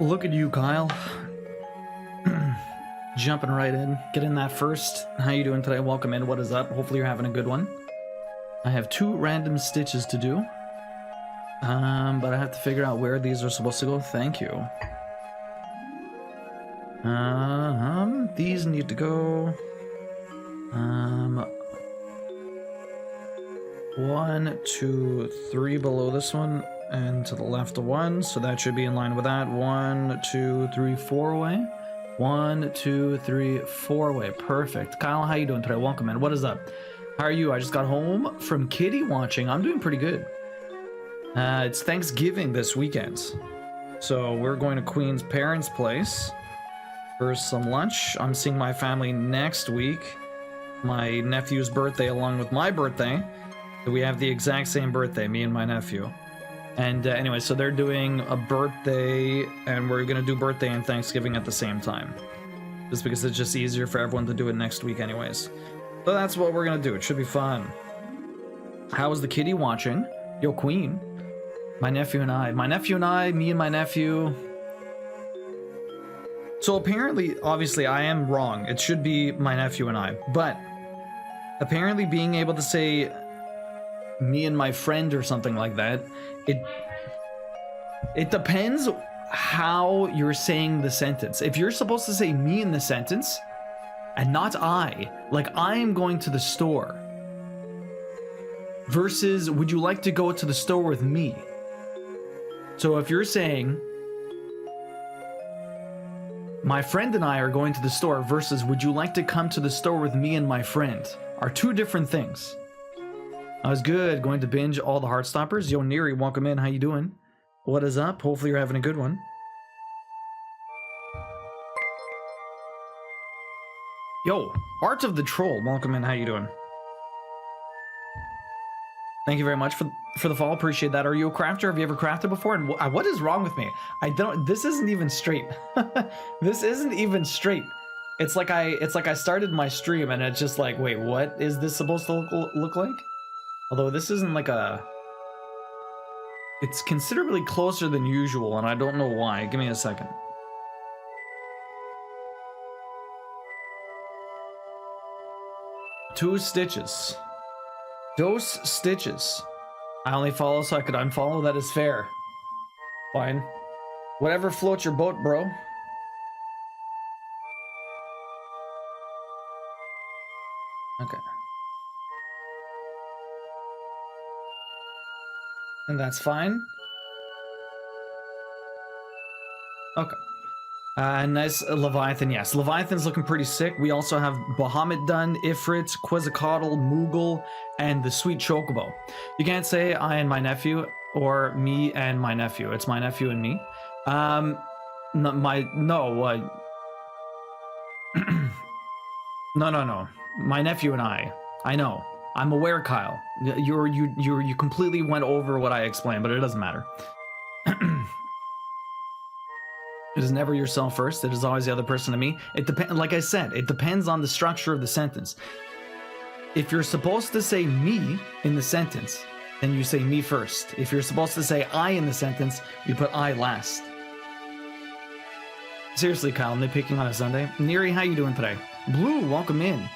Look at you, Kyle. Jumping right in. Get in that first. How you doing today? Welcome in. What is up? Hopefully you're having a good one. I have 2 random stitches to do. But I have to figure out where these are supposed to go. Thank you. These need to go... 1, 2, 3 below this one, and to the left of 1, so that should be in line with that. 1, 2, 3, 4 away. 1, 2, 3, 4 away. Perfect. Kyle, how you doing today? Welcome in. What is up? How are you? I just got home from kitty watching. I'm doing pretty good. It's Thanksgiving this weekend, so we're going to Queen's parents' place for some lunch. I'm seeing my family next week. My nephew's birthday along with my birthday. We have the exact same birthday, me and my nephew. And anyway, so they're doing a birthday, and we're gonna do birthday and Thanksgiving at the same time. Just because it's just easier for everyone to do it next week anyways. So that's what we're gonna do. It should be fun. How was the kitty watching? Yo, Queen. My nephew and I, me and my nephew. So apparently, obviously, I am wrong. It should be my nephew and I. But apparently being able to say me and my friend or something like that, it depends how you're saying the sentence. If you're supposed to say me in the sentence and not I, like I am going to the store, versus would you like to go to the store with me? So if you're saying my friend and I are going to the store versus would you like to come to the store with me and my friend are 2 different things. I was good. Going to binge all the Heartstoppers. Yo, Neri, welcome in. How you doing? What is up? Hopefully you're having a good one. Yo, Art of the Troll, welcome in. How you doing? Thank you very much for the follow. Appreciate that. Are you a crafter? Have you ever crafted before? And what is wrong with me? I don't. This isn't even straight. This isn't even straight. It's like I started my stream and it's just like, wait, what is this supposed to look like? Although this isn't like a... It's considerably closer than usual, and I don't know why. Give me a second. Two stitches. Those stitches. I only follow so I could unfollow. That is fair. Fine. Whatever floats your boat, bro. Okay. And that's fine. Okay. Nice Leviathan. Yes, Leviathan's looking pretty sick. We also have Bahamut done, Ifrit, Quetzalcoatl, Moogle, and the Sweet Chocobo. You can't say I and my nephew or me and my nephew. It's my nephew and me. No. My nephew and I. I know. I'm aware, Kyle. You completely went over what I explained, but it doesn't matter. It is never yourself first. It is always the other person to me. It depends. Like I said, it depends on the structure of the sentence. If you're supposed to say me in the sentence, then you say me first. If you're supposed to say I in the sentence, you put I last. Seriously, Kyle, nitpicking on a Sunday. Neri, how you doing today? Blue, welcome in.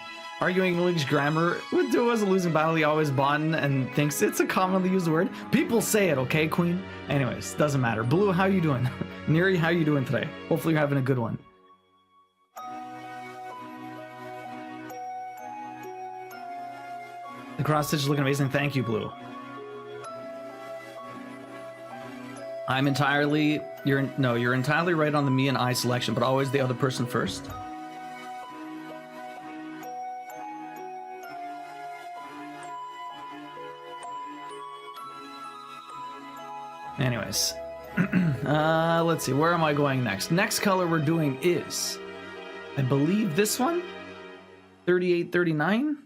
Arguing English grammar with duos a losing battle. He always bought and thinks it's a commonly used word. People say it, okay, Queen? Anyways, doesn't matter. Blue, how you doing? Neri, how you doing today? Hopefully you're having a good one. The cross stitch is looking amazing. Thank you, Blue. I'm entirely... You're entirely right on the me and I selection, but always the other person first. Anyways, let's see, where am I going next? Next color we're doing is, I believe this one, 3839.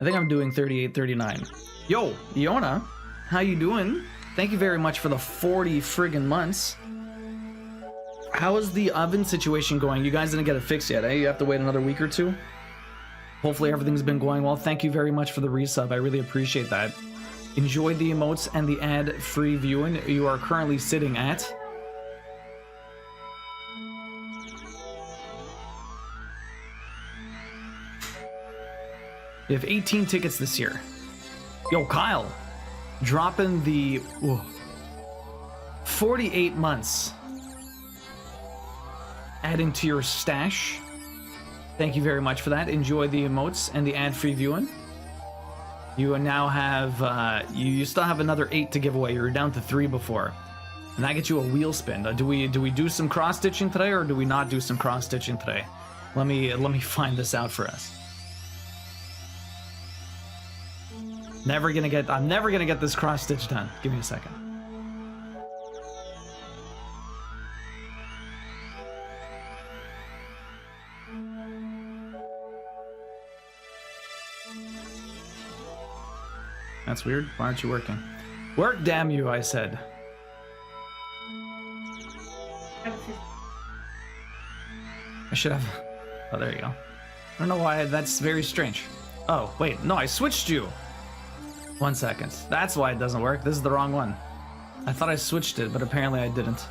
I think I'm doing 3839. Yo, Iona, how you doing? Thank you very much for the 40 friggin' months. How is the oven situation going? You guys didn't get it fixed yet, eh? You have to wait another week or 2. Hopefully everything's been going well. Thank you very much for the resub. I really appreciate that. Enjoy the emotes and the ad-free viewing. You are currently sitting at We have 18 tickets this year. Yo, Kyle, dropping the 48 months. Adding to your stash. Thank you very much for that. Enjoy the emotes and the ad-free viewing. You now have, you still have another 8 to give away. You were down to 3 before. And that gets you a wheel spin. Do we do some cross-stitching today, or do we not do some cross-stitching today? Let me find this out for us. I'm never gonna get this cross-stitch done. Give me a second. That's weird. Why aren't you working? Work, damn you, I said. I should have... Oh, there you go. I don't know why. That's very strange. Oh, wait. No, I switched you. 1 second. That's why it doesn't work. This is the wrong one. I thought I switched it, but apparently I didn't.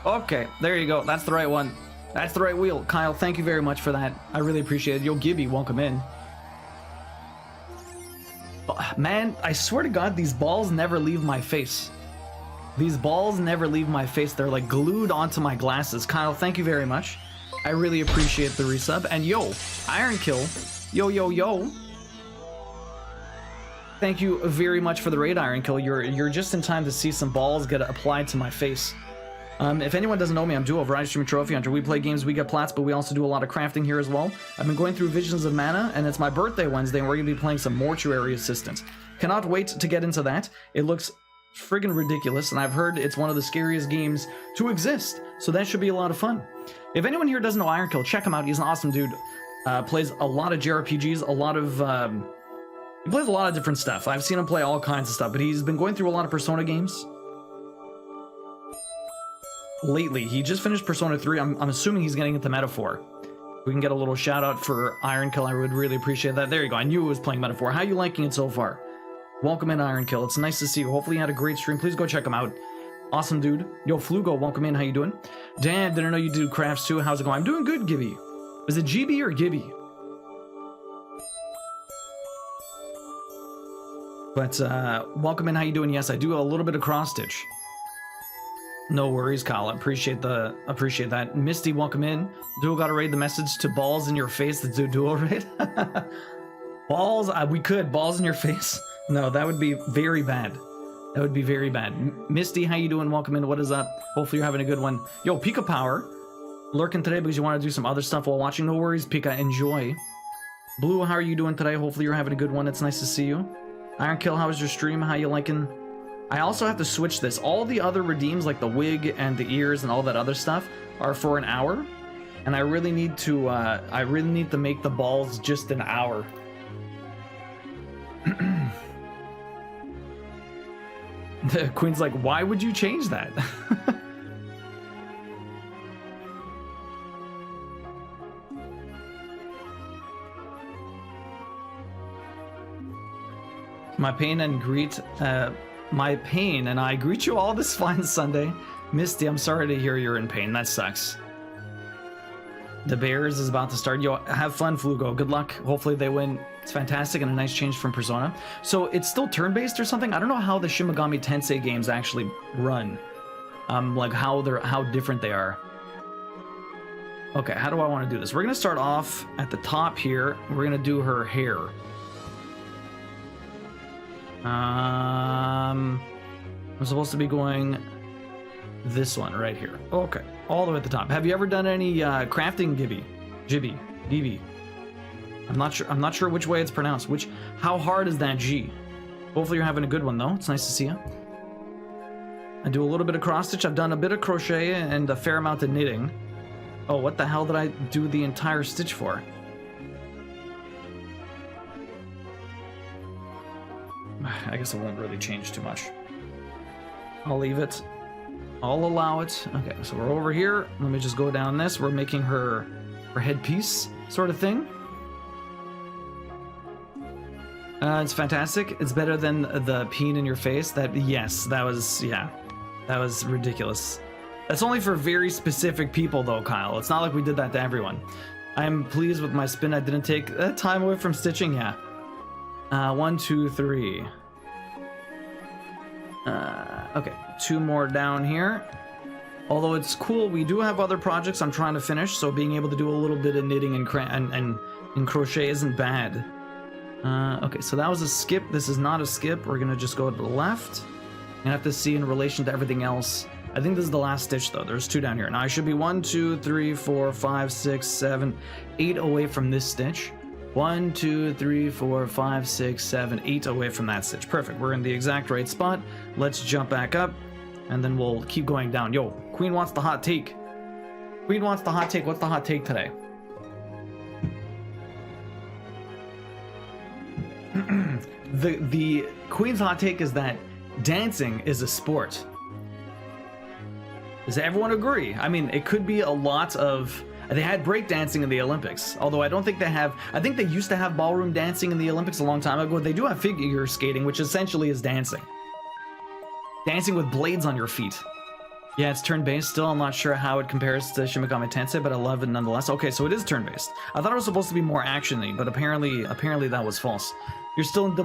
Okay, there you go. That's the right one. That's the right wheel. Kyle, thank you very much for that. I really appreciate it. Yo, Gibby, welcome in. Man, I swear to God, these balls never leave my face. These balls never leave my face. They're like glued onto my glasses. Kyle, thank you very much. I really appreciate the resub. And yo, Iron Kill. Yo. Thank you very much for the raid, Iron Kill. You're just in time to see some balls get applied to my face. If anyone doesn't know me, I'm Duo, Variety Streamer Trophy Hunter. We play games, we get plats, but we also do a lot of crafting here as well. I've been going through Visions of Mana, and it's my birthday Wednesday, and we're going to be playing some Mortuary Assistant. Cannot wait to get into that. It looks friggin' ridiculous, and I've heard it's one of the scariest games to exist, so that should be a lot of fun. If anyone here doesn't know Iron Kill, check him out. He's an awesome dude. Plays a lot of JRPGs, a lot of... he plays a lot of different stuff. I've seen him play all kinds of stuff, but he's been going through a lot of Persona games. Lately, he just finished Persona 3. I'm assuming he's getting into Metaphor. We can get a little shout out for Iron Kill. I would really appreciate that. There you go. I knew it was playing Metaphor. How are you liking it so far? Welcome in, Iron Kill. It's nice to see you. Hopefully you had a great stream. Please go check him out. Awesome dude. Yo, Flugo, welcome in. How you doing? Dan, didn't know you do crafts too. How's it going? I'm doing good, Gibby. Is it GB or Gibby? But welcome in. How you doing? Yes, I do a little bit of cross stitch. No worries, Kyle. Appreciate that. Misty, welcome in. Duo got to raid the message to balls in your face. The Duo raid. Balls. We could balls in your face. No, that would be very bad. That would be very bad. Misty, how you doing? Welcome in. What is up? Hopefully you're having a good one. Yo, Pika Power, lurking today because you want to do some other stuff while watching. No worries, Pika. Enjoy. Blue, how are you doing today? Hopefully you're having a good one. It's nice to see you. Iron Kill, how was your stream? How you liking? I also have to switch this. All the other redeems, like the wig and the ears and all that other stuff, are for an hour, and I really need to make the balls just an hour. The Queen's like, why would you change that? My pain and I greet you all this fine Sunday. Misty, I'm sorry to hear you're in pain. That sucks. The Bears is about to start. Yo, have fun, Flugo. Good luck. Hopefully they win. It's fantastic and a nice change from Persona. So it's still turn-based or something? I don't know how the Shin Megami Tensei games actually run. Like how different they are. Okay, how do I want to do this? We're gonna start off at the top here. We're gonna do her hair. I'm supposed to be going this one right here. Okay, all the way at the top. Have you ever done any crafting, Gibby? I'm not sure which way it's pronounced. How hard is that G? Hopefully you're having a good one though. It's nice to see you. I do a little bit of cross stitch. I've done a bit of crochet and a fair amount of knitting. Oh, what the hell did I do the entire stitch for? I guess it won't really change too much. I'll leave it. I'll allow it. Okay, so we're over here. Let me just go down this. We're making her headpiece sort of thing. It's fantastic. It's better than the peen in your face. Yes, that was ridiculous. That's only for very specific people though, Kyle. It's not like we did that to everyone. I'm pleased with my spin. I didn't take time away from stitching. Yeah. 1, 2, 3. Okay, 2 more down here. Although it's cool, we do have other projects I'm trying to finish, so being able to do a little bit of knitting and crochet isn't bad. Okay, so that was a skip. This is not a skip. We're gonna just go to the left. And have to see in relation to everything else. I think this is the last stitch though. There's 2 down here. Now I should be 1, 2, 3, 4, 5, 6, 7, 8 away from this stitch. 1, 2, 3, 4, 5, 6, 7, 8 away from that stitch. Perfect. We're in the exact right spot. Let's jump back up, and then we'll keep going down. Yo, Queen wants the hot take. Queen wants the hot take. What's the hot take today? The Queen's hot take is that dancing is a sport. Does everyone agree? I mean, it could be a lot of... They had breakdancing in the Olympics, although I don't think they have... I think they used to have ballroom dancing in the Olympics a long time ago. They do have figure skating, which essentially is dancing. Dancing with blades on your feet. Yeah, it's turn-based still. I'm not sure how it compares to Shin Megami Tensei, but I love it nonetheless. Okay, so it is turn-based. I thought it was supposed to be more action-y, but apparently that was false. You're still in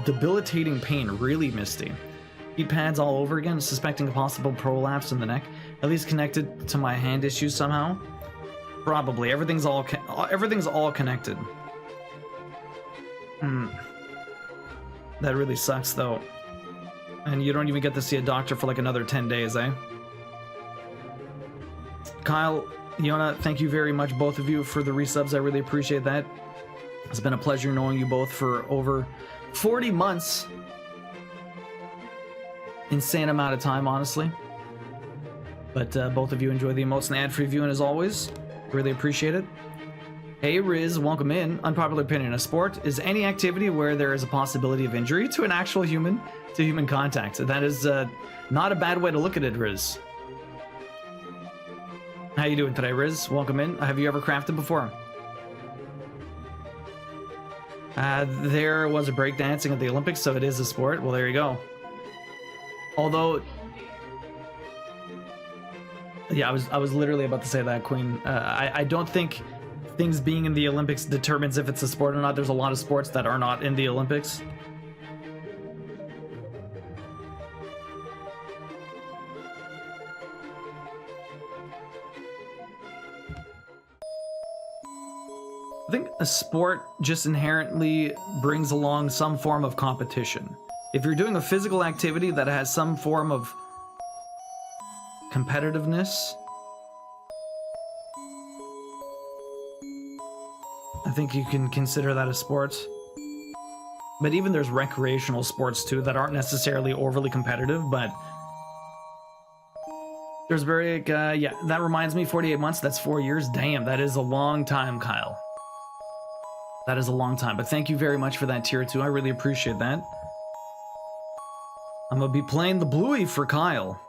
debilitating pain. Really, Misty. Heat pads all over again, suspecting a possible prolapse in the neck. At least connected to my hand issues somehow. Probably. Everything's all connected. That really sucks, though. And you don't even get to see a doctor for like another 10 days, eh? Kyle, Yona, thank you very much, both of you, for the resubs. I really appreciate that. It's been a pleasure knowing you both for over 40 months. Insane amount of time, honestly. But both of you enjoy the emotes and ad-free viewing as always. Really appreciate it. Hey Riz, welcome in. Unpopular opinion: a sport is any activity where there is a possibility of injury to an actual human, to human contact. That is not a bad way to look at it, Riz. How you doing today, Riz? Welcome in. Have you ever crafted before? There was a breakdancing at the Olympics, so it is a sport. Well, there you go. Although, yeah, I was literally about to say that, Queen. I don't think things being in the Olympics determines if it's a sport or not. There's a lot of sports that are not in the Olympics. I think a sport just inherently brings along some form of competition. If you're doing a physical activity that has some form of competitiveness, I think you can consider that a sport. But even there's recreational sports too that aren't necessarily overly competitive, but there's very, yeah, that reminds me, 48 months, that's 4 years. Damn, that is a long time, Kyle. That is a long time, but thank you very much for that tier 2. I really appreciate that. I'm gonna be playing the Bluey for Kyle.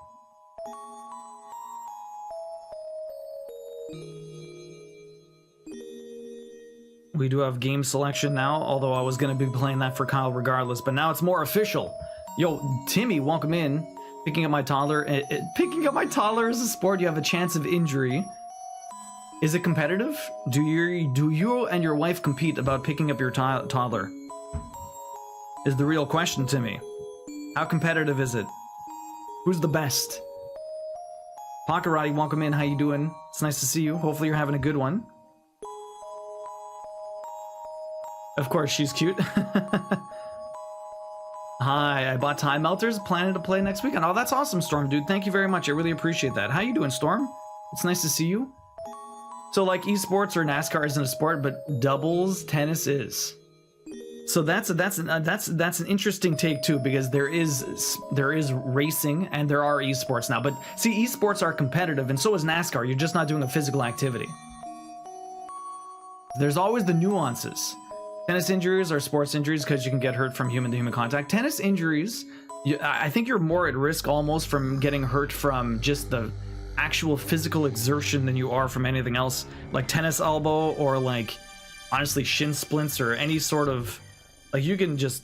We do have game selection now, although I was gonna be playing that for Kyle regardless, but now it's more official. Yo, Timmy, welcome in. Picking up my toddler. Picking up my toddler is a sport. You have a chance of injury. Is it competitive? Do you and your wife compete about picking up your toddler? Is the real question, Timmy. How competitive is it? Who's the best? Pakarati, welcome in. How you doing? It's nice to see you. Hopefully you're having a good one. Of course, she's cute. Hi, I bought Time Melters, planning to play next weekend. Oh, that's awesome, Storm, dude. Thank you very much. I really appreciate that. How you doing, Storm? It's nice to see you. So, like, esports or NASCAR isn't a sport, but doubles tennis is. So that's an interesting take too, because there is racing and there are esports now. But see, esports are competitive, and so is NASCAR. You're just not doing a physical activity. There's always the nuances. Tennis injuries are sports injuries because you can get hurt from human-to-human contact. Tennis injuries, I think you're more at risk almost from getting hurt from just the actual physical exertion than you are from anything else, like tennis elbow or like, honestly, shin splints or any sort of, like, you can just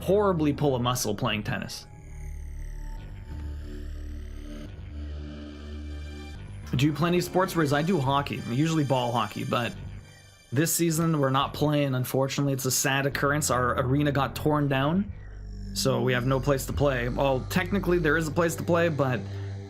horribly pull a muscle playing tennis. Do you play any sports? Whereas I do hockey, usually ball hockey, but This season, we're not playing, unfortunately. It's a sad occurrence. Our arena got torn down, so we have no place to play. Well, technically, there is a place to play, but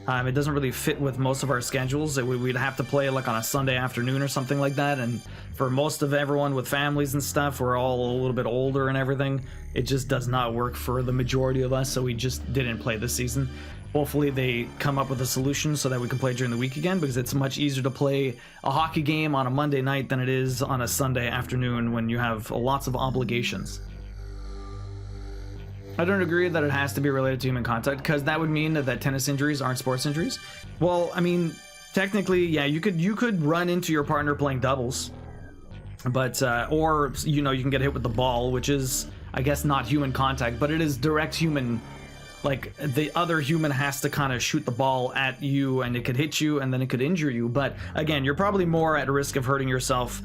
it doesn't really fit with most of our schedules. We'd have to play like on a Sunday afternoon or something like that, and for most of everyone with families and stuff, we're all a little bit older and everything. It just does not work for the majority of us, so we just didn't play this season. Hopefully they come up with a solution so that we can play during the week again, because it's much easier to play a hockey game on a Monday night than it is on a Sunday afternoon when you have lots of obligations. I don't agree that it has to be related to human contact, because that would mean that tennis injuries aren't sports injuries. Well, I mean, technically, yeah, you could run into your partner playing doubles, but or you know, you can get hit with the ball, which is, I guess, not human contact, but it is direct human. Like, the other human has to kind of shoot the ball at you, and it could hit you, and then it could injure you. But again, you're probably more at risk of hurting yourself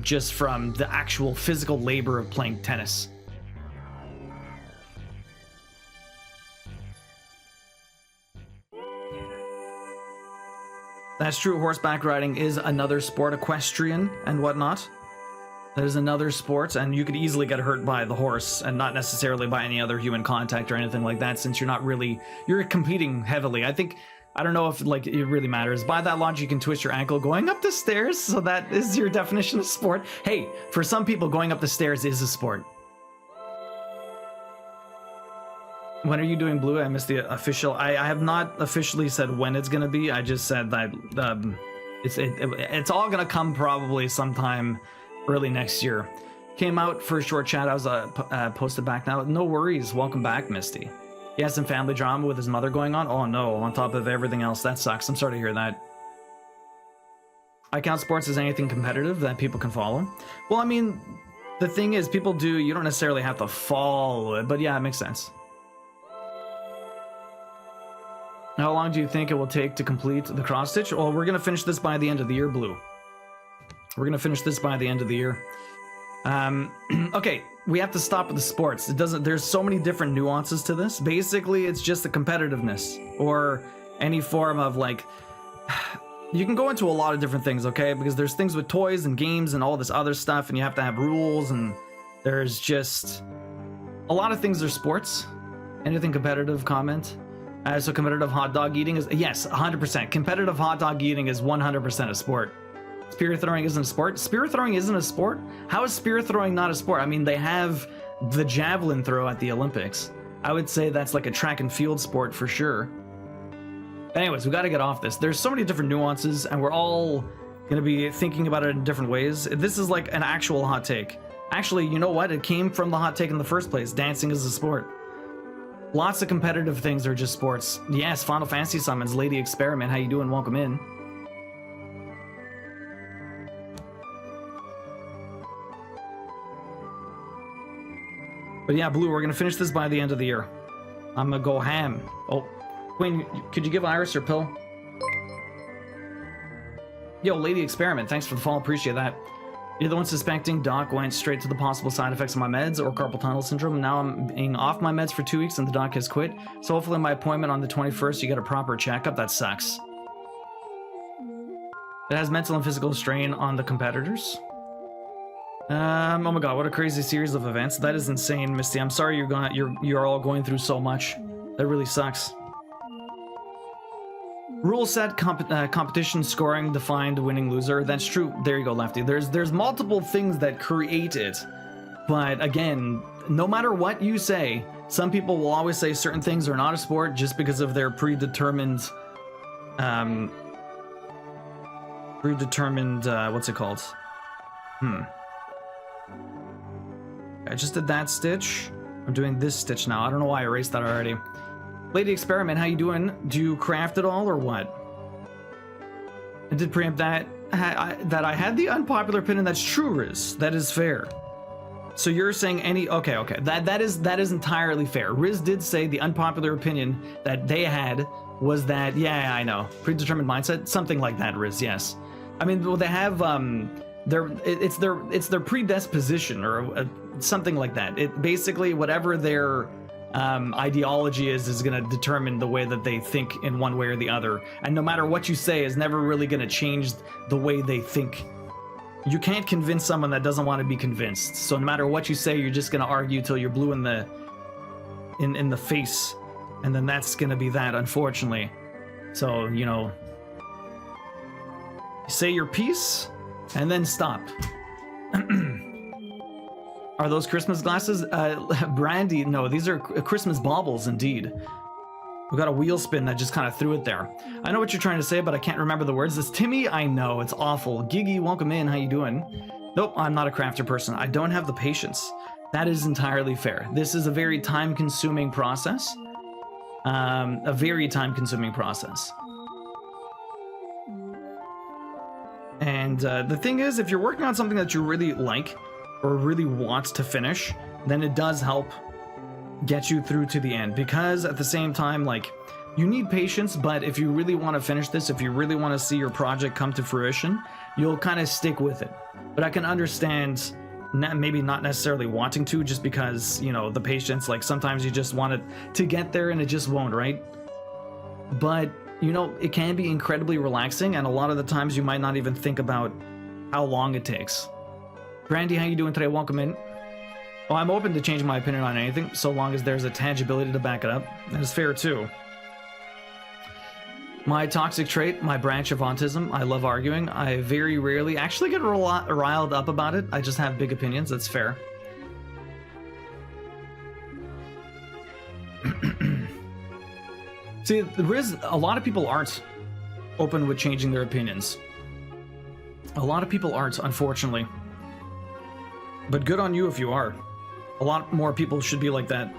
just from the actual physical labor of playing tennis. That's true. Horseback riding is another sport, equestrian and whatnot. That is another sport, and you could easily get hurt by the horse and not necessarily by any other human contact or anything like that, since you're competing heavily. I don't know if like it really matters. By that logic, you can twist your ankle going up the stairs, so that is your definition of sport. Hey, for some people, going up the stairs is a sport. When are you doing Blue? I missed the official. I have not officially said when it's gonna be. I just said that it's all gonna come probably sometime early next year. Came out for a short chat. I was posted back now. No worries. Welcome back, Misty. He has some family drama with his mother going on. Oh no, on top of everything else. That sucks. I'm sorry to hear that. I count sports as anything competitive that people can follow. Well, I mean, the thing is, people do. You don't necessarily have to follow it, but yeah, it makes sense. How long do you think it will take to complete the cross stitch? Well, we're going to finish this by the end of the year, Blue. We're going to finish this by the end of the year. Okay, we have to stop with the sports. There's so many different nuances to this. Basically, it's just the competitiveness or any form of like, you can go into a lot of different things, okay? Because there's things with toys and games and all this other stuff, and you have to have rules, and there's just a lot of things are sports. Anything competitive, comment. So competitive hot dog eating is, yes, 100%. Competitive hot dog eating is 100% a sport. Spear throwing isn't a sport? Spear throwing isn't a sport? How is spear throwing not a sport? I mean, they have the javelin throw at the Olympics. I would say that's like a track and field sport for sure. Anyways, we got to get off this. There's so many different nuances, and we're all going to be thinking about it in different ways. This is like an actual hot take. Actually, you know what? It came from the hot take in the first place. Dancing is a sport. Lots of competitive things are just sports. Yes, Final Fantasy summons, Lady Experiment. How you doing? Welcome in. But yeah, Blue, we're going to finish this by the end of the year. I'm going to go ham. Oh, Queen, could you give Iris your pill? Yo, Lady Experiment, thanks for the follow. Appreciate that. You're the one suspecting Doc went straight to the possible side effects of my meds or carpal tunnel syndrome. Now I'm being off my meds for 2 weeks and the doc has quit. So hopefully my appointment on the 21st, you get a proper checkup. That sucks. It has mental and physical strain on the competitors. Oh my god, what a crazy series of events. That is insane, Misty. I'm sorry you're all going through so much. That really sucks. Rule set, competition, scoring, defined, winning, loser. That's true. There you go, Lefty. There's multiple things that create it. But again, no matter what you say, some people will always say certain things are not a sport just because of their predetermined, what's it called? I just did that stitch. I'm doing this stitch now. I don't know why I erased that already. Lady Experiment, how you doing? Do you craft it all or what? I did preempt that I had the unpopular opinion. That's true, Riz. That is fair. So you're saying any... Okay. That is entirely fair. Riz did say the unpopular opinion that they had was that... Yeah, I know. Predetermined mindset? Something like that, Riz, yes. I mean, well, they have... It's their predisposition or something like that. It basically, whatever their... ideology is going to determine the way that they think in one way or the other, and no matter what you say is never really going to change the way they think. You can't convince someone that doesn't want to be convinced. So no matter what you say, you're just gonna argue till you're blue in the face, and then that's gonna be that, unfortunately. So, you know, say your piece and then stop. Are those Christmas glasses? Brandy, no, these are Christmas baubles indeed. We got a wheel spin that just kind of threw it there. I know what you're trying to say, but I can't remember the words. It's Timmy, I know, it's awful. Gigi, welcome in, how you doing? Nope, I'm not a crafter person. I don't have the patience. That is entirely fair. This is a very time-consuming process. A very time-consuming process. And the thing is, if you're working on something that you really like, or really want to finish, then it does help get you through to the end, because at the same time, like, you need patience, but if you really want to finish this, if you really want to see your project come to fruition, you'll kind of stick with it. But I can understand maybe not necessarily wanting to, just because, you know, the patience, like, sometimes you just want it to get there and it just won't, right? But, you know, it can be incredibly relaxing, and a lot of the times you might not even think about how long it takes. Brandy, how you doing today? Welcome in. Well, I'm open to changing my opinion on anything, so long as there's a tangibility to back it up. That is fair, too. My toxic trait, my branch of autism, I love arguing. I very rarely actually get riled up about it. I just have big opinions. That's fair. See, there is a lot of people aren't open with changing their opinions. A lot of people aren't, unfortunately. But good on you if you are. A lot more people should be like that.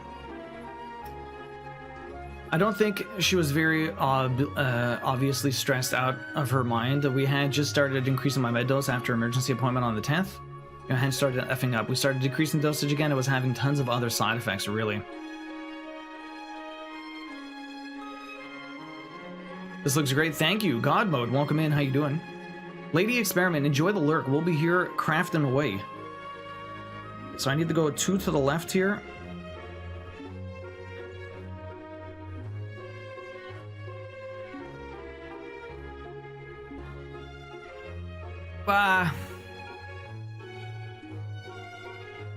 I don't think she was very obviously stressed out of her mind. We had just started increasing my med dose after emergency appointment on the 10th. And had started effing up. We started decreasing dosage again. It was having tons of other side effects, really. This looks great. Thank you. God mode, welcome in. How you doing? Lady Experiment, enjoy the lurk. We'll be here crafting away. So I need to go 2 to the left here.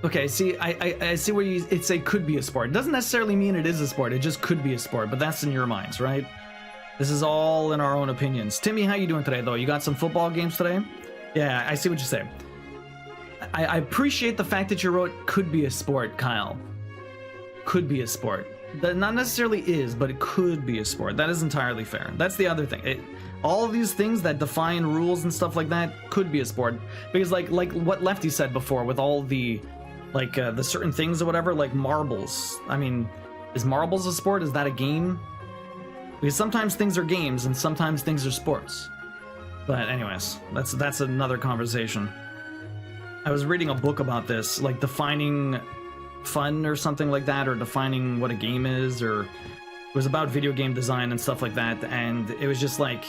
Okay, see, I see where it's a could be a sport. It doesn't necessarily mean it is a sport. It just could be a sport, but that's in your minds, right? This is all in our own opinions. Timmy, how you doing today, though? You got some football games today? Yeah, I see what you say. I appreciate the fact that you wrote could be a sport, Kyle. Could be a sport. That not necessarily is, but it could be a sport. That is entirely fair. That's the other thing. All of these things that define rules and stuff like that could be a sport. Because like what Lefty said before with all the, like, the certain things or whatever, like marbles. I mean, is marbles a sport? Is that a game? Because sometimes things are games and sometimes things are sports. But anyways, that's another conversation. I was reading a book about this, like defining fun or something like that, or defining what a game is, or it was about video game design and stuff like that, and it was just like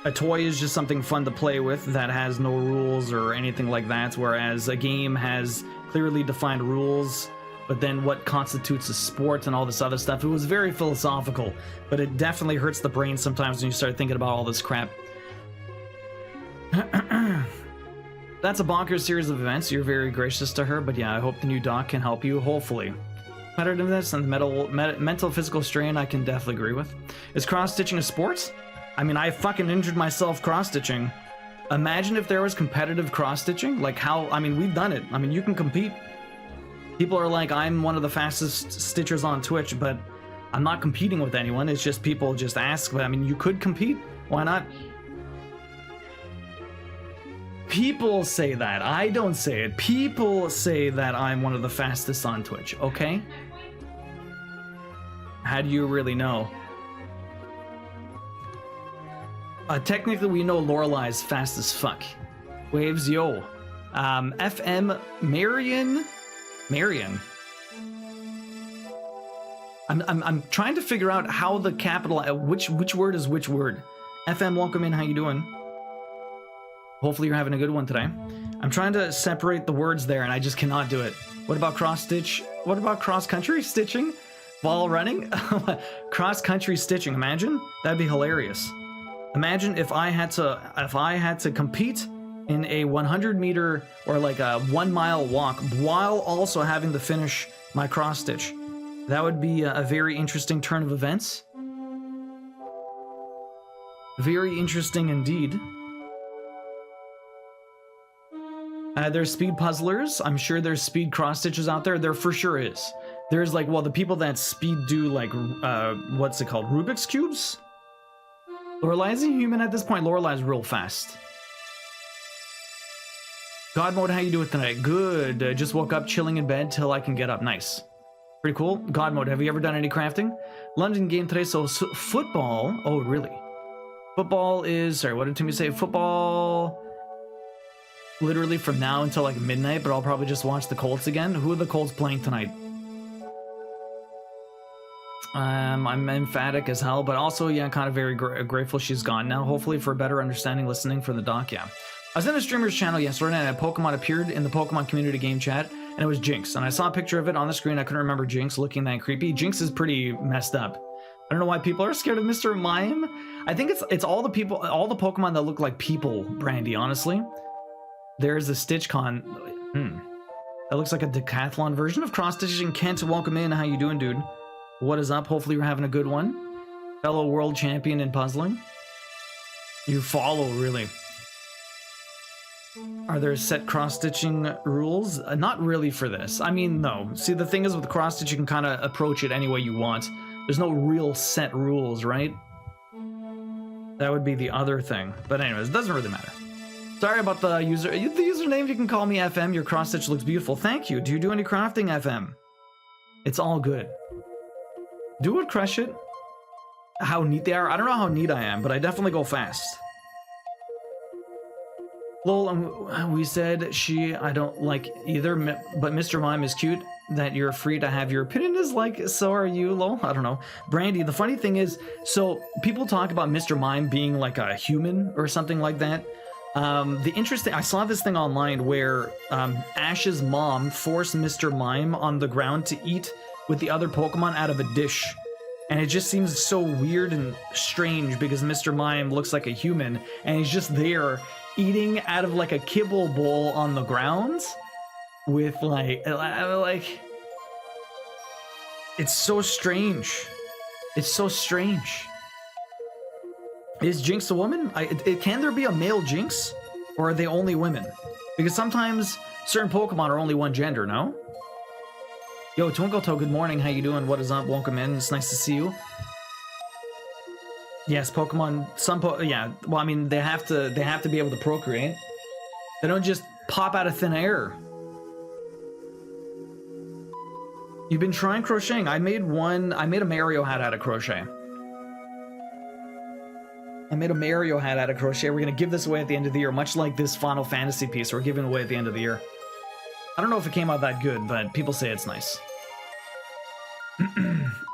a toy is just something fun to play with that has no rules or anything like that, whereas a game has clearly defined rules, but then what constitutes a sport and all this other stuff. It was very philosophical, but it definitely hurts the brain sometimes when you start thinking about all this crap. That's a bonkers series of events. You're very gracious to her, but yeah, I hope the new doc can help you, hopefully. Competitiveness and mental physical strain, I can definitely agree with. Is cross-stitching a sport? I mean, I fucking injured myself cross-stitching. Imagine if there was competitive cross-stitching. Like how, I mean, we've done it. I mean, you can compete. People are like, I'm one of the fastest stitchers on Twitch, but I'm not competing with anyone. It's just people just ask, but I mean, you could compete. Why not? People say that. I don't say it. People say that I'm one of the fastest on Twitch, okay? How do you really know? Technically, we know Lorelei's fast as fuck. Waves, yo. FM Marion? I'm trying to figure out how the capital, which word is which word. FM, welcome in, how you doing? Hopefully you're having a good one today. I'm trying to separate the words there and I just cannot do it. What about cross-stitch? What about cross-country stitching while running? Cross-country stitching, imagine? That'd be hilarious. Imagine if I had to compete in a 100-meter or like a 1-mile walk while also having to finish my cross stitch. That would be a very interesting turn of events. Very interesting indeed. There's speed puzzlers. I'm sure there's speed cross stitches out there. There for sure is. There's like, well, the people that speed do like, what's it called? Rubik's Cubes? Lorelai is a human at this point. Lorelai's real fast. God mode, how you doing tonight? Good. Just woke up, chilling in bed till I can get up. Nice. Pretty cool. God mode, have you ever done any crafting? London game today, so football. Oh, really? Football is, sorry, what did Timmy say? Football, literally from now until like midnight, but I'll probably just watch the Colts again. Who are the Colts playing tonight? I'm emphatic as hell, but also, yeah, kind of very grateful she's gone now, hopefully for better understanding listening for the doc, yeah. I was in a streamer's channel yesterday and a Pokemon appeared in the Pokemon community game chat, and it was Jinx, and I saw a picture of it on the screen. I couldn't remember Jinx looking that creepy. Jinx is pretty messed up. I don't know why people are scared of Mr. Mime. I think it's all the people, all the Pokemon that look like people, Brandy, honestly. There's a StitchCon. That looks like a decathlon version of cross-stitching. Kent, welcome in. How you doing, dude? What is up? Hopefully you're having a good one. Fellow world champion in puzzling. You follow, really. Are there set cross-stitching rules? Not really for this. I mean, no. See, the thing is with cross-stitch, you can kind of approach it any way you want. There's no real set rules, right? That would be the other thing. But anyways, it doesn't really matter. Sorry about the username. You can call me FM. Your cross-stitch looks beautiful. Thank you. Do you do any crafting, FM? It's all good. Do it, crush it. How neat they are. I don't know how neat I am, but I definitely go fast. Lol, we said I don't like either, but Mr. Mime is cute. That you're free to have your opinion is like, so are you, lol? I don't know. Brandy, the funny thing is, so people talk about Mr. Mime being like a human or something like that. I saw this thing online where Ash's mom forced Mr. Mime on the ground to eat with the other Pokemon out of a dish. And it just seems so weird and strange because Mr. Mime looks like a human and he's just there eating out of like a kibble bowl on the ground with like it's so strange. It's so strange. Is Jinx a woman? Can there be a male Jinx, or are they only women? Because sometimes certain Pokemon are only one gender, no? Yo, Twinkle Toe, good morning. How you doing? What is up? Welcome in. It's nice to see you. Yes, Pokemon. Yeah. Well, I mean, they have to be able to procreate. They don't just pop out of thin air. You've been trying crocheting. I made a Mario hat out of crochet. We're gonna give this away at the end of the year, much like this Final Fantasy piece we're giving away at the end of the year. I don't know if it came out that good, but people say it's nice.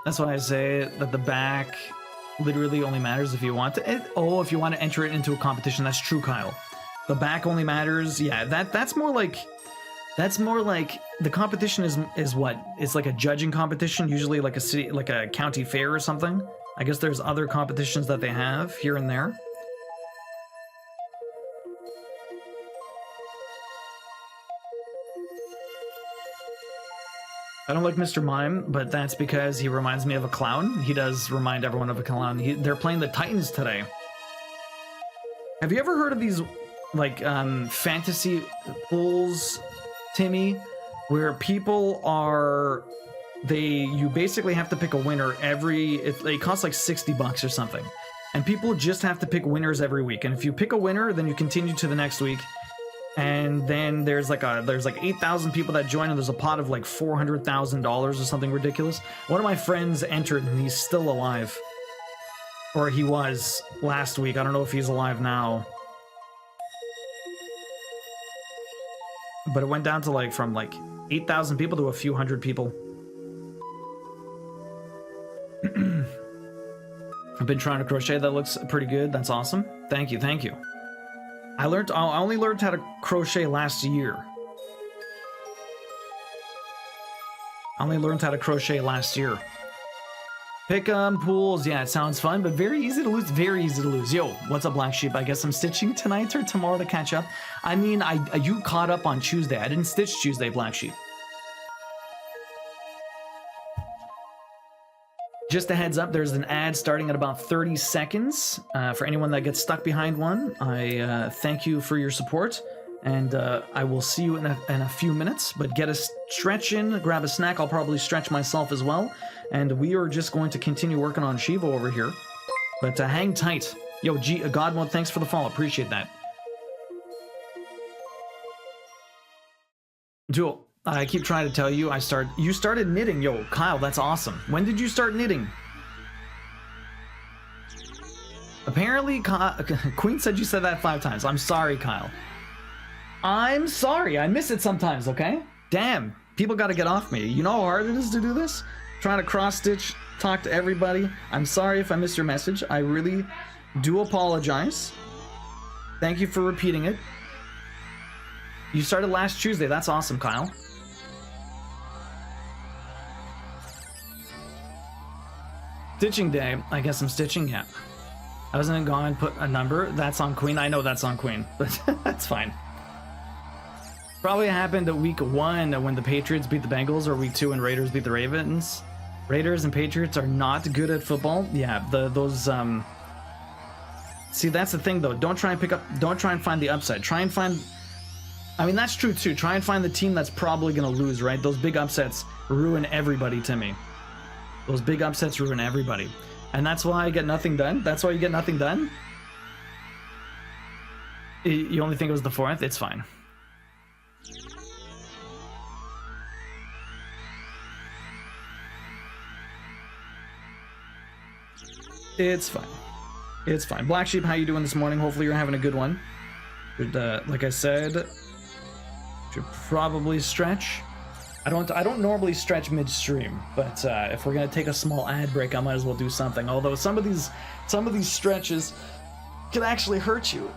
That's why I say that the back literally only matters if you want to. If you want to enter it into a competition, that's true, Kyle. The back only matters. Yeah, that's more like the competition is what? It's like a judging competition, usually like a county fair or something. I guess there's other competitions that they have here and there. I don't like Mr. Mime, but that's because he reminds me of a clown. He does remind everyone of a clown. They're playing the Titans today. Have you ever heard of these, like, fantasy pools, Timmy, where people are... You basically have to pick a winner it costs like $60 or something. And people just have to pick winners every week. And if you pick a winner, then you continue to the next week. And then there's like 8,000 people that join, and there's a pot of like $400,000 or something ridiculous. One of my friends entered, and he's still alive. Or he was last week. I don't know if he's alive now. But it went down to from 8,000 people to a few hundred people. I've been trying to crochet. That looks pretty good. That's awesome. Thank you. I only learned how to crochet last year. Pick 'em pools. Yeah, it sounds fun, but very easy to lose. Very easy to lose. Yo, what's up, Black Sheep? I guess I'm stitching tonight or tomorrow to catch up. I mean, you caught up on Tuesday. I didn't stitch Tuesday, Black Sheep. Just a heads up, there's an ad starting at about 30 seconds. For anyone that gets stuck behind one, I thank you for your support, and I will see you in a few minutes. But get a stretch in, grab a snack. I'll probably stretch myself as well. And we are just going to continue working on Shiva over here. But hang tight. Yo, Godmode, thanks for the follow. Appreciate that. Jewel. I keep trying to tell you, you started knitting. Yo, Kyle, that's awesome. When did you start knitting? Apparently, Queen said you said that 5 times. I'm sorry, Kyle. I'm sorry. I miss it sometimes, okay? Damn, people got to get off me. You know how hard it is to do this? Trying to cross-stitch, talk to everybody. I'm sorry if I missed your message. I really do apologize. Thank you for repeating it. You started last Tuesday. That's awesome, Kyle. Stitching day. I guess I'm stitching, yeah. I wasn't gone, put a number. That's on Queen. I know that's on Queen, but that's fine. Probably happened at week 1 when the Patriots beat the Bengals, or week 2 when Raiders beat the Ravens. Raiders and Patriots are not good at football. Yeah, see, that's the thing though. Don't try and find the upside. Try and find, I mean, that's true too. Try and find the team that's probably gonna lose, right? Those big upsets ruin everybody to me. Those big upsets ruin everybody. And that's why I get nothing done. That's why you get nothing done. You only think it was the 4th? It's fine. It's fine. It's fine. Black Sheep, how you doing this morning? Hopefully you're having a good one. Like I said, should probably stretch. I don't normally stretch midstream, but if we're gonna take a small ad break, I might as well do something. Although some of these stretches can actually hurt you.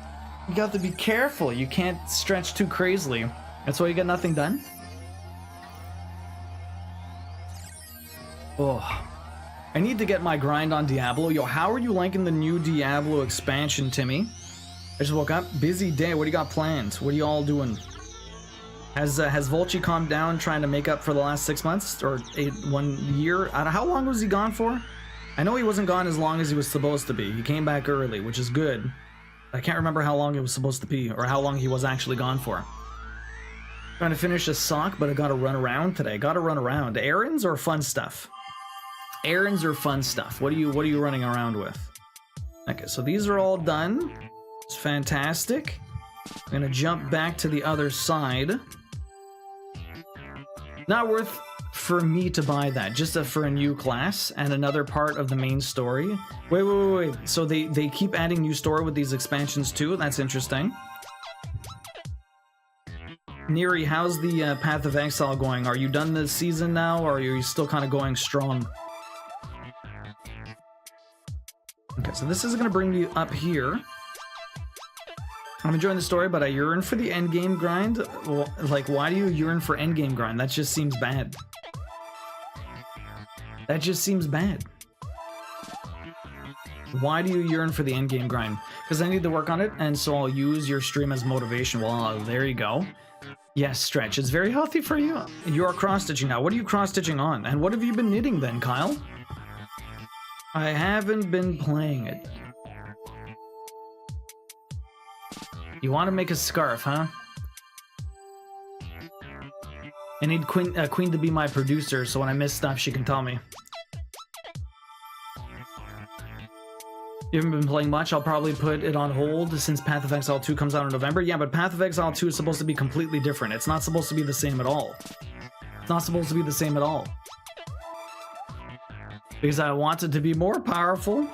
You got to be careful. You can't stretch too crazily. That's why you get nothing done. Oh, I need to get my grind on Diablo. Yo, how are you liking the new Diablo expansion, Timmy? I just woke up. Busy day. What do you got planned? What are you all doing? Has Volchi calmed down trying to make up for the last 6 months or 1 year? How long was he gone for? I know he wasn't gone as long as he was supposed to be. He came back early, which is good. I can't remember how long it was supposed to be or how long he was actually gone for. Trying to finish a sock, but I gotta run around today. Gotta run around. Errands or fun stuff? Errands or fun stuff? What are you running around with? Okay, so these are all done. It's fantastic. I'm gonna jump back to the other side. Not worth for me to buy that, just for a new class and another part of the main story. Wait. So they keep adding new story with these expansions too? That's interesting. Neri, how's the Path of Exile going? Are you done this season now, or are you still kind of going strong? Okay, so this is gonna bring me up here. I'm enjoying the story, but I yearn for the endgame grind. Well, like, why do you yearn for endgame grind? That just seems bad. That just seems bad. Why do you yearn for the endgame grind? Because I need to work on it, and so I'll use your stream as motivation. Well, there you go. Yes, stretch. It's very healthy for you. You're cross-stitching now. What are you cross-stitching on? And what have you been knitting then, Kyle? I haven't been playing it. You want to make a scarf, huh? I need Queen to be my producer, so when I miss stuff, she can tell me. You haven't been playing much? I'll probably put it on hold since Path of Exile 2 comes out in November. Yeah, but Path of Exile 2 is supposed to be completely different. It's not supposed to be the same at all. It's not supposed to be the same at all. Because I want it to be more powerful.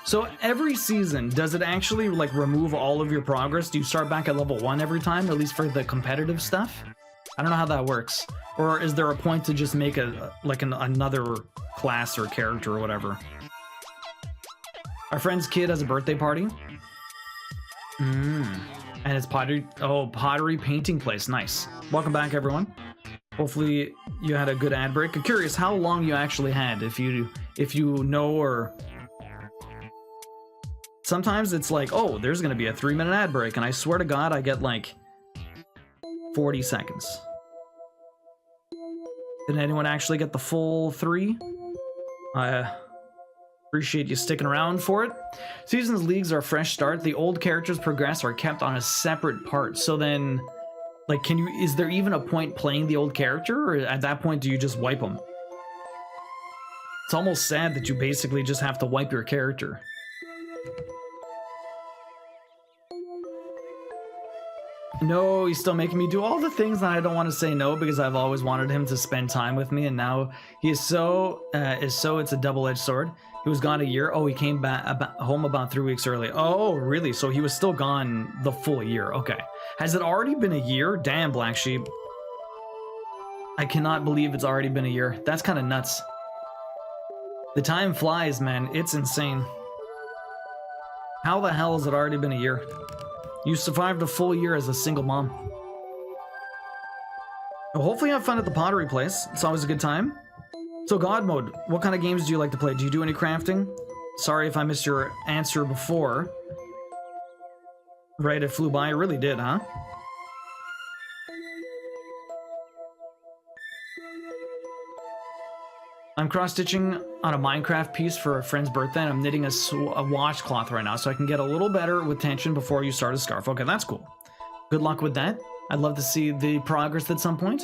So every season, does it actually like remove all of your progress? Do you start back at level 1 every time, at least for the competitive stuff? I don't know how that works. Or is there a point to just make another class or character or whatever? Our friend's kid has a birthday party. And it's pottery painting place. Nice. Welcome back, everyone. Hopefully you had a good ad break. I'm curious how long you actually had, if you know, or sometimes it's like, oh, there's gonna be a 3-minute ad break, and I swear to God I get like 40 seconds. Did anyone actually get the full 3? I appreciate you sticking around for it. Seasons leagues are a fresh start. The old characters progress are kept on a separate part. So then, like, is there even a point playing the old character, or at that point do you just wipe them? It's almost sad that you basically just have to wipe your character. No, he's still making me do all the things that I don't want to say no, because I've always wanted him to spend time with me, and now he is so it's a double-edged sword. He was gone a year. Oh, he came back home about 3 weeks early. Oh, really? So he was still gone the full year. Okay. Has it already been a year? Damn, Black Sheep. I cannot believe it's already been a year. That's kind of nuts. The time flies, man. It's insane. How the hell has it already been a year? You survived a full year as a single mom. Well, hopefully you have fun at the pottery place. It's always a good time. So God mode, what kind of games do you like to play? Do you do any crafting? Sorry if I missed your answer before. Right, it flew by. It really did, huh? I'm cross-stitching on a Minecraft piece for a friend's birthday, and I'm knitting a washcloth right now, so I can get a little better with tension before you start a scarf. Okay, that's cool. Good luck with that. I'd love to see the progress at some point.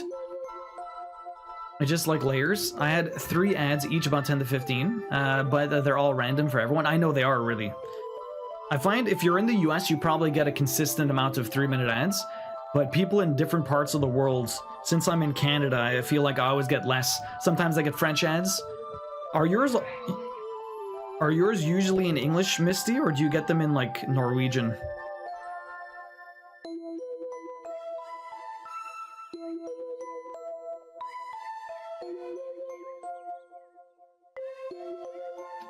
I just like layers. I had 3 ads, each about 10 to 15, but they're all random for everyone. I know they are, really. I find if you're in the US, you probably get a consistent amount of 3-minute ads, but people in different parts of the world, since I'm in Canada, I feel like I always get less. Sometimes I get French ads. Are yours usually in English, Misty, or do you get them in, like, Norwegian?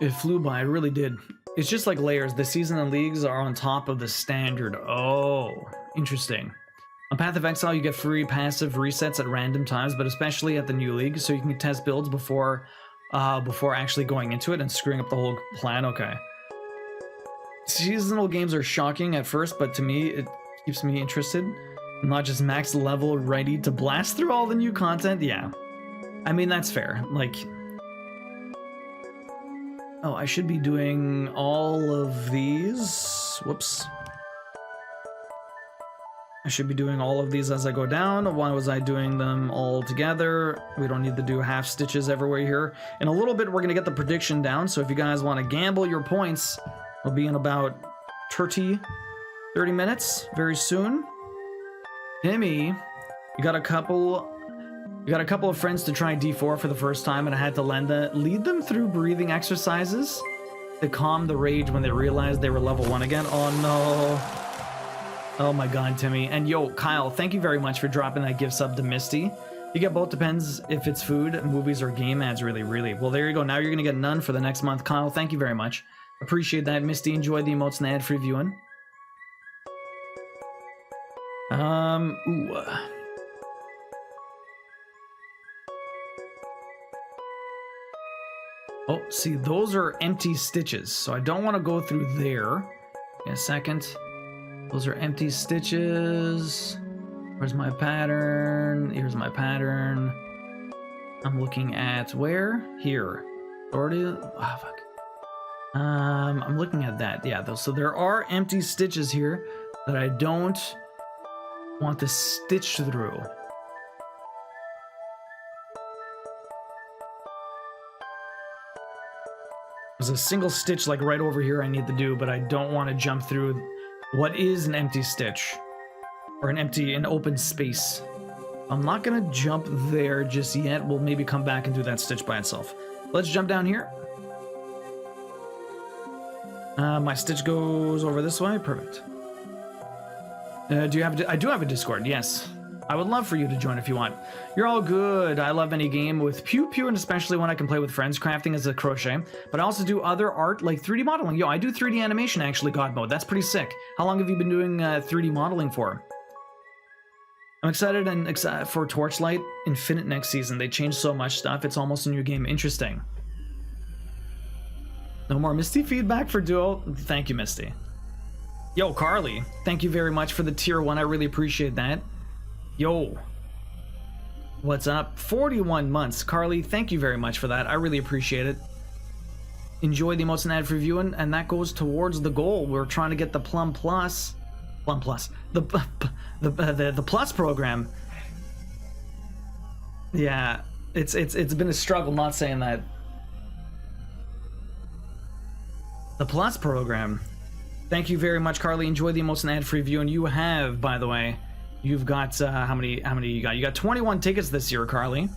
It flew by, it really did. It's just like layers. The season and leagues are on top of the standard. Oh, interesting. On Path of Exile, you get free passive resets at random times, but especially at the new league, so you can test builds before actually going into it and screwing up the whole plan. Okay. Seasonal games are shocking at first, but to me, it keeps me interested. I'm not just max level ready to blast through all the new content. Yeah. I mean, that's fair. Like... Oh, I should be doing all of these. Whoops. I should be doing all of these as I go down. Why was I doing them all together? We don't need to do half stitches everywhere here. In a little bit, we're going to get the prediction down. So if you guys want to gamble your points, we'll be in about 30 minutes very soon. Timmy, you got a couple of friends to try D4 for the first time, and I had to lead them through breathing exercises to calm the rage when they realized they were level 1 again. Oh no. Oh my god, Timmy. And yo, Kyle, thank you very much for dropping that gift sub to Misty. You get both, depends if it's food, movies, or game ads, really. Well, there you go. Now you're gonna get none for the next month. Kyle, thank you very much. Appreciate that. Misty, enjoy the emotes and ad-free viewing. Ooh. Oh, see, those are empty stitches, so I don't want to go through there. In a second. Those are empty stitches. Where's my pattern? Here's my pattern. I'm looking at where? Here. Already? Oh, fuck. I'm looking at that. Yeah, so there are empty stitches here that I don't want to stitch through. There's a single stitch like right over here I need to do, but I don't want to jump through what is an empty stitch or an open space. I'm not gonna jump there just yet. We'll maybe come back and do that stitch by itself. Let's jump down here. My stitch goes over this way. Perfect. I do have a Discord. Yes. I would love for you to join if you want. You're all good. I love any game with pew pew, and especially when I can play with friends. Crafting is a crochet, but I also do other art like 3D modeling. Yo, I do 3D animation actually, God mode. That's pretty sick. How long have you been doing 3D modeling for? I'm excited and excited for Torchlight Infinite next season. They changed so much stuff. It's almost a new game. Interesting. No more Misty feedback for Duo. Thank you, Misty. Yo, Carly. Thank you very much for the tier 1. I really appreciate that. Yo. What's up? 41 months. Carly, thank you very much for that. I really appreciate it. Enjoy the most ad review, and that goes towards the goal. We're trying to get the Plum Plus. The Plus program. Yeah, it's been a struggle not saying that. The Plus program. Thank you very much, Carly. Enjoy the most ad-free view, and you have, by the way, you've got how many you got? You got 21 tickets this year, Carly.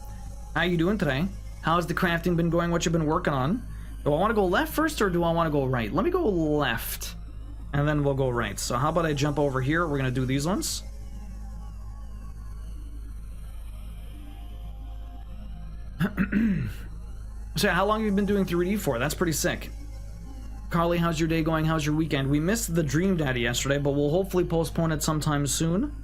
How you doing today? How's the crafting been going? What you been working on? Do I want to go left first, or do I want to go right? Let me go left, and then we'll go right. So how about I jump over here? We're gonna do these ones. So how long have you been doing 3D for? That's pretty sick. Carly, how's your day going? How's your weekend? We missed the Dream Daddy yesterday, but we'll hopefully postpone it sometime soon.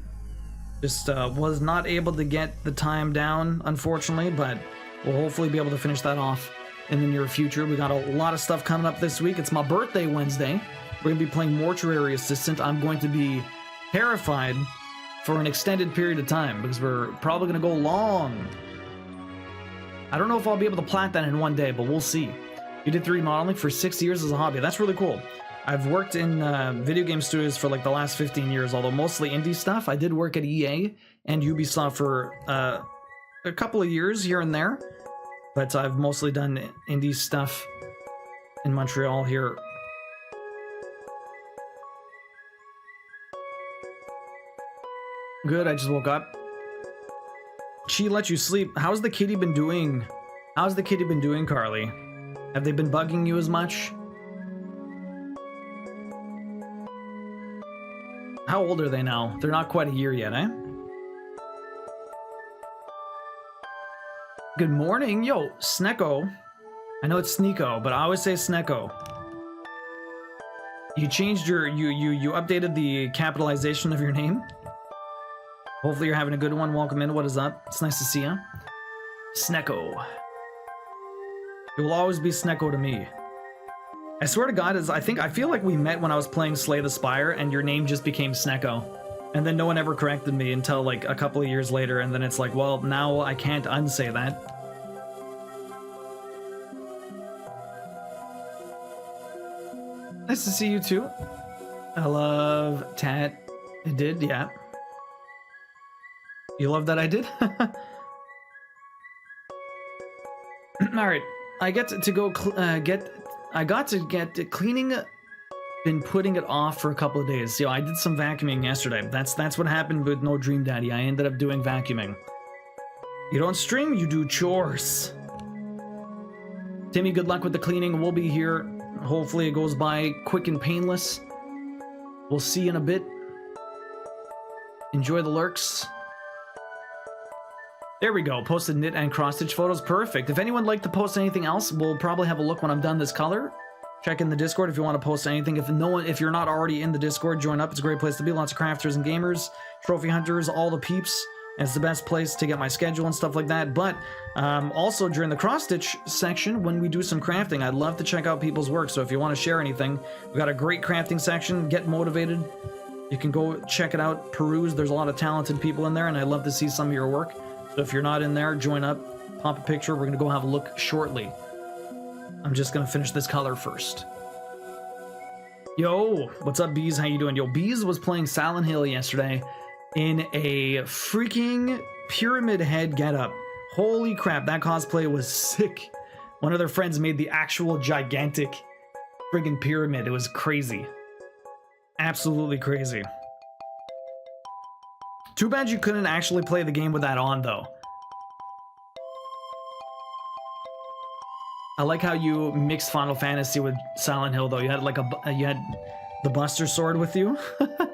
Just was not able to get the time down, unfortunately, but we'll hopefully be able to finish that off in the near future. We got a lot of stuff coming up this week. It's my birthday Wednesday. We're going to be playing Mortuary Assistant. I'm going to be terrified for an extended period of time because we're probably going to go long. I don't know if I'll be able to plant that in one day, but we'll see. You did 3D modeling for 6 years as a hobby. That's really cool. I've worked in video game studios for like the last 15 years, although mostly indie stuff. I did work at EA and Ubisoft for a couple of years here and there, but I've mostly done indie stuff in Montreal here. Good, I just woke up. She let you sleep. How's the kitty been doing? How's the kitty been doing, Carly? Have they been bugging you as much? How old are they now? They're not quite a year yet, eh? Good morning. Yo, Snecko. I know it's Sneeko, but I always say Snecko. You changed your... You updated the capitalization of your name? Hopefully you're having a good one. Welcome in. What is up? It's nice to see you. Snecko. It will always be Snecko to me. I swear to God, I feel like we met when I was playing Slay the Spire, and your name just became Snecko. And then no one ever corrected me until like a couple of years later, and then it's like, well, now I can't unsay that. Nice to see you too. I love Tat. I did, yeah. You love that I did? Alright. I get to go I got to get cleaning. Been putting it off for a couple of days. So I did some vacuuming yesterday. That's what happened with No Dream Daddy. I ended up doing vacuuming. You don't stream, you do chores. Timmy, good luck with the cleaning. We'll be here. Hopefully it goes by quick and painless. We'll see you in a bit. Enjoy the lurks. There we go. Posted knit and cross-stitch photos. Perfect. If anyone would like to post anything else, we'll probably have a look when I'm done this color. Check in the Discord if you want to post anything. If you're not already in the Discord, join up. It's a great place to be. Lots of crafters and gamers, trophy hunters, all the peeps. And it's the best place to get my schedule and stuff like that. But also during the cross-stitch section, when we do some crafting, I'd love to check out people's work. So if you want to share anything, we've got a great crafting section. Get motivated. You can go check it out, peruse. There's a lot of talented people in there, and I'd love to see some of your work. So if you're not in there, join up, pop a picture. We're going to go have a look shortly. I'm just going to finish this color first. Yo, what's up, Bees? How you doing? Yo, Bees was playing Silent Hill yesterday in a freaking pyramid head getup. Holy crap, that cosplay was sick. One of their friends made the actual gigantic friggin' pyramid. It was crazy. Absolutely crazy. Too bad you couldn't actually play the game with that on, though. I like how you mixed Final Fantasy with Silent Hill, though. You had like you had the Buster Sword with you. The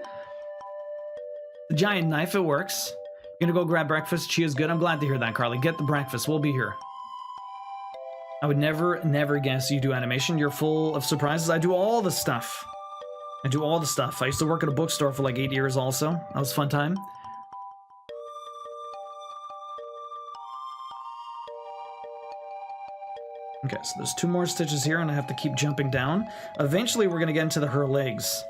giant knife, it works. You're gonna go grab breakfast. She is good. I'm glad to hear that, Carly. Get the breakfast. We'll be here. I would never guess you do animation. You're full of surprises. I do all the stuff. I do all the stuff. I used to work at a bookstore for like 8 years also. That was a fun time. Okay, so there's 2 more stitches here, and I have to keep jumping down. Eventually, we're gonna get into her legs.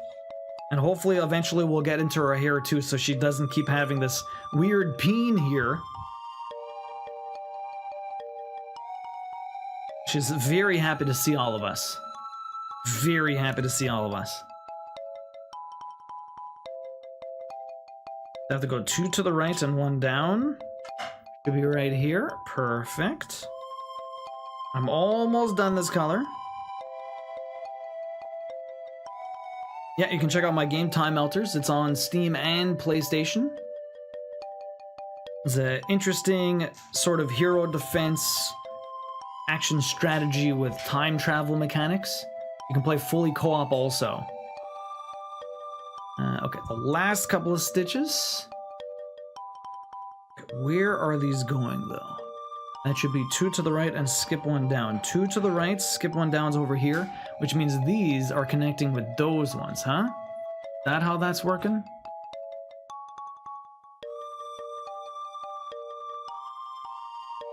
And hopefully, eventually, we'll get into her hair, too, so she doesn't keep having this weird peen here. She's very happy to see all of us. Very happy to see all of us. I have to go 2 to the right and 1 down. Should be right here. Perfect. I'm almost done this color. Yeah, you can check out my game Time Melters. It's on Steam and PlayStation. It's an interesting sort of hero defense action strategy with time travel mechanics. You can play fully co-op also. Okay, the last couple of stitches. Okay, where are these going though? That should be 2 to the right and skip 1 down. 2 to the right, skip 1 down is over here, which means these are connecting with those ones, huh? That how that's working?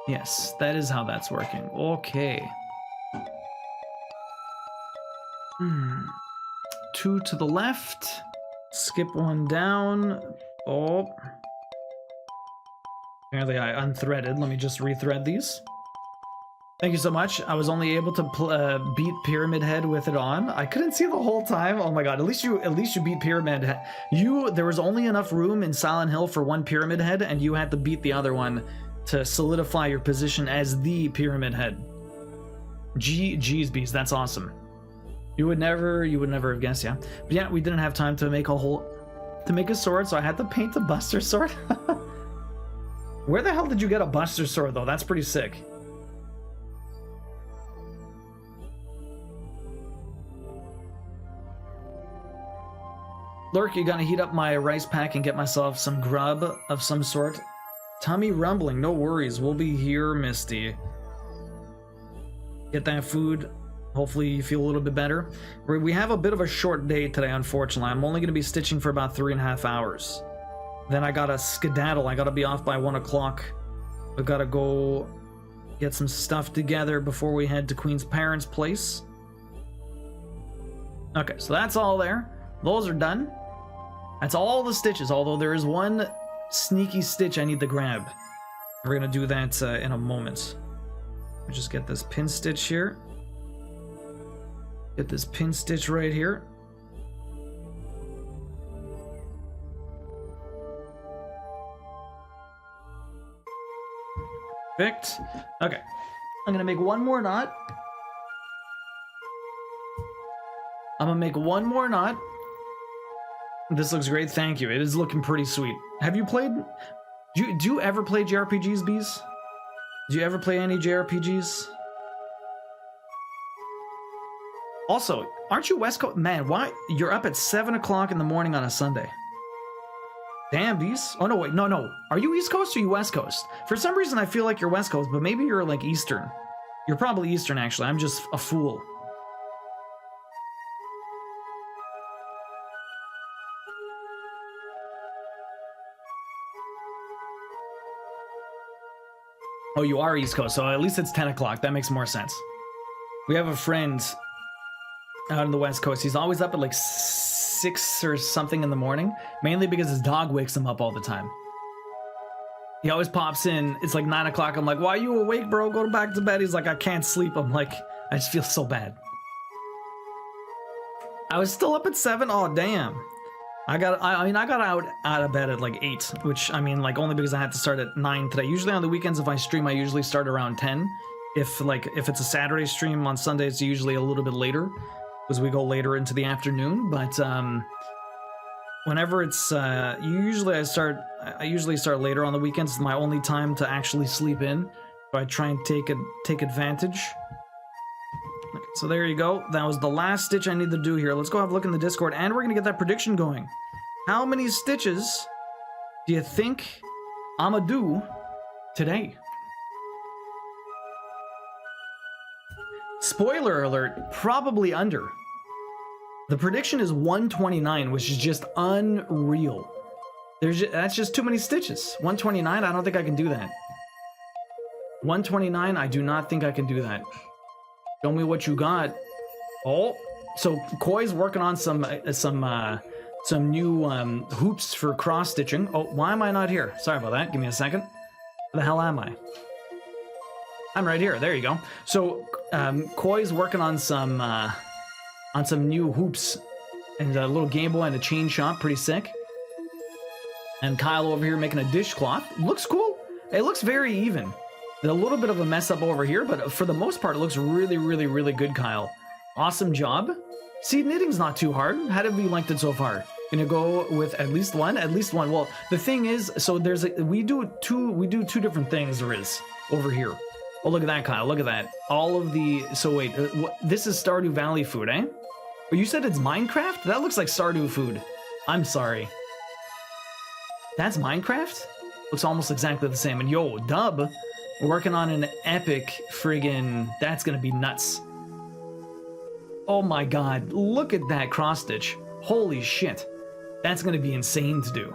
Yes, that is how that's working. Okay. 2 to the left, skip 1 down. Oh. Apparently I unthreaded. Let me just rethread these. Thank you so much. I was only able to beat Pyramid Head with it on. I couldn't see the whole time. Oh my god! At least you beat Pyramid Head. There was only enough room in Silent Hill for 1 Pyramid Head, and you had to beat the other one to solidify your position as the Pyramid Head. Geez bees, that's awesome. You would never have guessed, yeah. But yeah, we didn't have time to make a sword, so I had to paint the Buster Sword. Where the hell did you get a Buster Sword, though? That's pretty sick. Lurk, you gotta heat up my rice pack and get myself some grub of some sort. Tummy rumbling, no worries. We'll be here, Misty. Get that food. Hopefully you feel a little bit better. We have a bit of a short day today, unfortunately. I'm only gonna be stitching for about 3.5 hours. Then I gotta skedaddle. I gotta be off by 1 o'clock. I've gotta go get some stuff together before we head to Queen's parents' place. Okay, so that's all there. Those are done. That's all the stitches, although there is one sneaky stitch I need to grab. We're gonna do that in a moment. Let me just get this pin stitch here. Get this pin stitch right here. Perfect. Okay. I'm gonna make one more knot. I'm gonna make one more knot. This looks great, thank you. It is looking pretty sweet. Have you played... Do you ever play JRPGs, Bees? Do you ever play any JRPGs? Also, aren't you West Coast? Man, why? You're up at 7 o'clock in the morning on a Sunday. Damn, Bees. Oh, no, wait, no. Are you East Coast or you West Coast? For some reason, I feel like you're West Coast, but maybe you're, like, Eastern. You're probably Eastern, actually. I'm just a fool. Oh, you are East Coast, so at least it's 10 o'clock. That makes more sense. We have a friend out on the West Coast. He's always up at like 6 or something in the morning, mainly because his dog wakes him up all the time. He always pops in. It's like 9 o'clock. I'm like, why are you awake, bro? Go back to bed. He's like, I can't sleep. I'm like, I just feel so bad. I was still up at 7. Oh, damn. I got out of bed at like 8, which, I mean, like, only because I had to start at 9 today. Usually on the weekends, if I stream, I usually start around 10. If it's a Saturday stream, on Sunday, it's usually a little bit later, because we go later into the afternoon. But whenever it's I usually start later on the weekends. It's my only time to actually sleep in, so I try and take advantage. Okay, so there you go. That was the last stitch I need to do here. Let's go have a look in the Discord, and we're gonna get that prediction going. How many stitches do you think I'ma do today? Spoiler alert, probably under. The prediction is 129, which is just unreal. That's just too many stitches. 129, I don't think I can do that. 129, I do not think I can do that. Show me what you got. Oh, so Koi's working on some new hoops for cross stitching. Oh, why am I not here? Sorry about that. Give me a second. Where the hell am I? I'm right here. There you go. So Koi's working on some new hoops and a little Game Boy and a chain shop. Pretty sick. And Kyle over here making a dishcloth. Looks cool. It looks very even. A little bit of a mess up over here, but for the most part, it looks really, really, really good, Kyle. Awesome job. See, knitting's not too hard. How have you liked it so far? Gonna go with at least one. Well, the thing is, so we do two different things. There is over here. Oh, look at that, Kyle. Look at that. All of the. So wait, this is Stardew Valley food, eh? But you said it's Minecraft. That looks like Stardew food. I'm sorry. That's Minecraft. Looks almost exactly the same. And yo, Dub, we're working on an epic friggin'. That's gonna be nuts. Oh my god, look at that cross stitch. Holy shit. That's gonna be insane to do.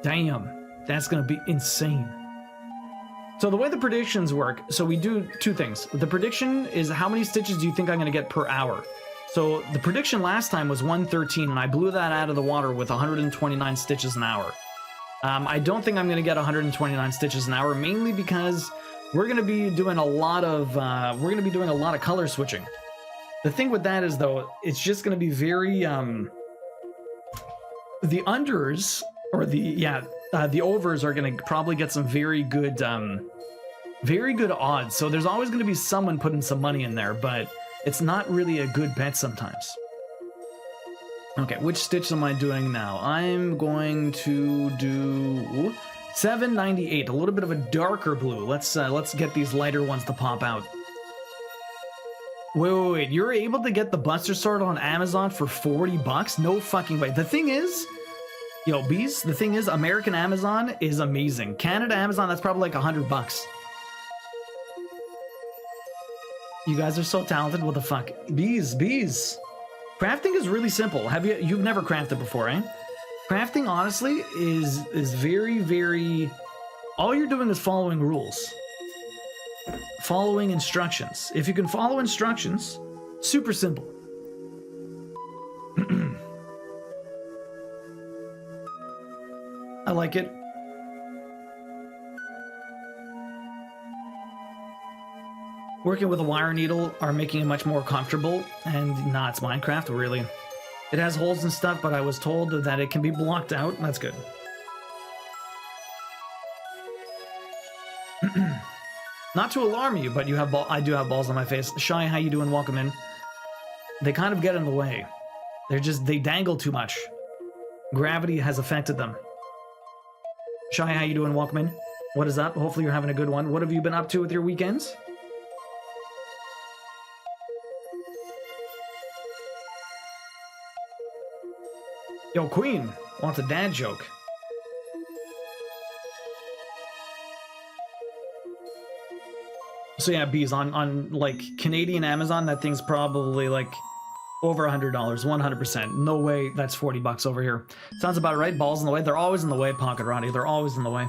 Damn, that's gonna be insane. So the way the predictions work, so we do two things. The prediction is how many stitches do you think I'm gonna get per hour? So the prediction last time was 113, and I blew that out of the water with 129 stitches an hour. I don't think I'm gonna get 129 stitches an hour, mainly because we're gonna be doing a lot of color switching. The thing with that is, though, it's just gonna be very the unders or the overs are gonna probably get some very good odds. So there's always gonna be someone putting some money in there, but it's not really a good bet sometimes. Okay, which stitch am I doing now? I'm going to do 798, a little bit of a darker blue. Let's get these lighter ones to pop out. Wait, you're able to get the Buster Sword on Amazon for 40 bucks? No fucking way. The thing is, yo, Bees, the thing is, American Amazon is amazing. Canada Amazon, that's probably like 100 bucks. You guys are so talented. What the fuck? Bees. Crafting is really simple. You've never crafted before, eh? Crafting, honestly, is very, very... All you're doing is following rules. Following instructions. If you can follow instructions, super simple. I like it. Working with a wire needle are making it much more comfortable, and nah, it's Minecraft, really. It has holes and stuff, but I was told that it can be blocked out. That's good. Not to alarm you, but I do have balls on my face. Shy, how you doing? Welcome in. They kind of get in the way. They dangle too much. Gravity has affected them. Shy, how you doing? Welcome in. What is up? Hopefully you're having a good one. What have you been up to with your weekends? Yo, Queen wants a dad joke. So yeah, Bees, on like Canadian Amazon, that thing's probably like over $100, 100%. No way that's 40 bucks over here. Sounds about right. Balls in the way. They're always in the way, Pocket Roddy. They're always in the way.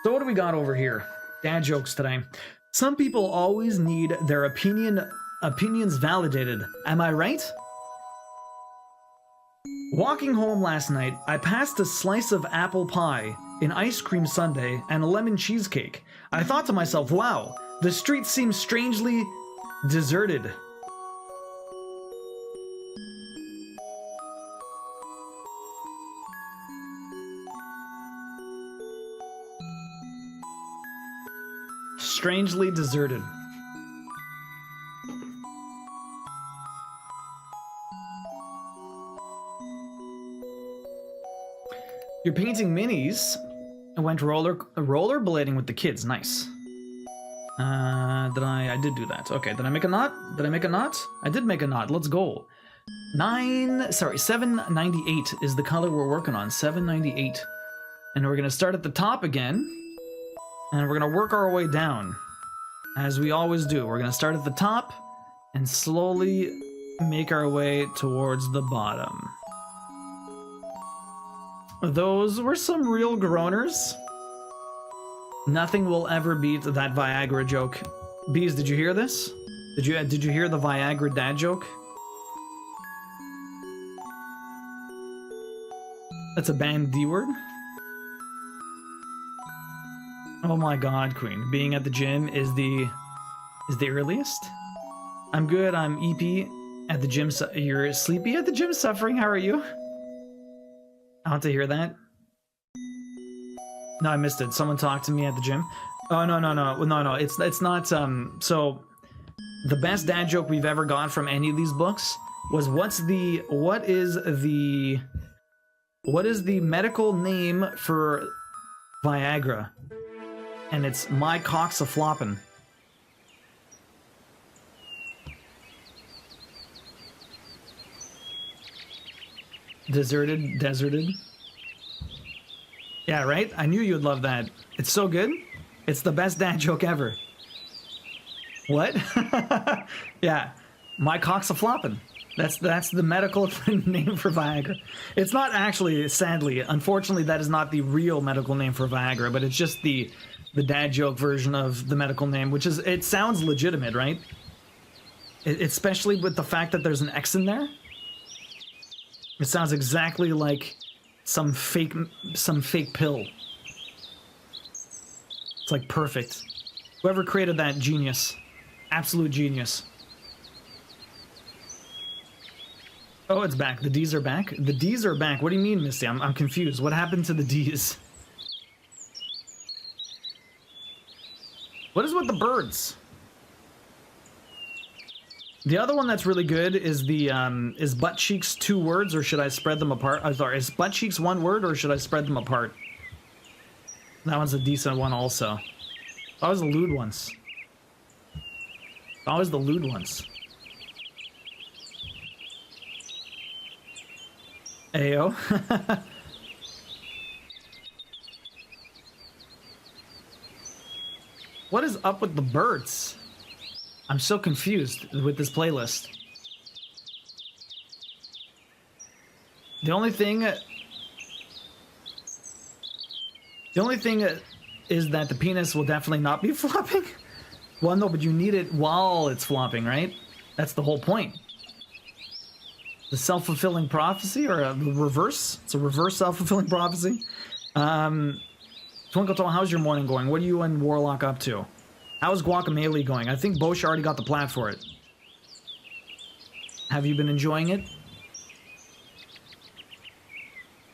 So what do we got over here? Dad jokes today. Some people always need their opinions validated. Am I right? Walking home last night, I passed a slice of apple pie, an ice cream sundae, and a lemon cheesecake. I thought to myself, wow, the street seems strangely deserted. Strangely deserted. You're painting minis. I went rollerblading with the kids. Nice. I did do that. Okay, did I make a knot? Did I make a knot? I did make a knot. Let's go. 798 is the color we're working on. 798. And we're going to start at the top again. And we're going to work our way down. As we always do. We're going to start at the top and slowly make our way towards the bottom. Those were some real groaners. Nothing will ever beat that Viagra joke. Bees, did you hear this? Did you hear the Viagra dad joke? That's a banned D word? Oh my god, Queen. Being at the gym is the earliest? I'm good, I'm EP at the gym. You're sleepy at the gym suffering? How are you? I want to hear that. No, I missed it. Someone talked to me at the gym. Oh, no. It's not, so the best dad joke we've ever got from any of these books was what is the medical name for Viagra? And it's my cock's a floppin'. Deserted. Yeah, right? I knew you'd love that. It's so good. It's the best dad joke ever. What? Yeah, my cock's a floppin'. That's the medical name for Viagra. It's not actually, sadly, unfortunately, that is not the real medical name for Viagra, but it's just the dad joke version of the medical name, which is, it sounds legitimate, right? Especially with the fact that there's an X in there. It sounds exactly like some fake pill. It's like perfect. Whoever created that, genius. Absolute genius. Oh, it's back. The D's are back? The D's are back. What do you mean, Misty? I'm confused. What happened to the D's? What is with the birds? The other one that's really good is the is butt cheeks 2 words, or should I spread them apart? Sorry, is butt cheeks 1 word, or should I spread them apart? That one's a decent one also. Always the lewd ones. Always the lewd ones. Ayo. What is up with the birds? I'm so confused with this playlist. The only thing is that the penis will definitely not be flopping. Well, no, but you need it while it's flopping, right? That's the whole point. The self-fulfilling prophecy, or a reverse? It's a reverse self-fulfilling prophecy. Twinkle how's your morning going? What are you and Warlock up to? How's Guacamelee going? I think Bosch already got the plat for it. Have you been enjoying it?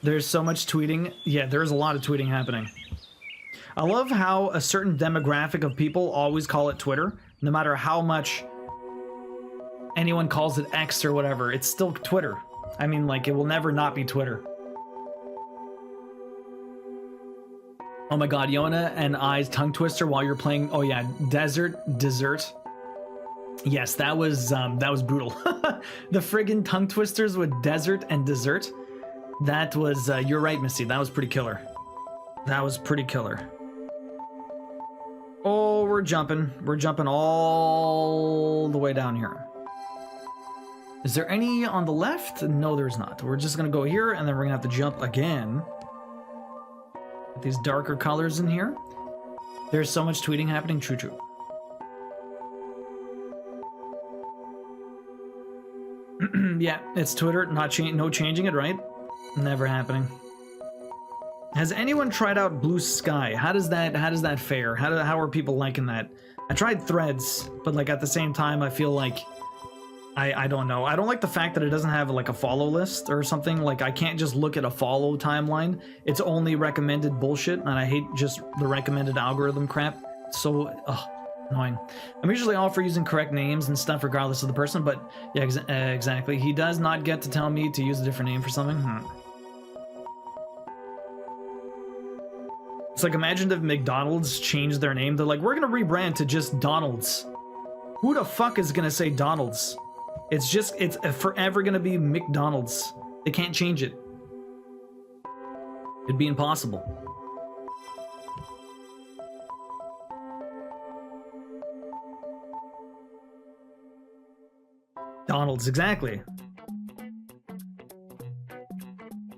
There's so much tweeting. Yeah, there's a lot of tweeting happening. I love how a certain demographic of people always call it Twitter, no matter how much anyone calls it X or whatever. It's still Twitter. I mean, like, it will never not be Twitter. Oh my god, Yona and I's tongue twister while you're playing. Oh yeah, dessert. Yes, that was brutal. The friggin' tongue twisters with desert and dessert. That was, you're right, Missy. That was pretty killer. That was pretty killer. Oh, we're jumping. We're jumping all the way down here. Is there any on the left? No, there's not. We're just gonna go here, and then we're gonna have to jump again. These darker colors in here. There's so much tweeting happening. True. Yeah, it's Twitter. No changing it, right? Never happening. Has anyone tried out Blue Sky? How does that fare? How are people liking that? I tried Threads, but like at the same time, I feel like I don't know. I don't like the fact that it doesn't have like a follow list or something. Like I can't just look at a follow timeline. It's only recommended bullshit, and I hate just the recommended algorithm crap. It's so annoying. I'm usually all for using correct names and stuff regardless of the person, but yeah, exactly. He does not get to tell me to use a different name for something. It's like, imagine if McDonald's changed their name. They're like, we're gonna rebrand to just Donald's. Who the fuck is gonna say Donald's? It's forever gonna be McDonald's. They can't change it. It'd be impossible. Donald's, exactly.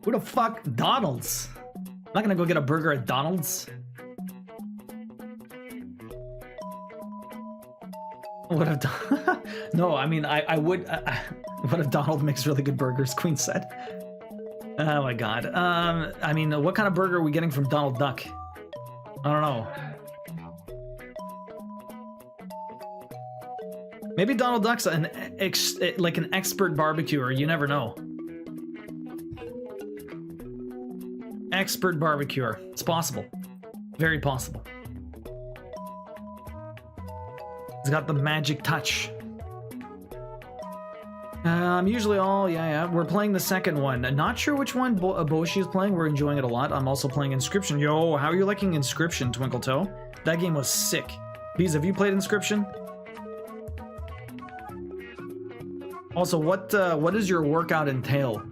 Who the fuck? Donald's? I'm not gonna go get a burger at Donald's. What if no, I mean I would what if Donald makes really good burgers, Queen said. Oh my god. I mean, what kind of burger are we getting from Donald Duck? I don't know. Maybe Donald Duck's like an expert barbecuer, you never know. Expert barbecuer. It's possible. Very possible. He's got the magic touch. Usually all, yeah. We're playing the second one. Not sure which one Boshi is playing. We're enjoying it a lot. I'm also playing Inscription. Yo, how are you liking Inscription, Twinkle Toe? That game was sick. Bees, have you played Inscription? Also, what does your workout entail?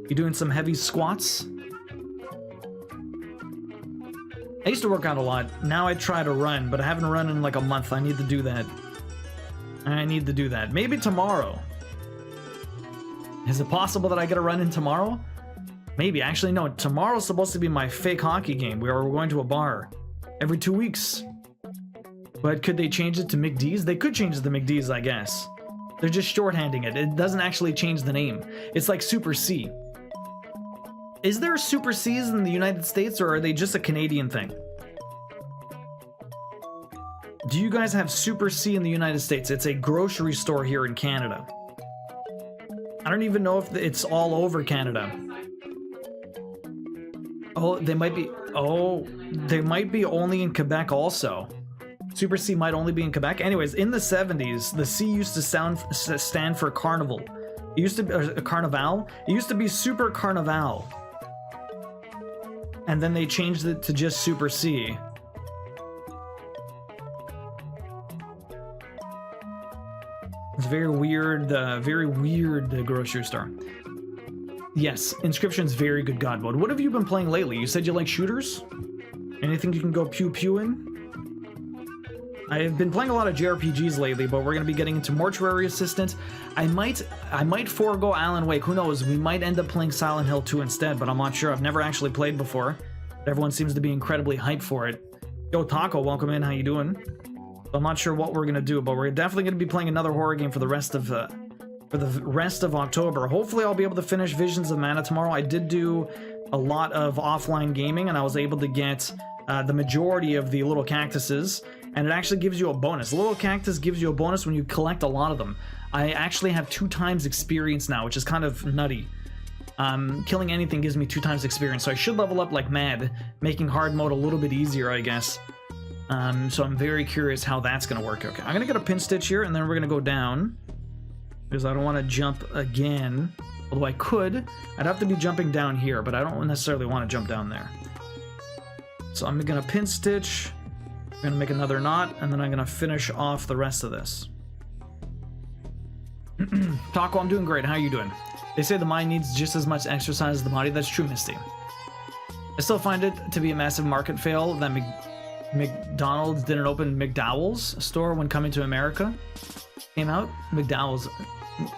You doing some heavy squats? I used to work out a lot. Now I try to run, but I haven't run in like a month. I need to do that. Maybe tomorrow. Is it possible that I get a run in tomorrow? Maybe. Actually, no. Tomorrow's supposed to be my fake hockey game where we're going to a bar every 2 weeks. But could they change it to McD's? They could change it to McD's, I guess. They're just shorthanding it. It doesn't actually change the name. It's like Super C. Is there Super C's in the United States, or are they just a Canadian thing? Do you guys have Super C in the United States? It's a grocery store here in Canada. I don't even know if it's all over Canada. Oh, they might be... Oh, they might be only in Quebec also. Super C might only be in Quebec. Anyways, in the 70s, the C used to stand for Carnival. It used to be Carnival. It used to be Super Carnival. And then they changed it to just Super C. It's very weird grocery store. Yes, Inscription's very good god mode. What have you been playing lately? You said you like shooters? Anything you can go pew-pew in? I've been playing a lot of JRPGs lately, but we're going to be getting into Mortuary Assistant. I might forego Alan Wake. Who knows? We might end up playing Silent Hill 2 instead, but I'm not sure. I've never actually played before. Everyone seems to be incredibly hyped for it. Yo, Taco, welcome in. How you doing? I'm not sure what we're going to do, but we're definitely going to be playing another horror game for the rest of October. Hopefully I'll be able to finish Visions of Mana tomorrow. I did do a lot of offline gaming, and I was able to get the majority of the little cactuses. And it actually gives you a bonus. A little cactus gives you a bonus when you collect a lot of them. I actually have 2 times experience now, which is kind of nutty. Killing anything gives me 2 times experience, so I should level up like mad, making hard mode a little bit easier, I guess. So I'm very curious how that's going to work. Okay, I'm going to get a pin stitch here, and then we're going to go down. Because I don't want to jump again. Although I could. I'd have to be jumping down here, but I don't necessarily want to jump down there. So I'm going to pin stitch. I'm gonna make another knot, and then I'm gonna finish off the rest of this. Taco, I'm doing great. How are you doing? They say the mind needs just as much exercise as the body. That's true, Misty. I still find it to be a massive market fail that McDonald's didn't open McDowell's store when Coming to America came out. McDowell's,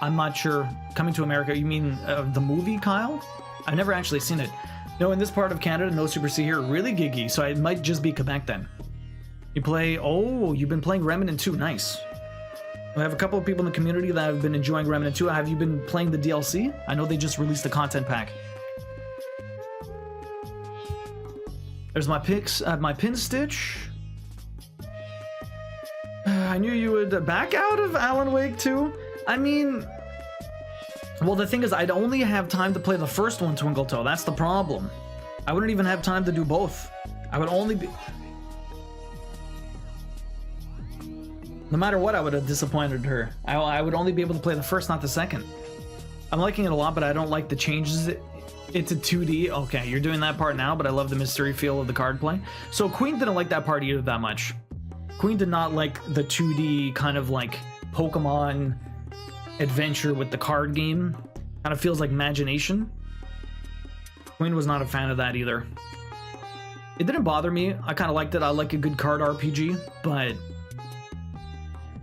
I'm not sure. Coming to America, you mean the movie, Kyle? I've never actually seen it. No, in this part of Canada, no Super C here. Really giggy, so it might just be Quebec then. You play... Oh, you've been playing Remnant 2. Nice. I have a couple of people in the community that have been enjoying Remnant 2. Have you been playing the DLC? I know they just released the content pack. There's my picks at my pin stitch. I knew you would back out of Alan Wake 2. I mean... Well, the thing is, I'd only have time to play the first one, Twinkle Toe. That's the problem. I wouldn't even have time to do both. I would only be... No matter what, I would have disappointed her. I would only be able to play the first, not the second. I'm liking it a lot, but I don't like the changes. It's a 2D. Okay, you're doing that part now, but I love the mystery feel of the card play. So Queen didn't like that part either that much. Queen did not like the 2D kind of like Pokemon adventure with the card game. Kind of feels like imagination. Queen was not a fan of that either. It didn't bother me. I kind of liked it. I like a good card RPG, but...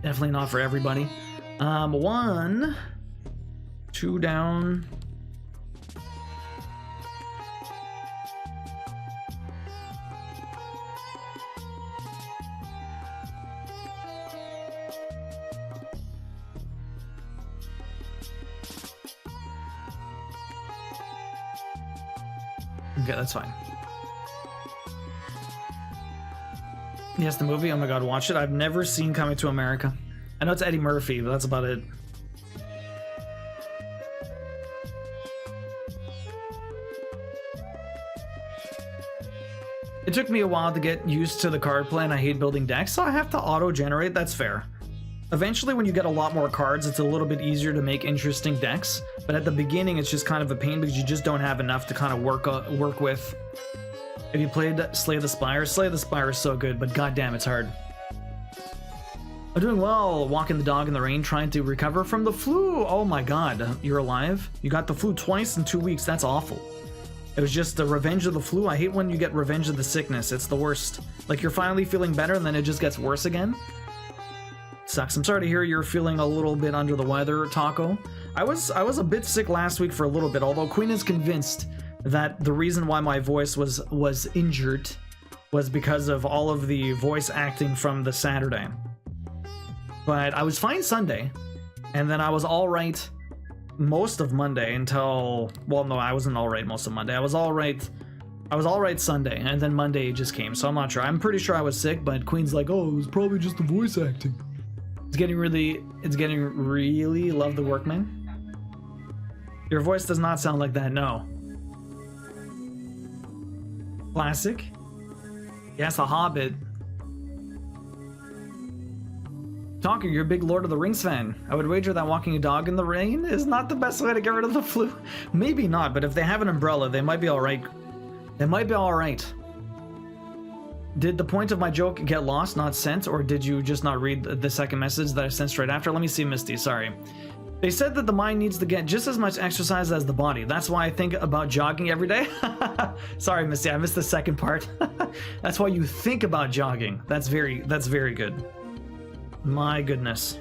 definitely not for everybody. 1, 2 down. Okay, that's fine. Yes, the movie. Oh my god, watch it. I've never seen Coming to America. I know it's Eddie Murphy, but that's about it. It took me a while to get used to the card play, and I hate building decks, so I have to auto-generate. That's fair. Eventually, when you get a lot more cards, it's a little bit easier to make interesting decks, but at the beginning, it's just kind of a pain because you just don't have enough to kind of work with. Have you played Slay the Spire? Slay the Spire is so good, but goddamn, it's hard. I'm doing well, walking the dog in the rain, trying to recover from the flu. Oh my god, you're alive? You got the flu twice in 2 weeks, that's awful. It was just the revenge of the flu. I hate when you get revenge of the sickness. It's the worst. Like, you're finally feeling better and then it just gets worse again. Sucks. I'm sorry to hear you're feeling a little bit under the weather, Taco. I was a bit sick last week for a little bit, although Queen is convinced that the reason why my voice was injured was because of all of the voice acting from the Saturday. But I was fine Sunday, and then I was all right most of Monday until, well, no, I wasn't all right most of Monday. I was all right Sunday, and then Monday just came, so I'm not sure. I'm pretty sure I was sick, but Queen's like, oh, it was probably just the voice acting. It's getting really, love the workman. Your voice does not sound like that, no. Classic. Yes, The Hobbit. Talker, you're a big Lord of the Rings fan. I would wager that walking a dog in the rain is not the best way to get rid of the flu. Maybe not, but if they have an umbrella, they might be alright. They might be alright. Did the point of my joke get lost, not sent, or did you just not read the second message that I sent straight after? Let me see, Misty, sorry. They said that the mind needs to get just as much exercise as the body. That's why I think about jogging every day. Sorry, Misty, I missed the second part. That's why you think about jogging. That's very good. My goodness.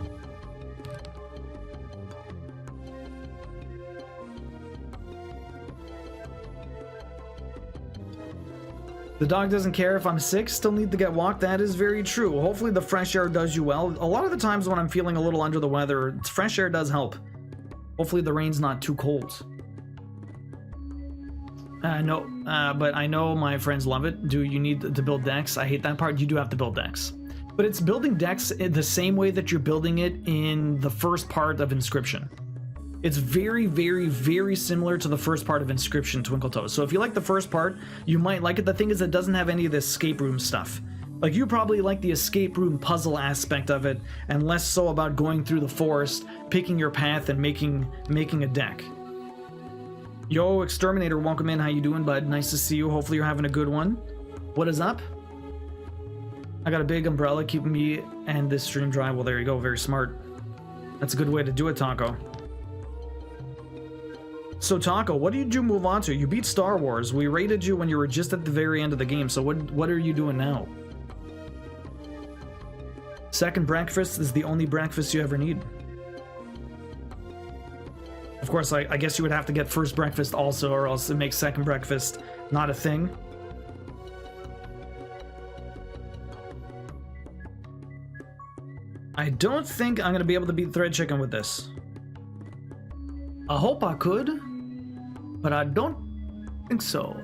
The dog doesn't care if I'm sick, still need to get walked. That is very true. Hopefully the fresh air does you well. A lot of the times when I'm feeling a little under the weather, fresh air does help. Hopefully the rain's not too cold. No, but I know my friends love it. Do you need to build decks? I hate that part. You do have to build decks. But it's building decks in the same way that you're building it in the first part of Inscription. It's very similar to the first part of Inscription, Twinkle Toes. So if you like the first part, you might like it. The thing is, it doesn't have any of this escape room stuff. Like, you probably like the escape room puzzle aspect of it, and less so about going through the forest, picking your path, and making a deck. Yo, Exterminator, welcome in. How you doing, bud? Nice to see you. Hopefully you're having a good one. What is up? I got a big umbrella keeping me and this stream dry. Well, there you go. Very smart. That's a good way to do it, Taco. So, Taco, what did you move on to? You beat Star Wars. We rated you when you were just at the very end of the game. So what are you doing now? Second breakfast is the only breakfast you ever need. Of course, I guess you would have to get first breakfast also, or else it makes second breakfast not a thing. I don't think I'm going to be able to beat Thread Chicken with this. I hope I could, but I don't think so.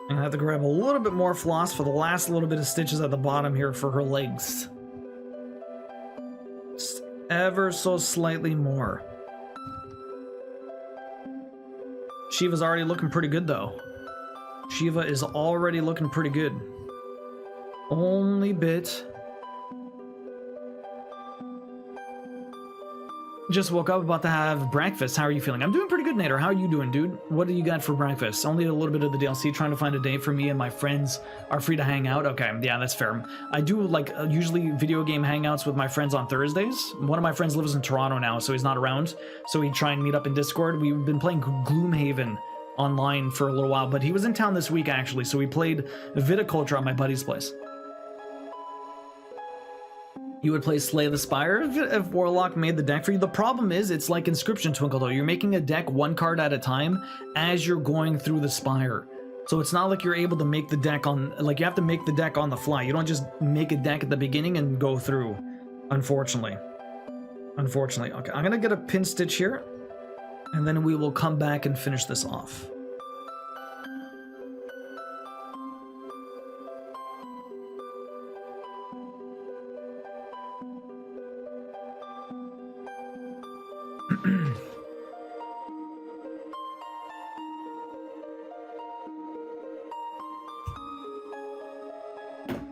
I'm gonna have to grab a little bit more floss for the last little bit of stitches at the bottom here for her legs. Just ever so slightly more. Shiva's already looking pretty good though. Shiva is already looking pretty good. Only bit. Just woke up, about to have breakfast. How are you feeling? I'm doing pretty good, Nader. How are you doing, dude? What do you got for breakfast? Only a little bit of the DLC, trying to find a day for me and my friends are free to hang out. Okay, yeah, that's fair. I do like usually video game hangouts with my friends on Thursdays. One of my friends lives in Toronto now, so he's not around. So we try and meet up in Discord. We've been playing Gloomhaven online for a little while, but he was in town this week actually, so we played Viticulture at my buddy's place. You would play Slay the Spire if Warlock made the deck for you. The problem is, it's like Inscription Twinkle though. You're making a deck one card at a time as you're going through the Spire. So it's not like you're able to make the deck on, like you have to make the deck on the fly. You don't just make a deck at the beginning and go through, unfortunately. Unfortunately. Okay, I'm gonna get a pin stitch here, and then we will come back and finish this off.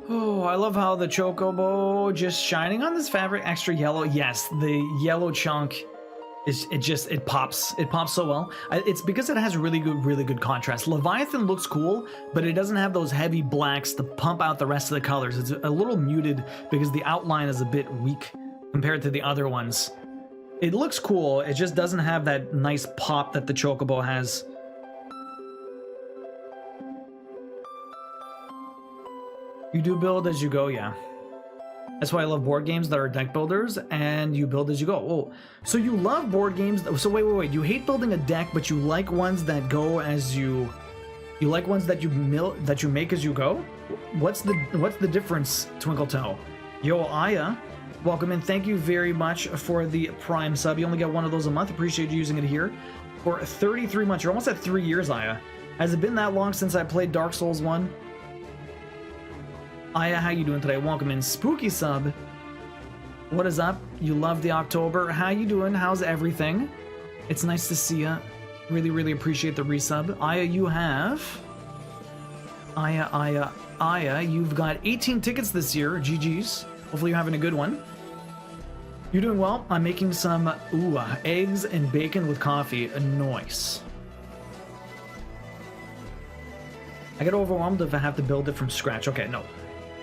Oh, I love how the chocobo just shining on this fabric, extra yellow. Yes, the yellow chunk is it pops. It pops so well. It's because it has really good contrast. Leviathan looks cool, but it doesn't have those heavy blacks to pump out the rest of the colors. It's a little muted because the outline is a bit weak compared to the other ones. It looks cool, it just doesn't have that nice pop that the chocobo has. You do build as you go, yeah. That's why I love board games that are deck builders, and you build as you go. Oh, so you love board games. So wait. You hate building a deck, but you like ones that go as you. You like ones that you make as you go. What's the difference, Twinkle Toe? Yo, Aya, welcome in. Thank you very much for the Prime sub. You only get one of those a month. Appreciate you using it here for 33 months. You're almost at 3 years, Aya. Has it been that long since I played Dark Souls 1? Aya, how you doing today? Welcome in. Spooky sub. What is up? You love the October. How you doing? How's everything? It's nice to see ya. Really appreciate the resub. Aya, you have... Aya, you've got 18 tickets this year. GG's. Hopefully you're having a good one. You're doing well. I'm making some eggs and bacon with coffee. Nice. I get overwhelmed if I have to build it from scratch. Okay, no.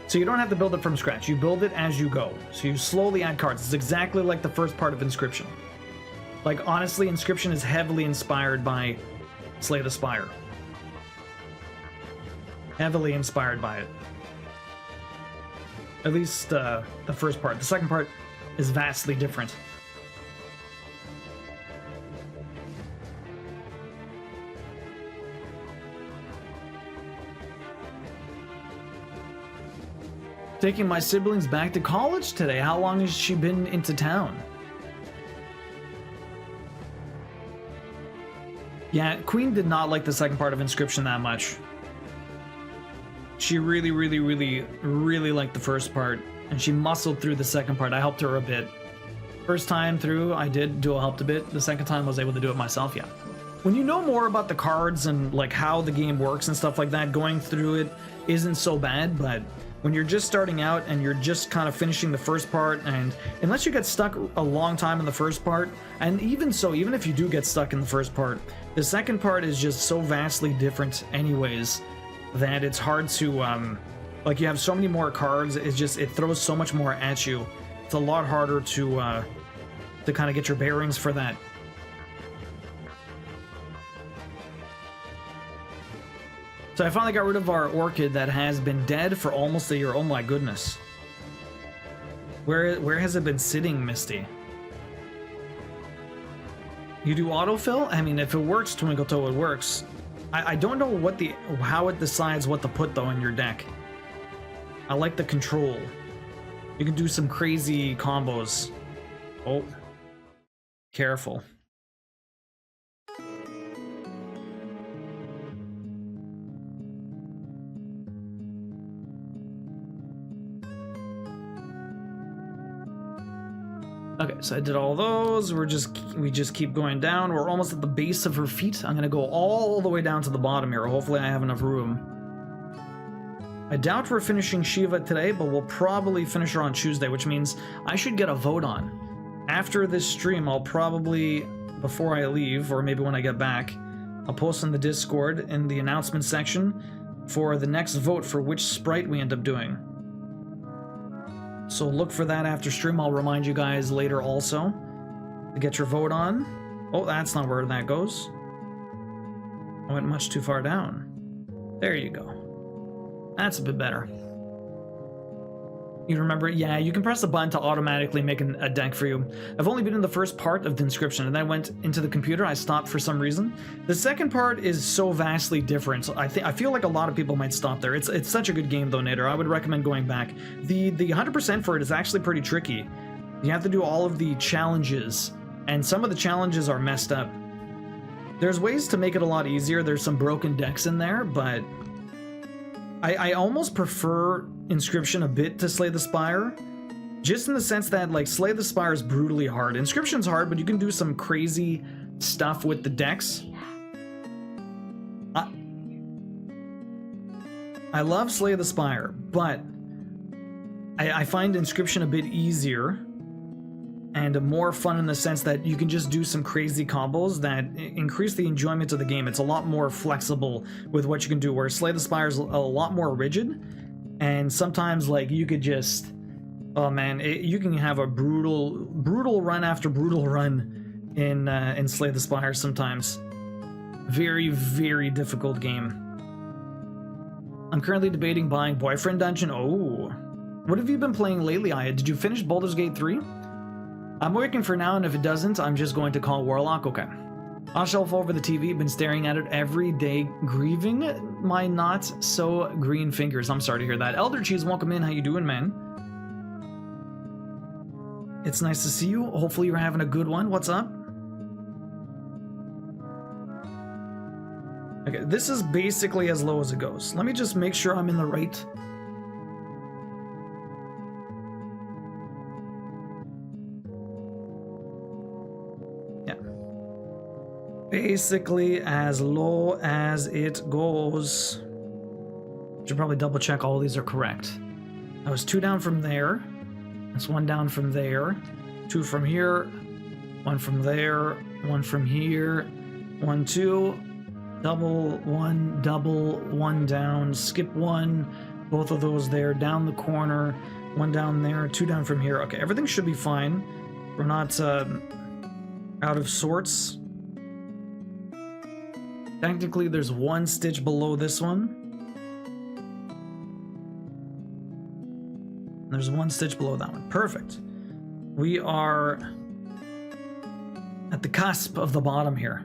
So you don't have to build it from scratch. You build it as you go. So you slowly add cards. It's exactly like the first part of Inscription. Like, honestly, Inscription is heavily inspired by Slay the Spire. Heavily inspired by it. At least the first part. The second part is vastly different. Taking my siblings back to college today. How long has she been into town? Yeah, Queen did not like the second part of Inscription that much. She really liked the first part, and she muscled through the second part. I helped her a bit. First time through, I did do a helped a bit. The second time I was able to do it myself, yeah. When you know more about the cards and like how the game works and stuff like that, going through it isn't so bad, but when you're just starting out and you're just kind of finishing the first part, and unless you get stuck a long time in the first part, and even so, even if you do get stuck in the first part, the second part is just so vastly different anyways that it's hard to, like, you have so many more cards, it throws so much more at you. It's a lot harder to kind of get your bearings for that. So I finally got rid of our orchid that has been dead for almost a year. Oh my goodness. Where has it been sitting, Misty? You do autofill? I mean, if it works, Twinkle Toe, it works. I don't know how it decides what to put though in your deck. I like the control. You can do some crazy combos. Oh, careful. Okay, so I did all those. We just keep going down. We're almost at the base of her feet. I'm gonna go all the way down to the bottom here. Hopefully I have enough room. I doubt we're finishing Shiva today, but we'll probably finish her on Tuesday, which means I should get a vote on. After this stream, I'll probably, before I leave, or maybe when I get back, I'll post in the Discord in the announcement section for the next vote for which sprite we end up doing. So look for that after stream. I'll remind you guys later also to get your vote on. Oh, that's not where that goes. I went much too far down. There you go. That's a bit better. You remember? Yeah, you can press a button to automatically make a deck for you. I've only been in the first part of the inscription, and then I went into the computer. I stopped for some reason. The second part is so vastly different. So I feel like a lot of people might stop there. It's such a good game though, Nader. I would recommend going back. The 100% for it is actually pretty tricky. You have to do all of the challenges, and some of the challenges are messed up. There's ways to make it a lot easier. There's some broken decks in there, but I almost prefer Inscription a bit to Slay the Spire, just in the sense that, like, Slay the Spire is brutally hard. Inscription's hard, but you can do some crazy stuff with the decks. I love Slay the Spire, but I find Inscription a bit easier and more fun in the sense that you can just do some crazy combos that increase the enjoyment of the game. It's a lot more flexible with what you can do, where Slay the Spire is a lot more rigid, and sometimes, like, you could just, oh man, you can have a brutal run after brutal run in Slay the Spire sometimes. Very, very difficult game. I'm currently debating buying Boyfriend Dungeon. Oh, what have you been playing lately, Aya? Did you finish Baldur's Gate 3? I'm working for now, and if it doesn't, I'm just going to call Warlock. Okay. On shelf over the TV, been staring at it every day, grieving my not so green fingers. I'm sorry to hear that. Elder Cheese, welcome in. How you doing, man? It's nice to see you. Hopefully you're having a good one. What's up? Okay, this is basically as low as it goes. Let me just make sure I'm in the right... Basically as low as it goes. Should probably double check all these are correct. I was 2 down from there. That's 1 down from there. 2 from here. 1 from there. 1 from here. 1, 2. Double, 1 down. Skip 1. Both of those there. Down the corner. 1 down there. 2 down from here. Okay, everything should be fine. We're not out of sorts. Technically, there's 1 stitch below this one. There's 1 stitch below that one. Perfect. We are at the cusp of the bottom here.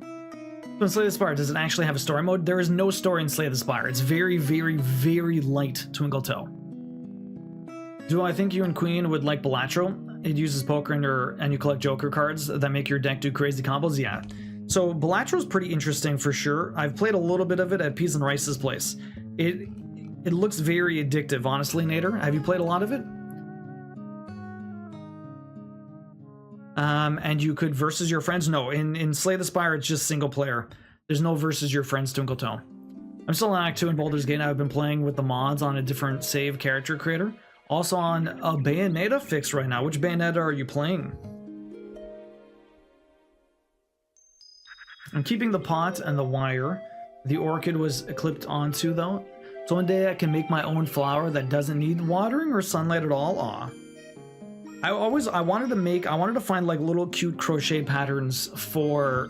So in Slay the Spire, does it actually have a story mode? There is no story in Slay the Spire. It's very, very, very light Twinkle Toe. Do I think you and Queen would like Balatro? It uses poker and you collect Joker cards that make your deck do crazy combos? Yeah. So Balatro's pretty interesting for sure. I've played a little bit of it at Peas and Rice's place. It looks very addictive, honestly, Nader. Have you played a lot of it? And you could versus your friends? No, in Slay the Spire, it's just single player. There's no versus your friends Twinkle Toe. I'm still in Act 2 in Baldur's Gate. I've been playing with the mods on a different save character creator. Also on a Bayonetta fix right now. Which Bayonetta are you playing? I'm keeping the pot and the wire. The orchid was clipped onto though. So one day I can make my own flower that doesn't need watering or sunlight at all. Aw. I wanted to find like little cute crochet patterns for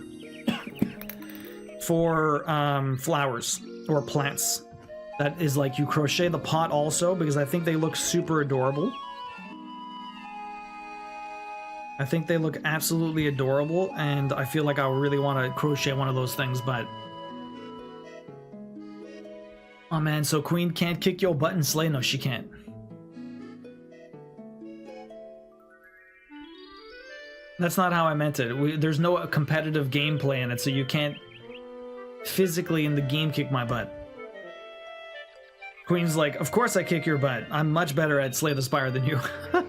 flowers or plants. That is like you crochet the pot also, because I think they look super adorable. I think they look absolutely adorable, and I feel like I really want to crochet one of those things, but... Oh man, so Queen can't kick your butt and slay? No, she can't. That's not how I meant it. There's no competitive gameplay in it, so you can't physically in the game kick my butt. Queen's like, of course I kick your butt. I'm much better at Slay the Spire than you. I've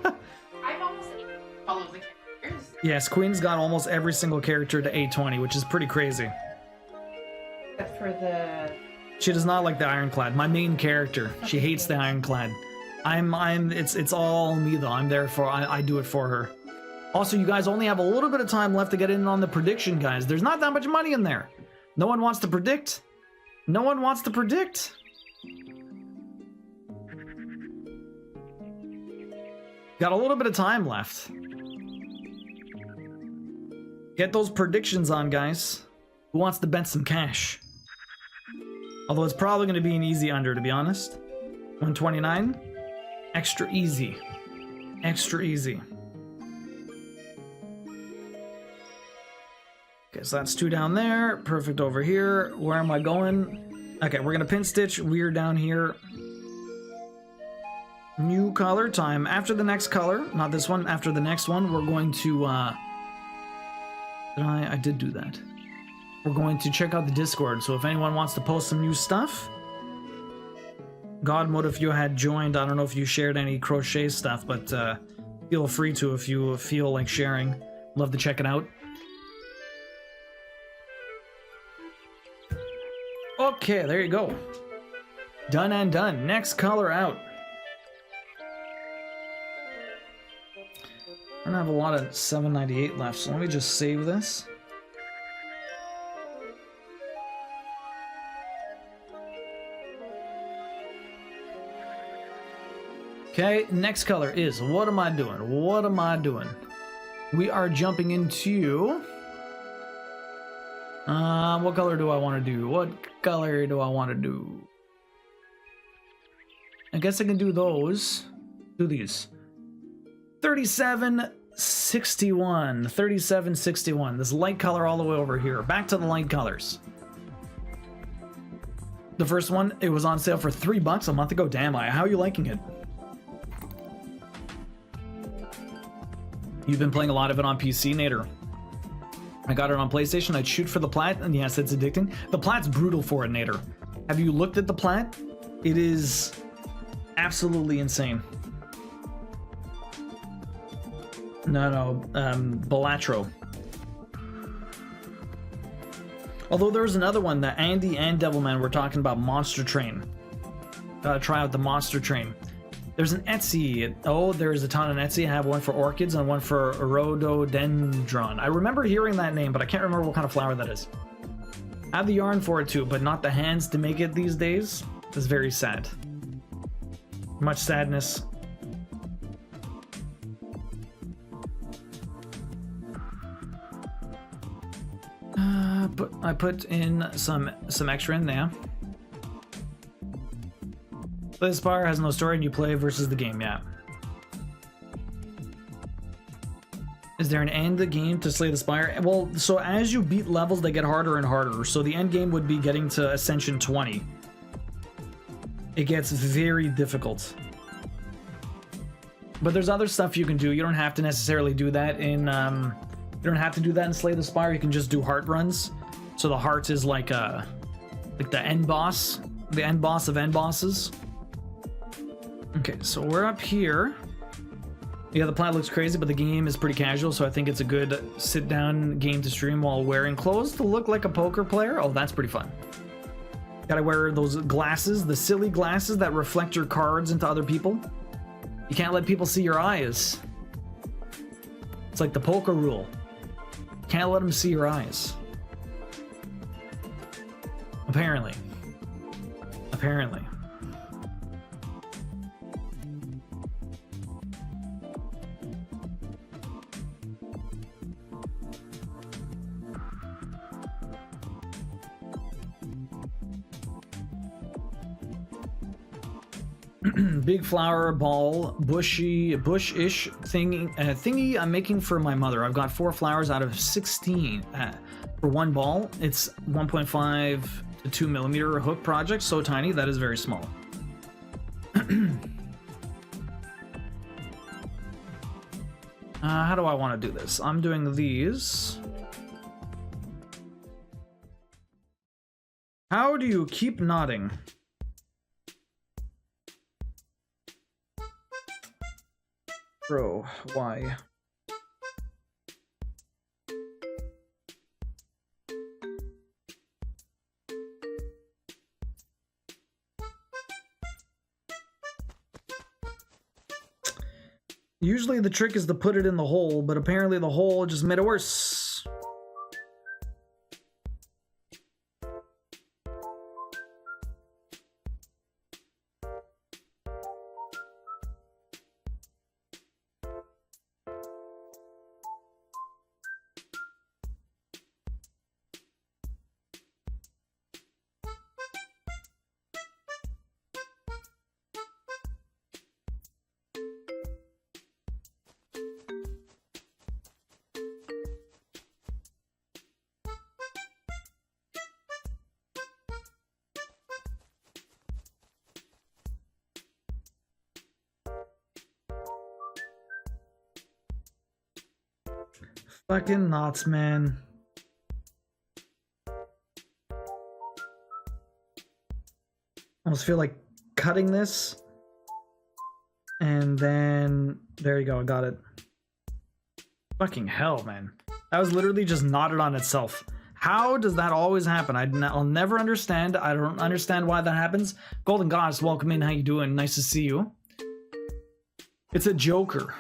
almost all of the characters. Yes, Queen's got almost every single character to 820, which is pretty crazy. Except for the... She does not like the Ironclad. My main character. She hates the Ironclad. It's all me though. I'm there for, I do it for her. Also, you guys only have a little bit of time left to get in on the prediction, guys. There's not that much money in there. No one wants to predict. No one wants to predict. Got a little bit of time left. Get those predictions on, guys. Who wants to bet some cash? Although it's probably going to be an easy under, to be honest. 129. Extra easy. Extra easy. Okay, so that's 2 down there. Perfect over here. Where am I going? Okay, we're gonna pin stitch. We're down here. New color time. After the next color, not this one, after the next one, we're going to, I did do that. We're going to check out the Discord, so if anyone wants to post some new stuff, Godmode, if you had joined, I don't know if you shared any crochet stuff, but feel free to if you feel like sharing. Love to check it out. Okay, there you go. Done and done. Next color out. I don't have a lot of 798 left, so let me just save this. Okay, next color is, what am I doing? What am I doing? We are jumping into... what color do I want to do? What color do I want to do? I guess I can do those. Do these. 3761. 3761. This light color all the way over here. Back to the light colors. The first one, it was on sale for $3 a month ago. Damn, how are you liking it? You've been playing a lot of it on PC, Nader. I got it on PlayStation. I'd shoot for the plat, and yes, it's addicting. The plat's brutal for it, Nader. Have you looked at the plat? It is absolutely insane. No, Balatro. Although there's another one that Andy and Devilman were talking about, Monster Train. Gotta try out the Monster Train. There's an Etsy. Oh, there's a ton on Etsy. I have one for orchids and one for rhododendron. I remember hearing that name, but I can't remember what kind of flower that is. I have the yarn for it too, but not the hands to make it these days. It's very sad. Much sadness. I put in some extra in there. Play the Spire has no story and you play versus the game, yeah. Is there an end the game to Slay the Spire? Well, so as you beat levels, they get harder and harder. So the end game would be getting to Ascension 20. It gets very difficult. But there's other stuff you can do. You don't have to necessarily do that in you don't have to do that in Slay the Spire. You can just do heart runs. So the heart is like the end boss, the end boss of end bosses. Okay, so we're up here. Yeah, the plant looks crazy, but the game is pretty casual, so I think it's a good sit-down game to stream while wearing clothes to look like a poker player. Oh, that's pretty fun. Gotta wear those glasses, the silly glasses that reflect your cards into other people. You can't let people see your eyes. It's like the poker rule. Can't let them see your eyes. Apparently. Apparently. Big flower ball, bushy, bush-ish thingy I'm making for my mother. I've got 4 flowers out of 16 for one ball. It's 1.5 to 2 millimeter hook project, so tiny that is very small. How do I want to do this? I'm doing these. How do you keep nodding? Bro, why? Usually the trick is to put it in the hole, but apparently the hole just made it worse. Fucking knots, man. Almost feel like cutting this. And then... There you go, I got it. Fucking hell, man. That was literally just knotted on itself. How does that always happen? I'll never understand. I don't understand why that happens. Golden Goddess, welcome in. How you doing? Nice to see you. It's a Joker.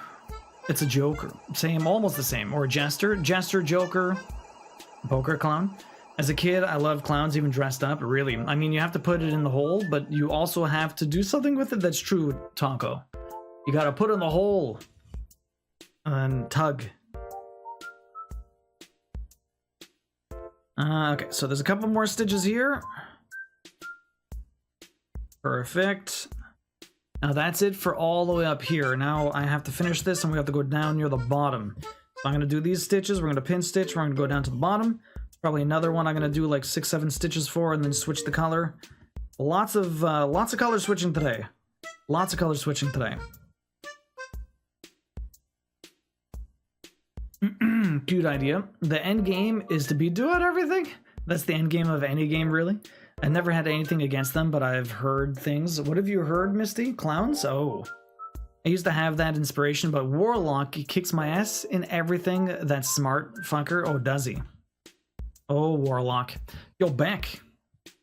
It's a Joker. Same, almost the same. Or a Jester. Jester, Joker, Poker Clown. As a kid, I loved clowns, even dressed up. Really. I mean, you have to put it in the hole, but you also have to do something with it. That's true, Taco. You gotta put it in the hole. And tug. Okay, so there's a couple more stitches here. Perfect. Now that's it for all the way up here. Now I have to finish this and we have to go down near the bottom. So I'm going to do these stitches. We're going to pin stitch. We're going to go down to the bottom. Probably another one I'm going to do like 6-7 stitches for and then switch the color. Lots of color switching today. Lots of color switching today. Cute idea. The end game is to be doing everything. That's the end game of any game, really. I never had anything against them, but I've heard things. What have you heard, Misty? Clowns? Oh. I used to have that inspiration, but Warlock kicks my ass in everything. That smart fucker. Oh, does he? Oh, Warlock. Yo, Beck.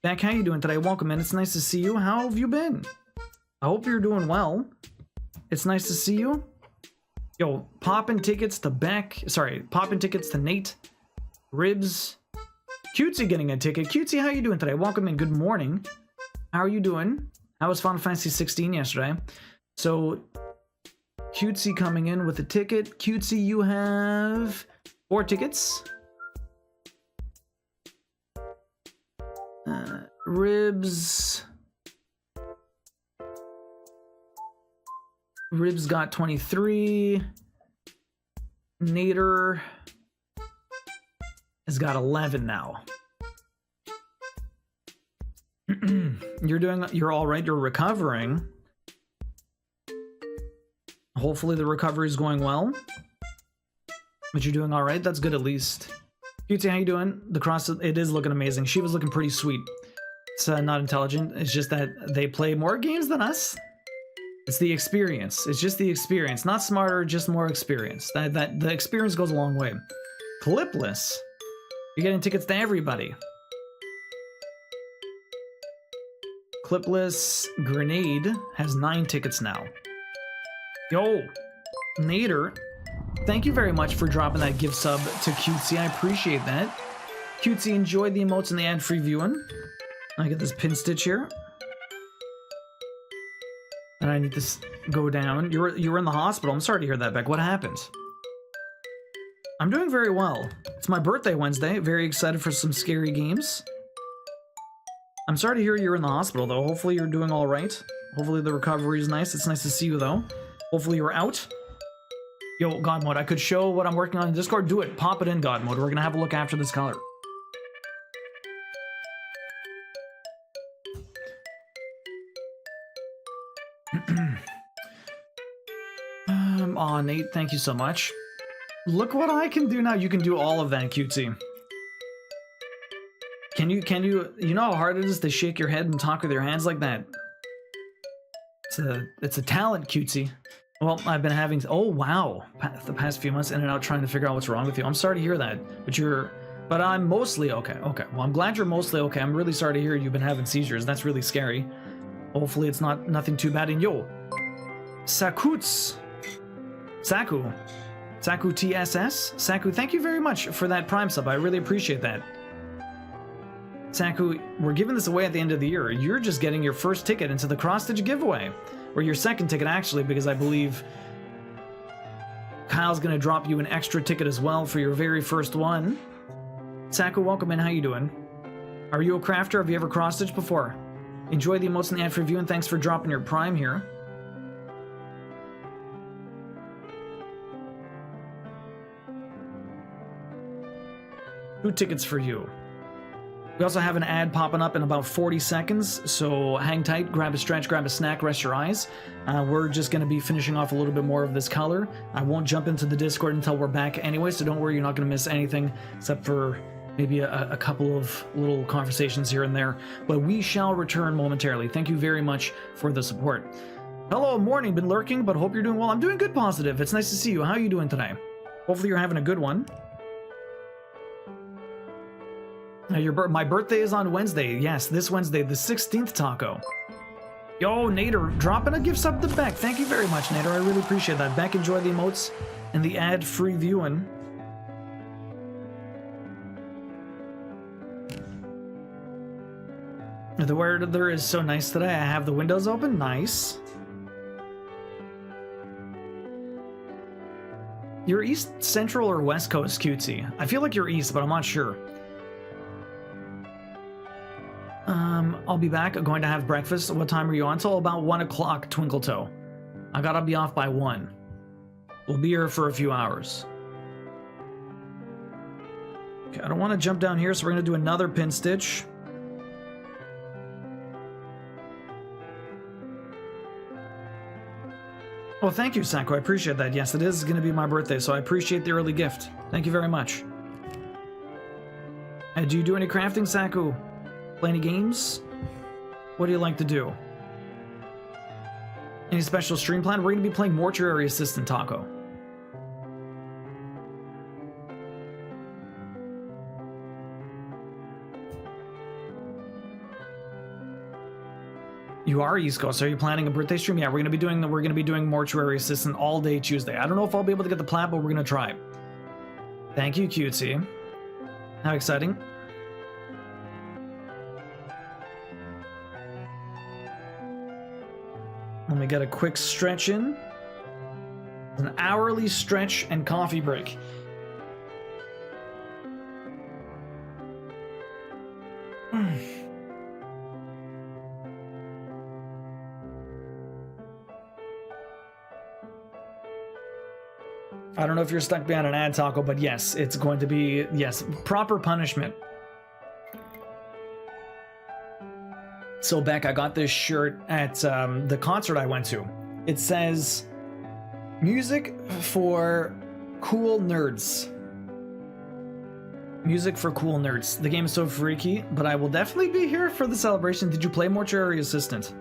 Beck, how you doing today? Welcome in. It's nice to see you. How have you been? I hope you're doing well. It's nice to see you. Yo, popping tickets to Beck. Sorry, popping tickets to Nate. Ribs. Cutesy getting a ticket. Cutesy, how you doing today? Welcome in. Good morning. How are you doing? How was Final Fantasy 16 yesterday? So, Cutesy coming in with a ticket. Cutesy, you have 4 tickets. Ribs. Ribs got 23. Nader has got 11 now. You're all right. You're recovering. Hopefully the recovery is going well. But you're doing all right. That's good at least. Cutesy, how you doing? The cross, it is looking amazing. She was looking pretty sweet. It's not intelligent. It's just that they play more games than us. It's the experience. It's just the experience. Not smarter, just more experience. That the experience goes a long way. Clipless. You're getting tickets to everybody. Clipless Grenade has 9 tickets now. Yo, Nader, thank you very much for dropping that gift sub to Cutesy. I appreciate that. Cutesy, enjoy the emotes and the ad-free viewing. I get this pin stitch here. And I need to go down. You were in the hospital. I'm sorry to hear that, Beck. What happened? I'm doing very well. It's my birthday Wednesday. Very excited for some scary games. I'm sorry to hear you're in the hospital, though. Hopefully you're doing all right. Hopefully the recovery is nice. It's nice to see you, though. Hopefully you're out. Yo, God Mode, I could show what I'm working on in Discord. Do it. Pop it in, God Mode. We're going to have a look after this color. Aw, Nate, thank you so much. Look what I can do now. You can do all of that, Cutesy. You know how hard it is to shake your head and talk with your hands like that? It's a talent, Cutesy. Well, I've been having, oh wow, the past few months in and out trying to figure out what's wrong with you. I'm sorry to hear that, but I'm mostly okay. Okay, well, I'm glad you're mostly okay. I'm really sorry to hear you've been having seizures. That's really scary. Hopefully it's nothing too bad. And yo, Saku TSS? Saku, thank you very much for that Prime sub. I really appreciate that. Saku, we're giving this away at the end of the year. You're just getting your first ticket into the cross-stitch giveaway. Or your second ticket, actually, because I believe Kyle's going to drop you an extra ticket as well for your very first one. Saku, welcome in. How you doing? Are you a crafter? Have you ever cross-stitched before? Enjoy the emotes and the ad for review, and thanks for dropping your Prime here. Two tickets for you. We also have an ad popping up in about 40 seconds, so hang tight, grab a stretch, grab a snack, rest your eyes. We're just going to be finishing off a little bit more of this color. I won't jump into the Discord until we're back anyway, so don't worry, you're not going to miss anything except for maybe a couple of little conversations here and there. But we shall return momentarily. Thank you very much for the support. Hello, morning, been lurking, but hope you're doing well. I'm doing good, positive. It's nice to see you. How are you doing today? Hopefully you're having a good one. My birthday is on Wednesday. Yes, this Wednesday, the 16th, Taco. Yo, Nader, dropping a gift sub to Beck. Thank you very much, Nader. I really appreciate that. Beck, enjoy the emotes and the ad-free viewing. The weather is so nice today. I have the windows open. Nice. You're East Central or West Coast, Cutesy? I feel like you're East, but I'm not sure. I'll be back. I'm going to have breakfast. What time are you on? Till about 1 o'clock, Twinkle Toe. I gotta be off by 1. We'll be here for a few hours. Okay, I don't want to jump down here, so we're gonna do another pin stitch. Well, thank you, Sako. I appreciate that. Yes, it is going to be my birthday, so I appreciate the early gift. Thank you very much. Do you do any crafting, Sako? Play any games? What do you like to do? Any special stream plan? We're going to be playing Mortuary Assistant, Taco. You are East Coast. Are you planning a birthday stream? Yeah, we're gonna be doing Mortuary Assistant all day Tuesday. I don't know if I'll be able to get the plat, but we're gonna try. Thank you, Cutesy. How exciting! Let me get a quick stretch in. An hourly stretch and coffee break. I don't know if you're stuck behind an ad, Taco, but yes, it's going to be, yes, proper punishment. So, Beck, I got this shirt at the concert I went to. It says, music for cool nerds. Music for cool nerds. The game is so freaky, but I will definitely be here for the celebration. Did you play Mortuary Assistant?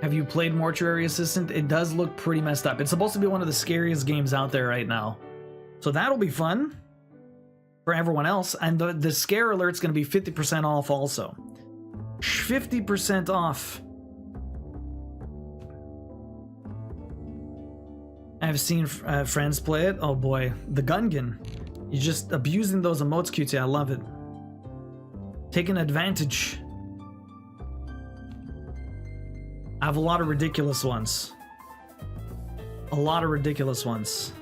Have you played Mortuary Assistant? It does look pretty messed up. It's supposed to be one of the scariest games out there right now. So that'll be fun for everyone else. And the scare alert's going to be 50% off also. 50% off. I've seen friends play it. Oh boy, the Gungan. You're just abusing those emotes, Cutie. I love it. Taking advantage. I have a lot of ridiculous ones. A lot of ridiculous ones.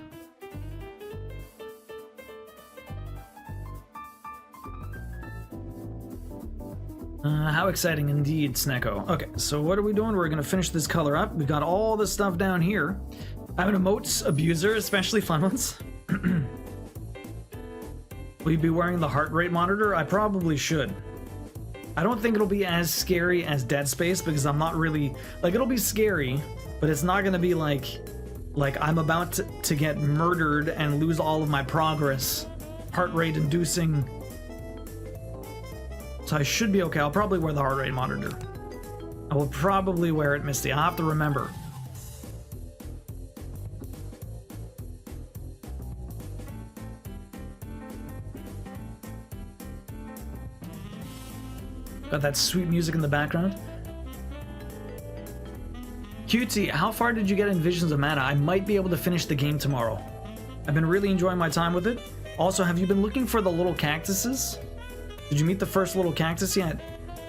How exciting indeed, Snecko. Okay, so what are we doing? We're gonna finish this color up. We've got all this stuff down here. I'm an emotes abuser, especially fun ones. Will you be wearing the heart rate monitor? I probably should. I don't think it'll be as scary as Dead Space because I'm not really... Like, it'll be scary, but it's not gonna be like I'm about to get murdered and lose all of my progress. Heart rate inducing... So I should be okay. I'll probably wear the heart rate monitor. I will probably wear it, Misty. I'll have to remember. Got that sweet music in the background. Cutie, how far did you get in Visions of Mana? I might be able to finish the game tomorrow. I've been really enjoying my time with it. Also, have you been looking for the little cactuses? Did you meet the first little cactus yet?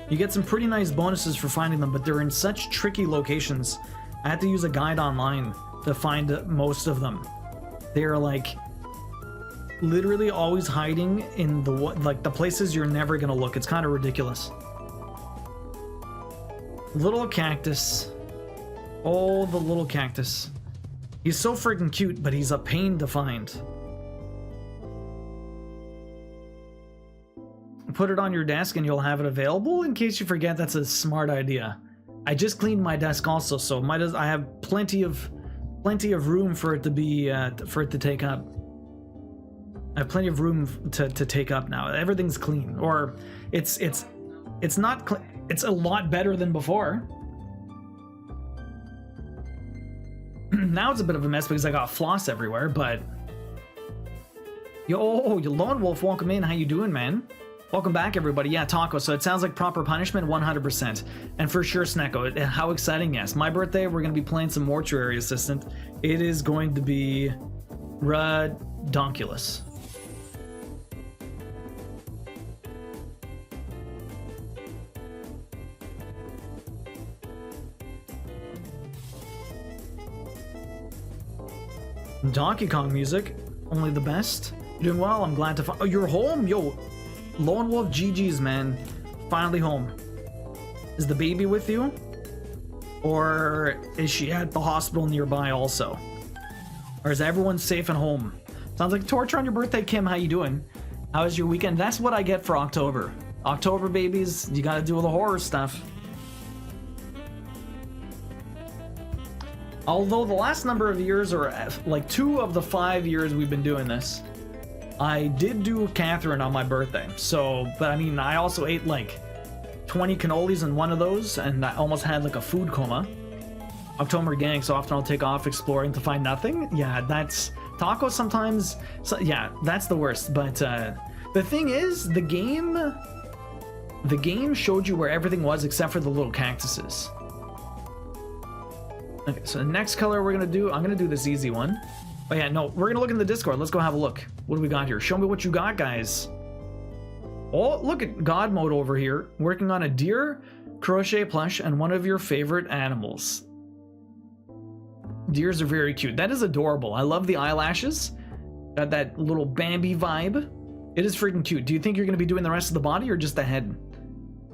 You get some pretty nice bonuses for finding them, but they're in such tricky locations. I had to use a guide online to find most of them. They are like literally always hiding in the places you're never gonna look. It's kind of ridiculous. Little cactus. Oh, the little cactus. He's so freaking cute, but he's a pain to find. put it on your desk and you'll have it available. In case you forget, that's a smart idea. I just cleaned my desk also, so I have plenty of room for it to be for it to take up. I have plenty of room to take up now. Everything's clean, or it's not clean. It's a lot better than before. Now it's a bit of a mess because I got floss everywhere, but yo, Lone Wolf, welcome in. How you doing, man? Welcome back, everybody. Yeah, Taco. So it sounds like proper punishment, 100%. And for sure, Snecko. How exciting, yes. My birthday, we're going to be playing some Mortuary Assistant. It is going to be redonkulous. Donkey Kong music, only the best. You're doing well. I'm glad to find. Oh, you're home, yo. Lone Wolf, GG's, man. Finally home. Is the baby with you, or is she at the hospital nearby also, or is everyone safe and home? Sounds like torture on your birthday, Kim. How you doing? How was your weekend? That's what I get for October. October babies. You got to do all the horror stuff. Although the last number of years, or like 2 of the 5 years we've been doing this, I did do Catherine on my birthday. So, but I mean, I also ate like 20 cannolis in one of those, and I almost had like a food coma. October gang, so often I'll take off exploring to find nothing. Yeah, that's tacos sometimes. So, yeah, that's the worst. But the thing is, the game showed you where everything was except for the little cactuses. Okay, so the next color we're gonna do, I'm gonna do this easy one. Oh yeah, no, we're gonna look in the Discord. Let's go have a look. What do we got here? Show me what you got, guys. Oh, look at God mode over here, working on a deer crochet plush and one of your favorite animals. Deers are very cute. That is adorable. I love the eyelashes. Got that little Bambi vibe. It is freaking cute. Do you think you're gonna be doing the rest of the body or just the head?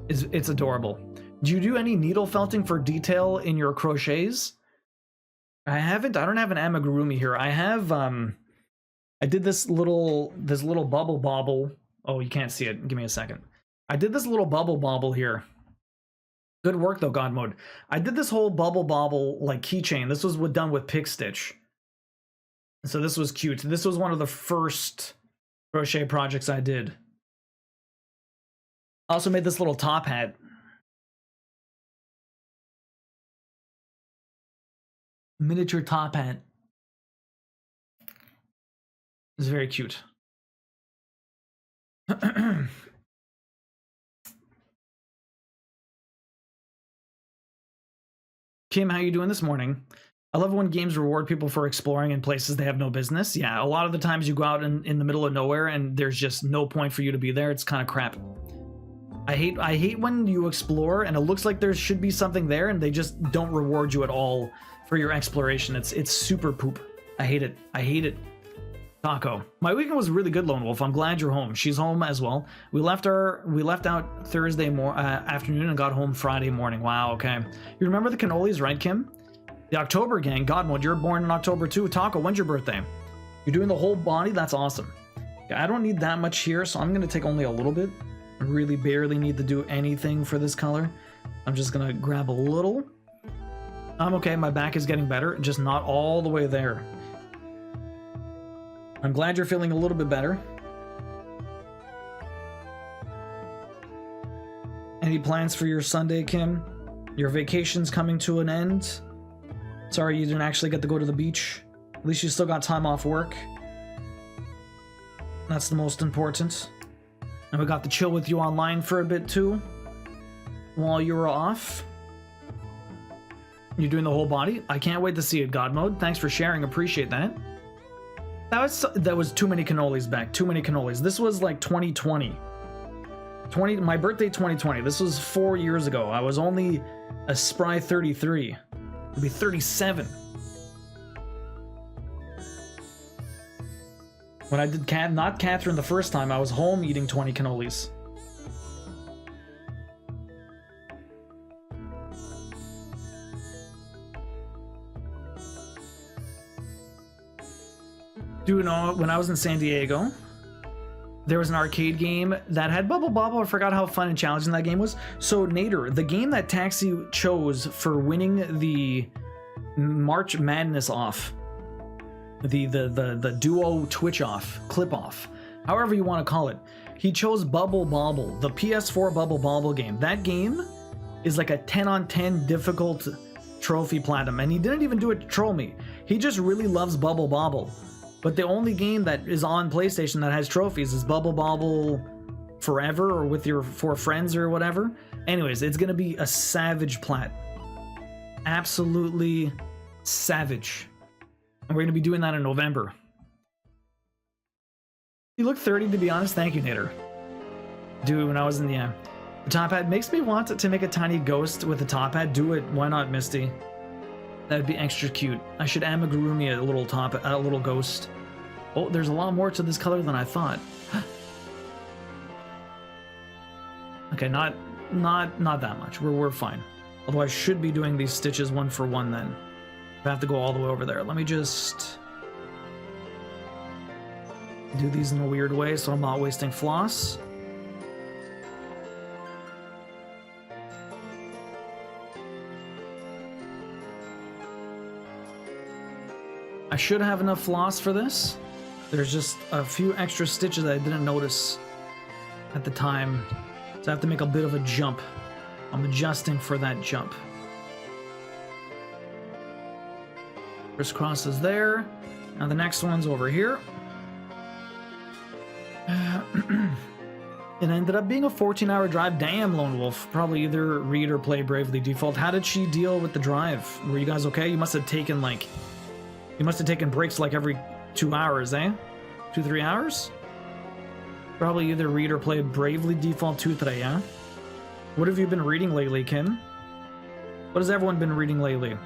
It's adorable. Do you do any needle felting for detail in your crochets? I don't have an amigurumi here. I have I did this little bubble bobble. Oh, you can't see it. Give me a second. I did this little bubble bobble here. Good work though, God mode. I did this whole bubble bobble like keychain. This was done with pick stitch. So this was cute. This was one of the first crochet projects I did. I also made this little top hat. Miniature top hat. It's very cute. Kim, how you doing this morning? I love when games reward people for exploring in places they have no business. Yeah, a lot of the times you go out in the middle of nowhere and there's just no point for you to be there. It's kind of crap. I hate when you explore and it looks like there should be something there and they just don't reward you at all for your exploration. It's super poop. I hate it. I hate it. Taco. My weekend was really good, Lone Wolf. I'm glad you're home. She's home as well. We left out Thursday afternoon and got home Friday morning. Wow, okay. You remember the cannolis, right, Kim? The October gang. God mode, you're born in October too. Taco, when's your birthday? You're doing the whole body? That's awesome. I don't need that much here, so I'm going to take only a little bit. I really barely need to do anything for this color. I'm just going to grab a little. I'm okay. My back is getting better, just not all the way there. I'm glad you're feeling a little bit better. Any plans for your Sunday, Kim? Your vacation's coming to an end. Sorry you didn't actually get to go to the beach. At least you still got time off work. That's the most important. And we got to chill with you online for a bit too, while you were off. You're doing the whole body? I can't wait to see it, God mode. Thanks for sharing, appreciate that. That was too many cannolis back, too many cannolis. This was like 2020. My birthday 2020. This was 4 years ago. I was only a spry 33. I'd be 37. When I did not Catherine the first time, I was home eating 20 cannolis. Dude, no, when I was in San Diego, there was an arcade game that had Bubble Bobble. I forgot how fun and challenging that game was. So Nader, the game that Taxi chose for winning the March Madness off, the duo Twitch off, clip off, however you want to call it, he chose Bubble Bobble, the PS4 Bubble Bobble game. That game is like a 10 on 10 difficult trophy platinum, and he didn't even do it to troll me. He just really loves Bubble Bobble. But the only game that is on PlayStation that has trophies is Bubble Bobble Forever, or with your 4 friends or whatever. Anyways, it's gonna be a savage plat. Absolutely savage. And we're gonna be doing that in November. You look 30, to be honest. Thank you, Nader. Dude, when I was in the top hat, makes me want to make a tiny ghost with a top hat. Do it. Why not, Misty? That'd be extra cute. I should amigurumi a little ghost. Oh, there's a lot more to this color than I thought. Okay, not that much. We're fine. Although I should be doing these stitches one for one then. I have to go all the way over there. Let me just do these in a weird way so I'm not wasting floss. I should have enough floss for this. There's just a few extra stitches that I didn't notice at the time, so I have to make a bit of a jump. I'm adjusting for that jump. Crisscross is there. Now the next one's over here. It ended up being a 14-hour drive. Damn, Lone Wolf. Probably either read or play Bravely Default. How did she deal with the drive? Were you guys okay? You must have taken like... You must have taken breaks like every 2 hours, eh? 2-3 hours? Probably either read or play Bravely Default 2 today, yeah? What have you been reading lately, Kim? What has everyone been reading lately?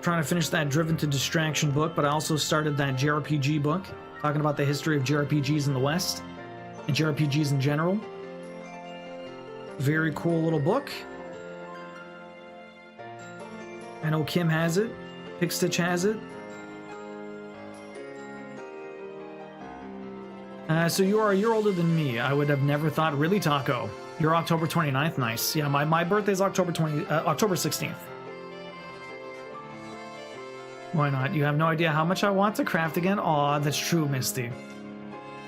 Trying to finish that Driven to Distraction book, but I also started that JRPG book, talking about the history of JRPGs in the West, and JRPGs in general. Very cool little book. I know Kim has it. Pickstitch has it. So you are a year older than me. I would have never thought. Really, Taco? You're October 29th. Nice. Yeah, my birthday's October 16th. Why not? You have no idea how much I want to craft again? Aw, that's true, Misty.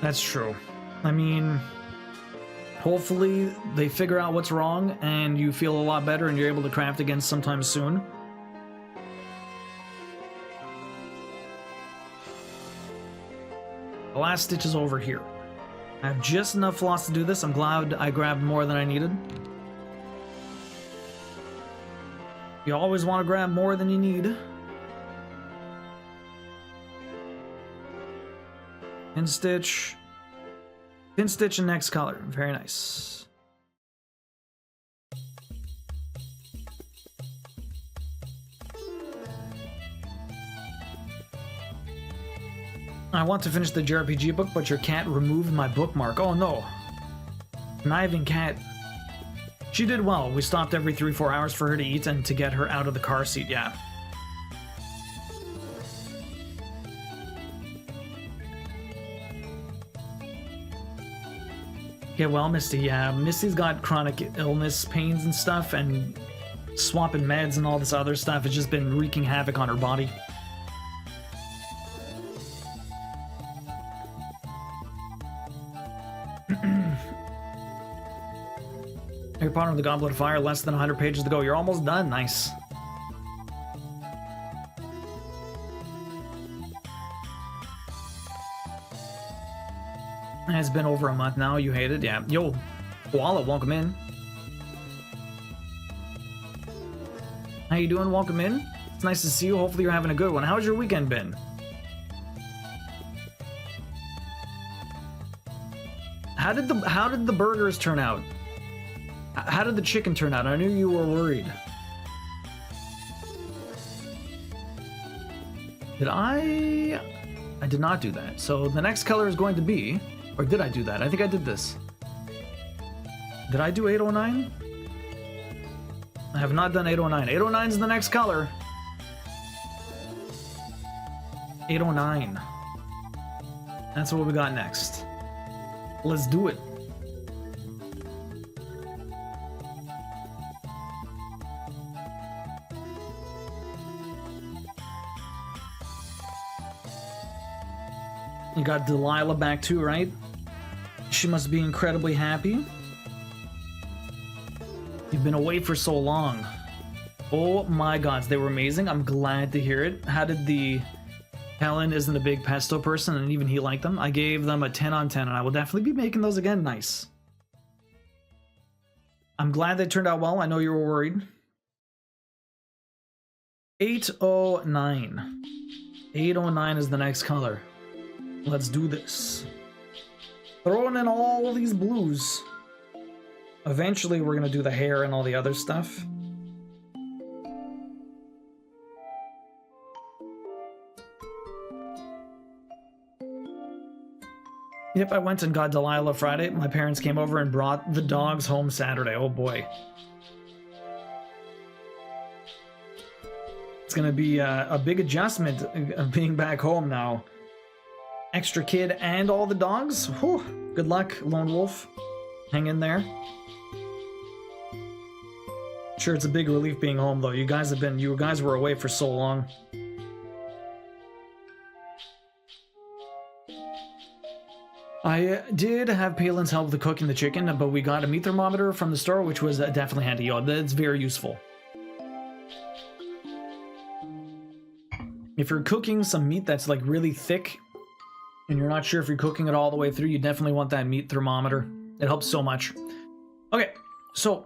That's true. I mean, hopefully they figure out what's wrong and you feel a lot better and you're able to craft again sometime soon. The last stitch is over here. I have just enough floss to do this. I'm glad I grabbed more than I needed. You always want to grab more than you need. Pin stitch. Pin stitch and next color. Very nice. I want to finish the JRPG book, but your cat removed my bookmark. Oh no. Conniving cat. She did well. We stopped every 3-4 hours for her to eat and to get her out of the car seat, yeah. Yeah, well, Misty, yeah. Misty's got chronic illness, pains and stuff, and swapping meds and all this other stuff has just been wreaking havoc on her body. Harry Potter and the Goblet of Fire, less than 100 pages to go. You're almost done. Nice. It's been over a month now. You hate it? Yeah. Yo, Koala, welcome in. How you doing? Welcome in. It's nice to see you. Hopefully you're having a good one. How's your weekend been? How did the burgers turn out? How did the chicken turn out? I knew you were worried. Did I did not do that. So the next color is going to be, or did I do that? I think I did this. Did I do 809? I have not done 809. 809 is the next color. 809. That's what we got next. Let's do it. You got Delilah back too, right? She must be incredibly happy. You've been away for so long. Oh my gods, they were amazing. I'm glad to hear it. How did the... Helen isn't a big pesto person, and even he liked them. I gave them a 10 on 10, and I will definitely be making those again. Nice. I'm glad they turned out well. I know you were worried. 809. 809 is the next color. Let's do this. Throwing in all these blues. Eventually, we're going to do the hair and all the other stuff. Yep, I went and got Delilah Friday. My parents came over and brought the dogs home Saturday. Oh boy. It's gonna be a big adjustment of being back home now. Extra kid and all the dogs? Whew. Good luck, Lone Wolf. Hang in there. Sure, it's a big relief being home though. You guys were away for so long. I did have Palin's help with the cooking the chicken, but we got a meat thermometer from the store, which was definitely handy. Yo, that's very useful. If you're cooking some meat that's like really thick, and you're not sure if you're cooking it all the way through, you definitely want that meat thermometer. It helps so much. Okay, so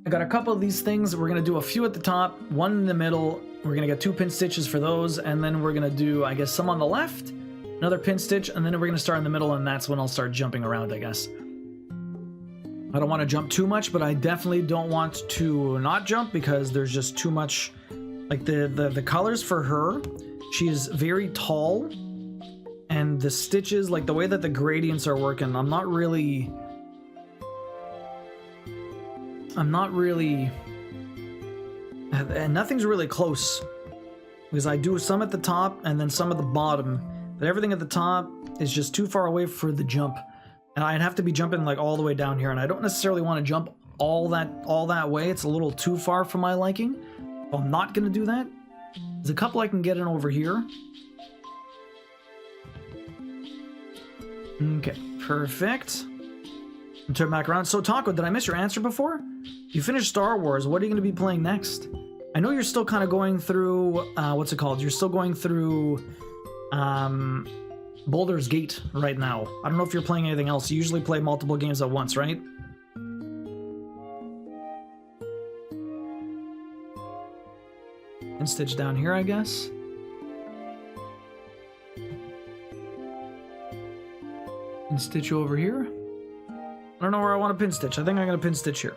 I got a couple of these things. We're gonna do a few at the top, one in the middle. We're gonna get 2 pin stitches for those, and then we're gonna do, I guess, some on the left. Another pin stitch, and then we're going to start in the middle, and that's when I'll start jumping around, I guess. I don't want to jump too much, but I definitely don't want to not jump because there's just too much. Like, the colors for her, she is very tall, and the stitches, like the way that the gradients are working, I'm not really... And nothing's really close. Because I do some at the top, and then some at the bottom. But everything at the top is just too far away for the jump. And I'd have to be jumping like all the way down here, and I don't necessarily want to jump all that way. It's a little too far for my liking. So I'm not going to do that. There's a couple I can get in over here. Okay, perfect. And turn back around. So Taco, did I miss your answer before? You finished Star Wars. What are you going to be playing next? I know you're still kind of going through, what's it called? You're still going through... Baldur's Gate right now. I don't know if you're playing anything else. You usually play multiple games at once, right? And stitch down here, I guess. And stitch over here. I don't know where I want to pin stitch. I think I'm going to pin stitch here.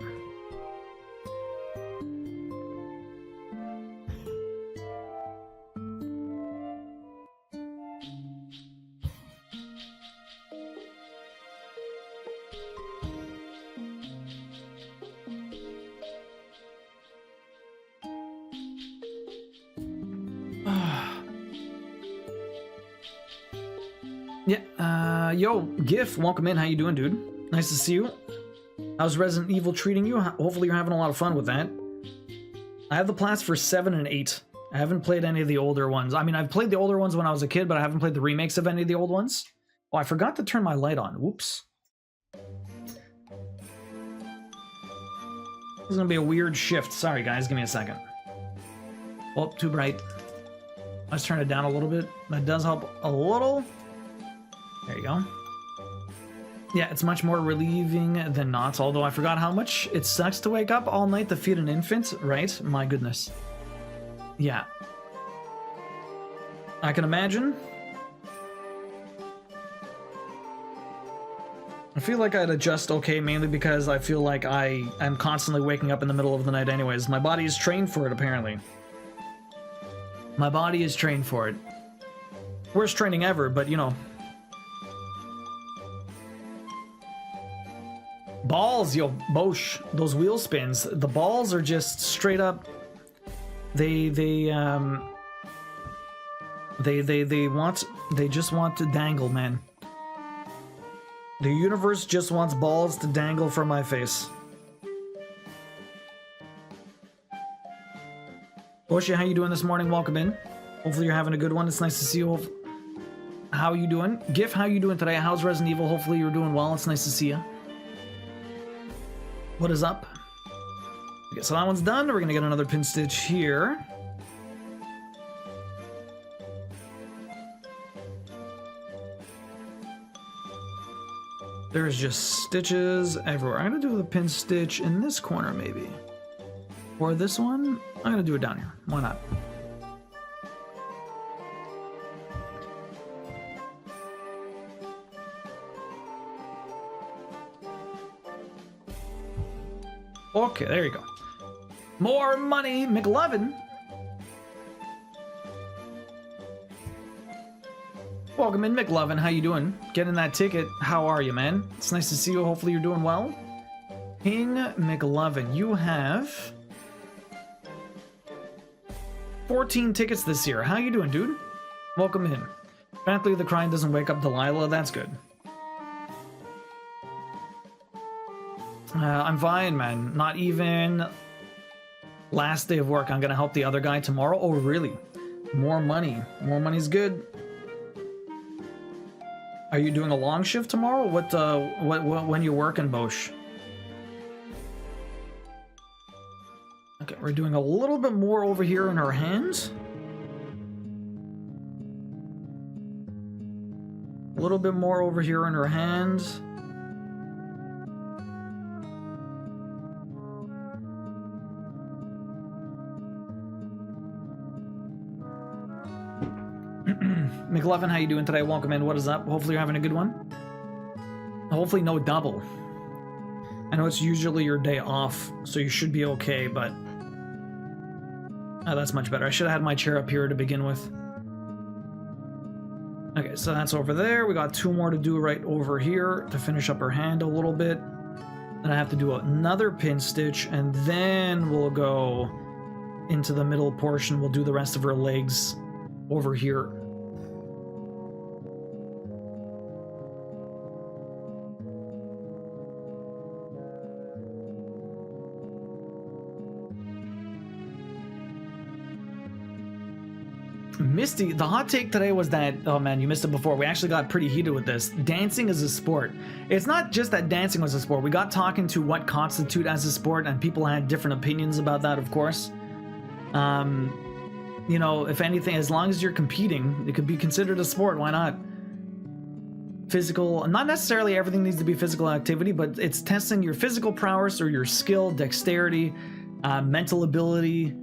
Yeah, yo, GIF, welcome in. How you doing, dude? Nice to see you. How's Resident Evil treating you? Hopefully you're having a lot of fun with that. I have the plans for 7 and 8. I haven't played any of the older ones. I mean, I've played the older ones when I was a kid, but I haven't played the remakes of any of the old ones. Oh, I forgot to turn my light on. Whoops. This is gonna be a weird shift. Sorry, guys. Give me a second. Oh, too bright. Let's turn it down a little bit. That does help a little. There you go. Yeah, it's much more relieving than not, although I forgot how much it sucks to wake up all night to feed an infant, right? My goodness. Yeah. I can imagine. I feel like I'd adjust okay, mainly because I feel like I'm constantly waking up in the middle of the night anyways. My body is trained for it, apparently. My body is trained for it. Worst training ever, but you know. Balls, yo, Bosch, those wheel spins. The balls are just straight up. They just want to dangle, man. The universe just wants balls to dangle from my face. Oshia, how you doing this morning? Welcome in. Hopefully you're having a good one. It's nice to see you. How are you doing? Gif, how you doing today? How's Resident Evil? Hopefully you're doing well. It's nice to see you. What is up? Okay, so that one's done. We're gonna get another pin stitch here. There's just stitches everywhere. I'm gonna do the pin stitch in this corner maybe. Or this one. I'm gonna do it down here. Why not? Okay, there you go. More money, McLovin. Welcome in, McLovin. How you doing? Getting that ticket. How are you, man? It's nice to see you. Hopefully you're doing well. King McLovin, you have 14 tickets this year. How you doing, dude? Welcome in. Apparently the crying doesn't wake up Delilah. That's good. I'm fine, man. Not even last day of work. I'm gonna help the other guy tomorrow. Oh, really? More money. More money's good. Are you doing a long shift tomorrow? What when you working, Bosch? Okay, we're doing a little bit more over here in her hands. A little bit more over here in her hands. McLovin, how you doing today? Welcome in. What is up? Hopefully you're having a good one. Hopefully no double. I know it's usually your day off, so you should be okay, but... Oh, that's much better. I should have had my chair up here to begin with. Okay, so that's over there. We got 2 more to do right over here to finish up her hand a little bit. Then I have to do another pin stitch, and then we'll go into the middle portion. We'll do the rest of her legs over here. Misty, the hot take today was that, oh man, you missed it before. We actually got pretty heated with this. Dancing is a sport. It's not just that dancing was a sport. We got talking to what constitute as a sport, and people had different opinions about that, of course. You know, if anything, as long as you're competing, it could be considered a sport. Why not? Physical, not necessarily everything needs to be physical activity, but it's testing your physical prowess or your skill, dexterity, mental ability.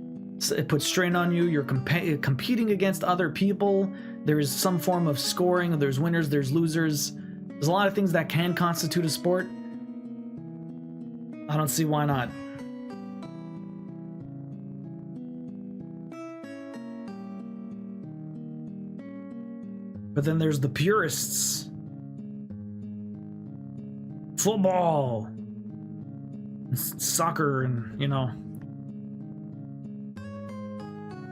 It puts strain on you. You're competing against other people. There is some form of scoring. There's winners, there's losers. There's a lot of things that can constitute a sport. I don't see why not. But then there's the purists. Football. Soccer and, you know,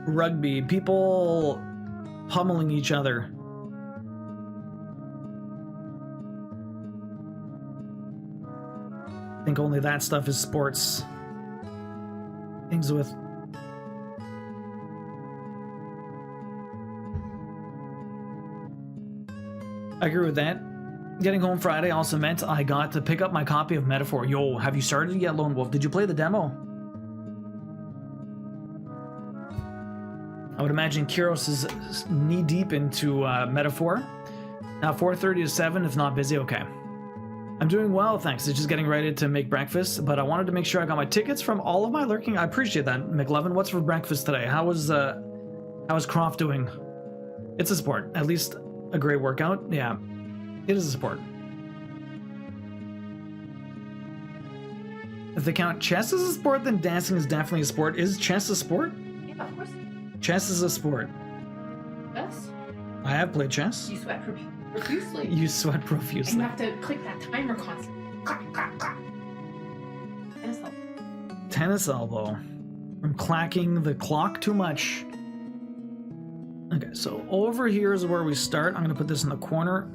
rugby, people pummeling each other. I think only that stuff is sports. Things with... I agree with that. Getting home Friday also meant I got to pick up my copy of Metaphor. Yo, have you started yet, Lone Wolf? Did you play the demo? I would imagine Kyros is knee-deep into Metaphor. Now 4:30 to 7, if not busy, okay. I'm doing well, thanks. It's just getting ready to make breakfast, but I wanted to make sure I got my tickets from all of my lurking. I appreciate that, McLovin. What's for breakfast today? How is Croft doing? It's a sport. At least a great workout. Yeah, it is a sport. If they count chess as a sport, then dancing is definitely a sport. Is chess a sport? Yeah, of course. Chess is a sport. Yes. I have played chess. You sweat profusely. You sweat profusely. And you have to click that timer constantly. Clack, clack, clack. Tennis elbow. Tennis elbow. From clacking the clock too much. Okay, so over here is where we start. I'm going to put this in the corner.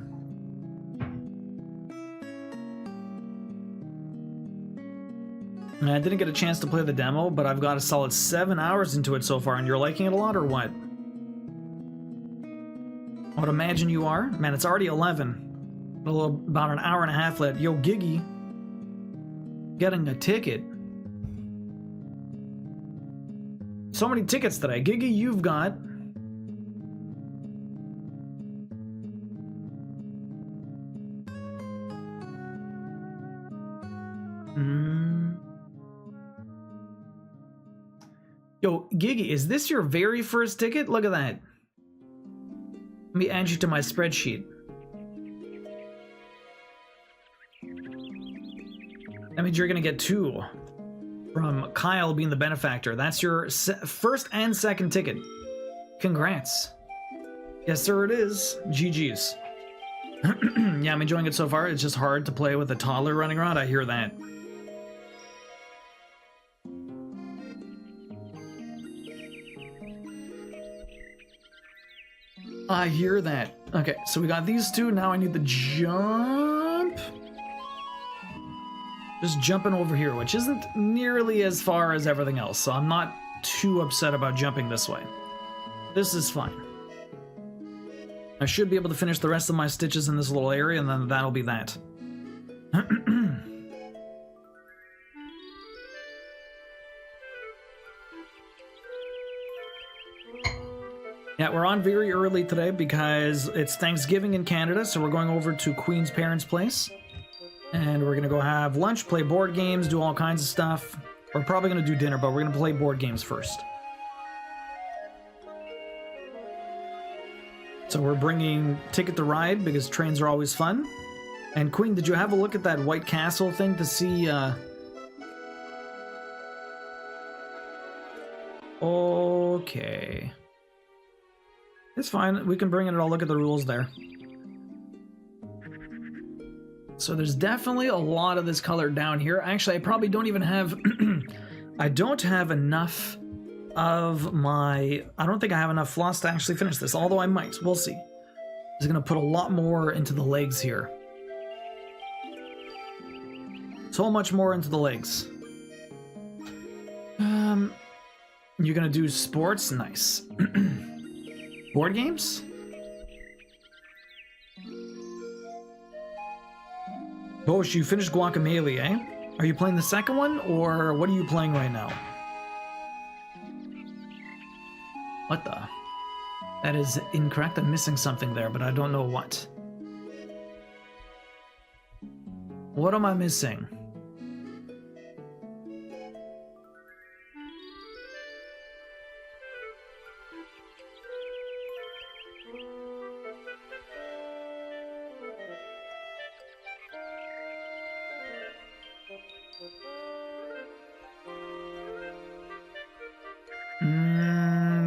And I didn't get a chance to play the demo, but I've got a solid 7 hours into it so far, and you're liking it a lot, or what? I would imagine you are. Man, it's already 11. About an hour and a half left. Yo, Giggy. Getting a ticket. So many tickets today. Giggy, you've got... Yo, Giggy, is this your very first ticket? Look at that. Let me add you to my spreadsheet. That means you're gonna get 2 from Kyle being the benefactor. That's your first and second ticket. Congrats. Yes, sir, it is. GG's. Yeah, I'm enjoying it so far. It's just hard to play with a toddler running around. I hear that. I hear that. Okay, so we got these 2. Now I need the jump. Just jumping over here, which isn't nearly as far as everything else, so I'm not too upset about jumping this way. This is fine. I should be able to finish the rest of my stitches in this little area, and then that'll be that. Yeah, we're on very early today because it's Thanksgiving in Canada, so we're going over to Queen's parents' place. And we're gonna go have lunch, play board games, do all kinds of stuff. We're probably gonna do dinner, but we're gonna play board games first. So we're bringing Ticket to Ride because trains are always fun. And Queen, did you have a look at that White Castle thing to see, Okay. It's fine, we can bring it and I'll look at the rules there. So there's definitely a lot of this color down here. Actually, I probably don't even have... I don't have enough of my... I don't think I have enough floss to actually finish this, although I might. We'll see. I'm just going to put a lot more into the legs here. So much more into the legs. You're going to do sports? Nice. Board games? Bosh, you finished Guacamelee, eh? Are you playing the second one, or what are you playing right now? What the? That is incorrect. I'm missing something there, but I don't know what. What am I missing?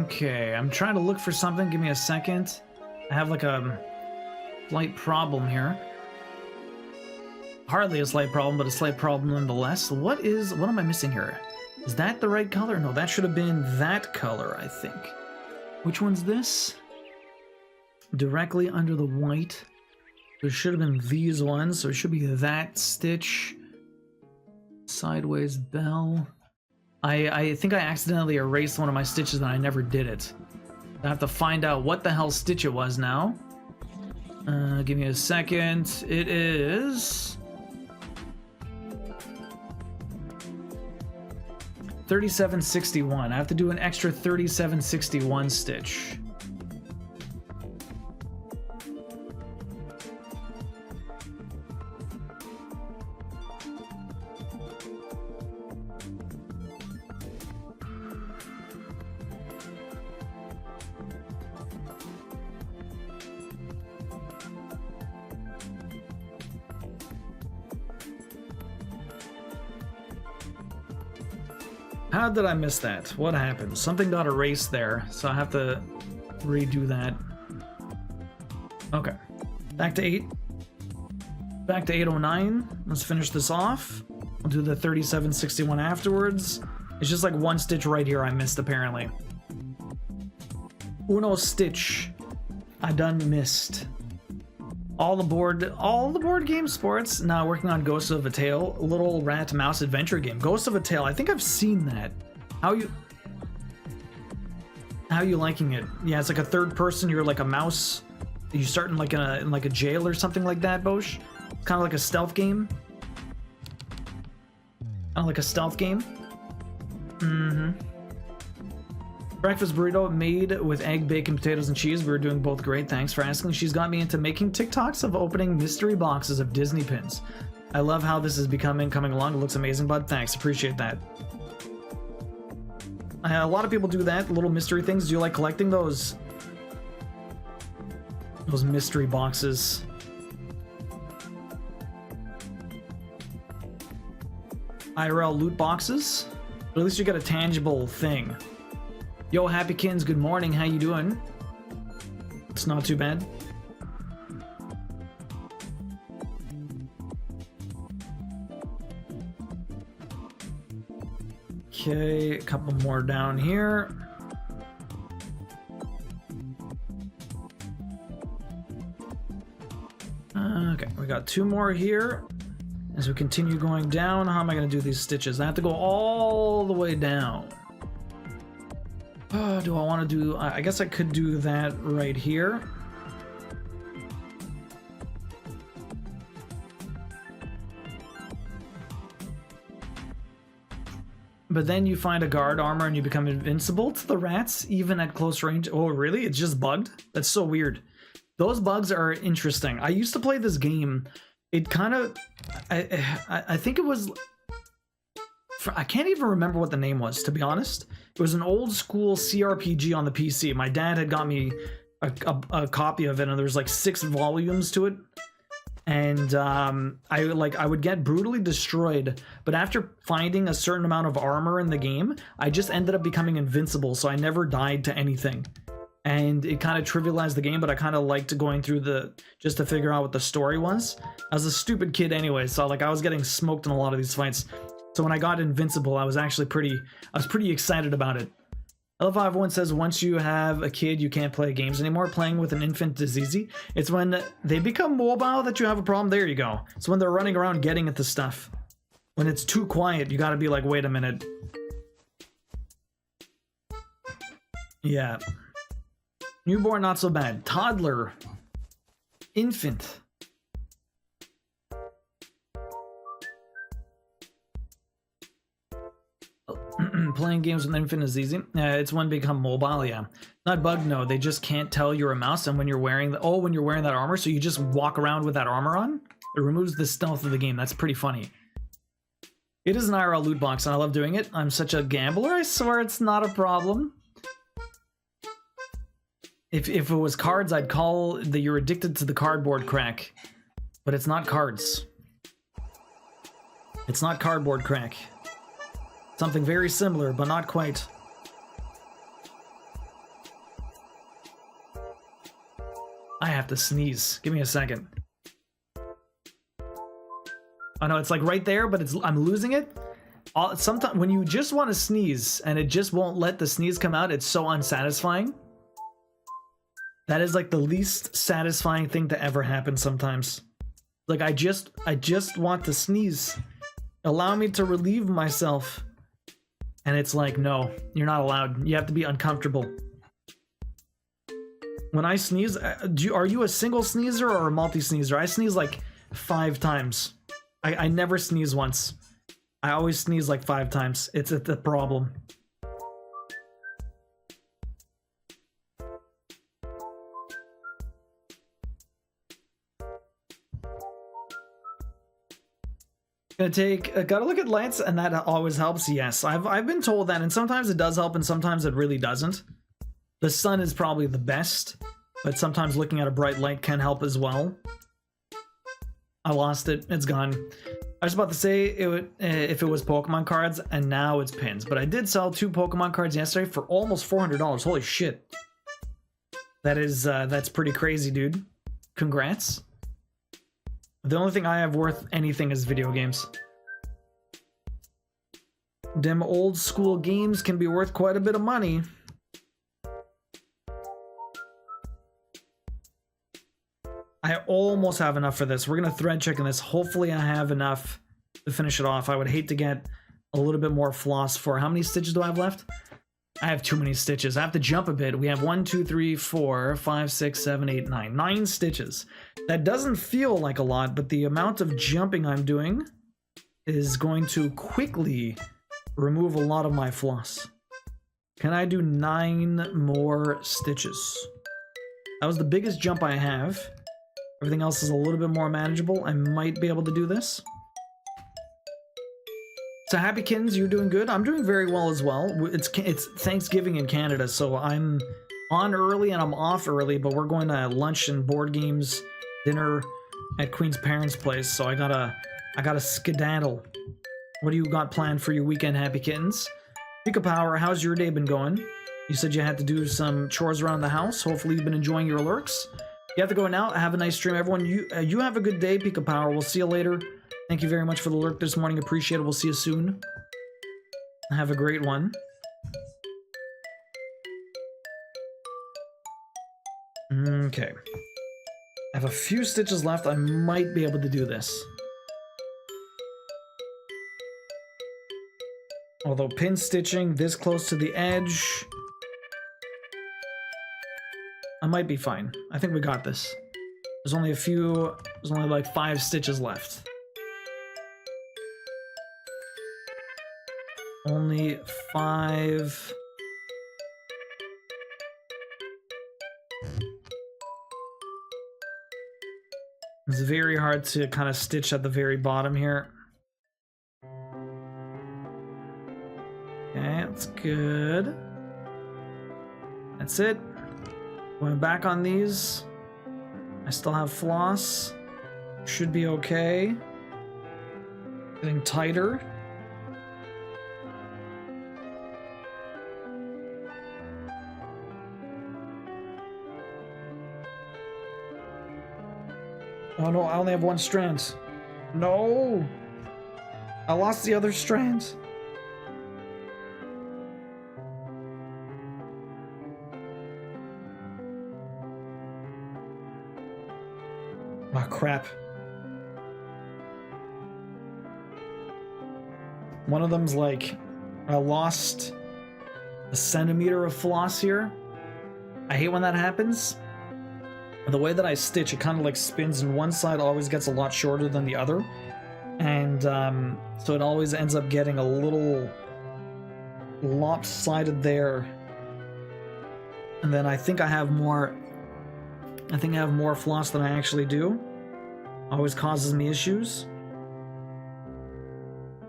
Okay, I'm trying to look for something. Give me a second. I have like a slight problem here. Hardly a slight problem, but a slight problem nonetheless. What am I missing here? Is that the right color? No, that should have been that color, I think. Which one's this? Directly under the white. There should have been these ones, so it should be that stitch. Sideways bell. I think I accidentally erased one of my stitches and I never did it. I have to find out what the hell stitch it was now. Give me a second. It is... 3761. I have to do an extra 3761 stitch. How did I miss that? What happened? Something got erased there, so I have to redo that. Okay. Back to 8. Back to 809. Let's finish this off. I'll do the 3761 afterwards. It's just like one stitch right here I missed, apparently. Uno stitch. I done missed. All the board game sports. Now working on Ghost of a Tale, Little Rat Mouse adventure game. Ghost of a Tale. I think I've seen that. How you liking it? Yeah, it's like a third person. You're like a mouse. You start in like a jail or something like that, Bosch. Kind of like a stealth game. Kind of like a stealth game. Breakfast burrito made with egg, bacon, potatoes, and cheese. We were doing both great. Thanks for asking. She's got me into making TikToks of opening mystery boxes of Disney pins. I love how this is coming along. It looks amazing, bud. Thanks. Appreciate that. A lot of people do that. Little mystery things. Do you like collecting those? Those mystery boxes. IRL loot boxes. But at least you get a tangible thing. Yo, Happykins, good morning. How you doing? It's not too bad. Okay, a couple more down here. Okay, we got 2 more here. As we continue going down, how am I going to do these stitches? I have to go all the way down. Do I want to do... I guess I could do that right here. But then you find a guard armor and you become invincible to the rats, even at close range. Oh, really? It's just bugged? That's so weird. Those bugs are interesting. I used to play this game. It kind of... I think it was... I can't even remember what the name was, to be honest. It was an old school CRPG on the PC. My dad had got me a copy of it, and there's like 6 volumes to it. And I would get brutally destroyed, but after finding a certain amount of armor in the game, I just ended up becoming invincible, so I never died to anything. And it kind of trivialized the game, but I kind of liked going through just to figure out what the story was. I was a stupid kid anyway, so like I was getting smoked in a lot of these fights. So when I got invincible, I was actually pretty excited about it. I love how everyone says once you have a kid, you can't play games anymore. Playing with an infant is easy. It's when they become mobile that you have a problem. There you go. It's when they're running around getting at the stuff. When it's too quiet, you gotta be like, wait a minute. Yeah. Newborn, not so bad. Toddler. Infant. Playing games with an infant is easy. It's when they become mobile, yeah. Not bugged, no. They just can't tell you're a mouse, and when you're wearing that armor, so you just walk around with that armor on, it removes the stealth of the game. That's pretty funny. It is an IRL loot box, and I love doing it. I'm such a gambler, I swear it's not a problem. If it was cards, I'd call that you're addicted to the cardboard crack. But it's not cards. It's not cardboard crack. Something very similar, but not quite. I have to sneeze. Give me a second. I know it's like right there, but I'm losing it. Sometimes when you just want to sneeze and it just won't let the sneeze come out, it's so unsatisfying. That is like the least satisfying thing to ever happen sometimes. Like I just want to sneeze. Allow me to relieve myself. And it's like, no, you're not allowed. You have to be uncomfortable. When I sneeze, are you a single sneezer or a multi-sneezer? I sneeze like 5 times. I never sneeze once. I always sneeze like 5 times. It's a problem. Gotta look at lights, and that always helps. Yes, I've been told that, and sometimes it does help, and sometimes it really doesn't. The sun is probably the best, but sometimes looking at a bright light can help as well. I lost it. It's gone. I was about to say if it was Pokemon cards, and now it's pins. But I did sell 2 Pokemon cards yesterday for almost $400. Holy shit! That's pretty crazy, dude. Congrats. The only thing I have worth anything is video games. Them old school games can be worth quite a bit of money. I almost have enough for this. We're gonna thread check in this. Hopefully I have enough to finish it off. I would hate to get a little bit more floss for... How many stitches do I have left? I have too many stitches. I have to jump a bit. We have 1, 2, 3, 4, 5, 6, 7, 8, 9. 9 stitches. That doesn't feel like a lot, but the amount of jumping I'm doing is going to quickly remove a lot of my floss. Can I do 9 more stitches? That was the biggest jump I have. Everything else is a little bit more manageable. I might be able to do this. So Happy Kittens, you're doing good. I'm doing very well as well. It's Thanksgiving in Canada, so I'm on early and I'm off early, but we're going to lunch and board games, dinner at Queen's parents' place, so I gotta skedaddle. What do you got planned for your weekend, Happy Kittens? Pika Power, how's your day been going? You said you had to do some chores around the house. Hopefully you've been enjoying your lurks. You have to go now. Have a nice stream, everyone. You have a good day, Pika Power. We'll see you later. Thank you very much for the lurk this morning. Appreciate it. We'll see you soon. Have a great one. Okay. I have a few stitches left. I might be able to do this. Although pin stitching this close to the edge, I might be fine. I think we got this. There's only like 5 stitches left. Only 5. It's very hard to kind of stitch at the very bottom here. Okay, that's good. That's it. Going back on these. I still have floss. Should be okay. Getting tighter. Oh no, I only have 1 strand. No! I lost the other strand. Oh crap. One of them's like, I lost a centimeter of floss here. I hate when that happens. The way that I stitch, it kind of like spins, and one side always gets a lot shorter than the other. And so it always ends up getting a little lopsided there. And then I think I have more floss than I actually do. Always causes me issues.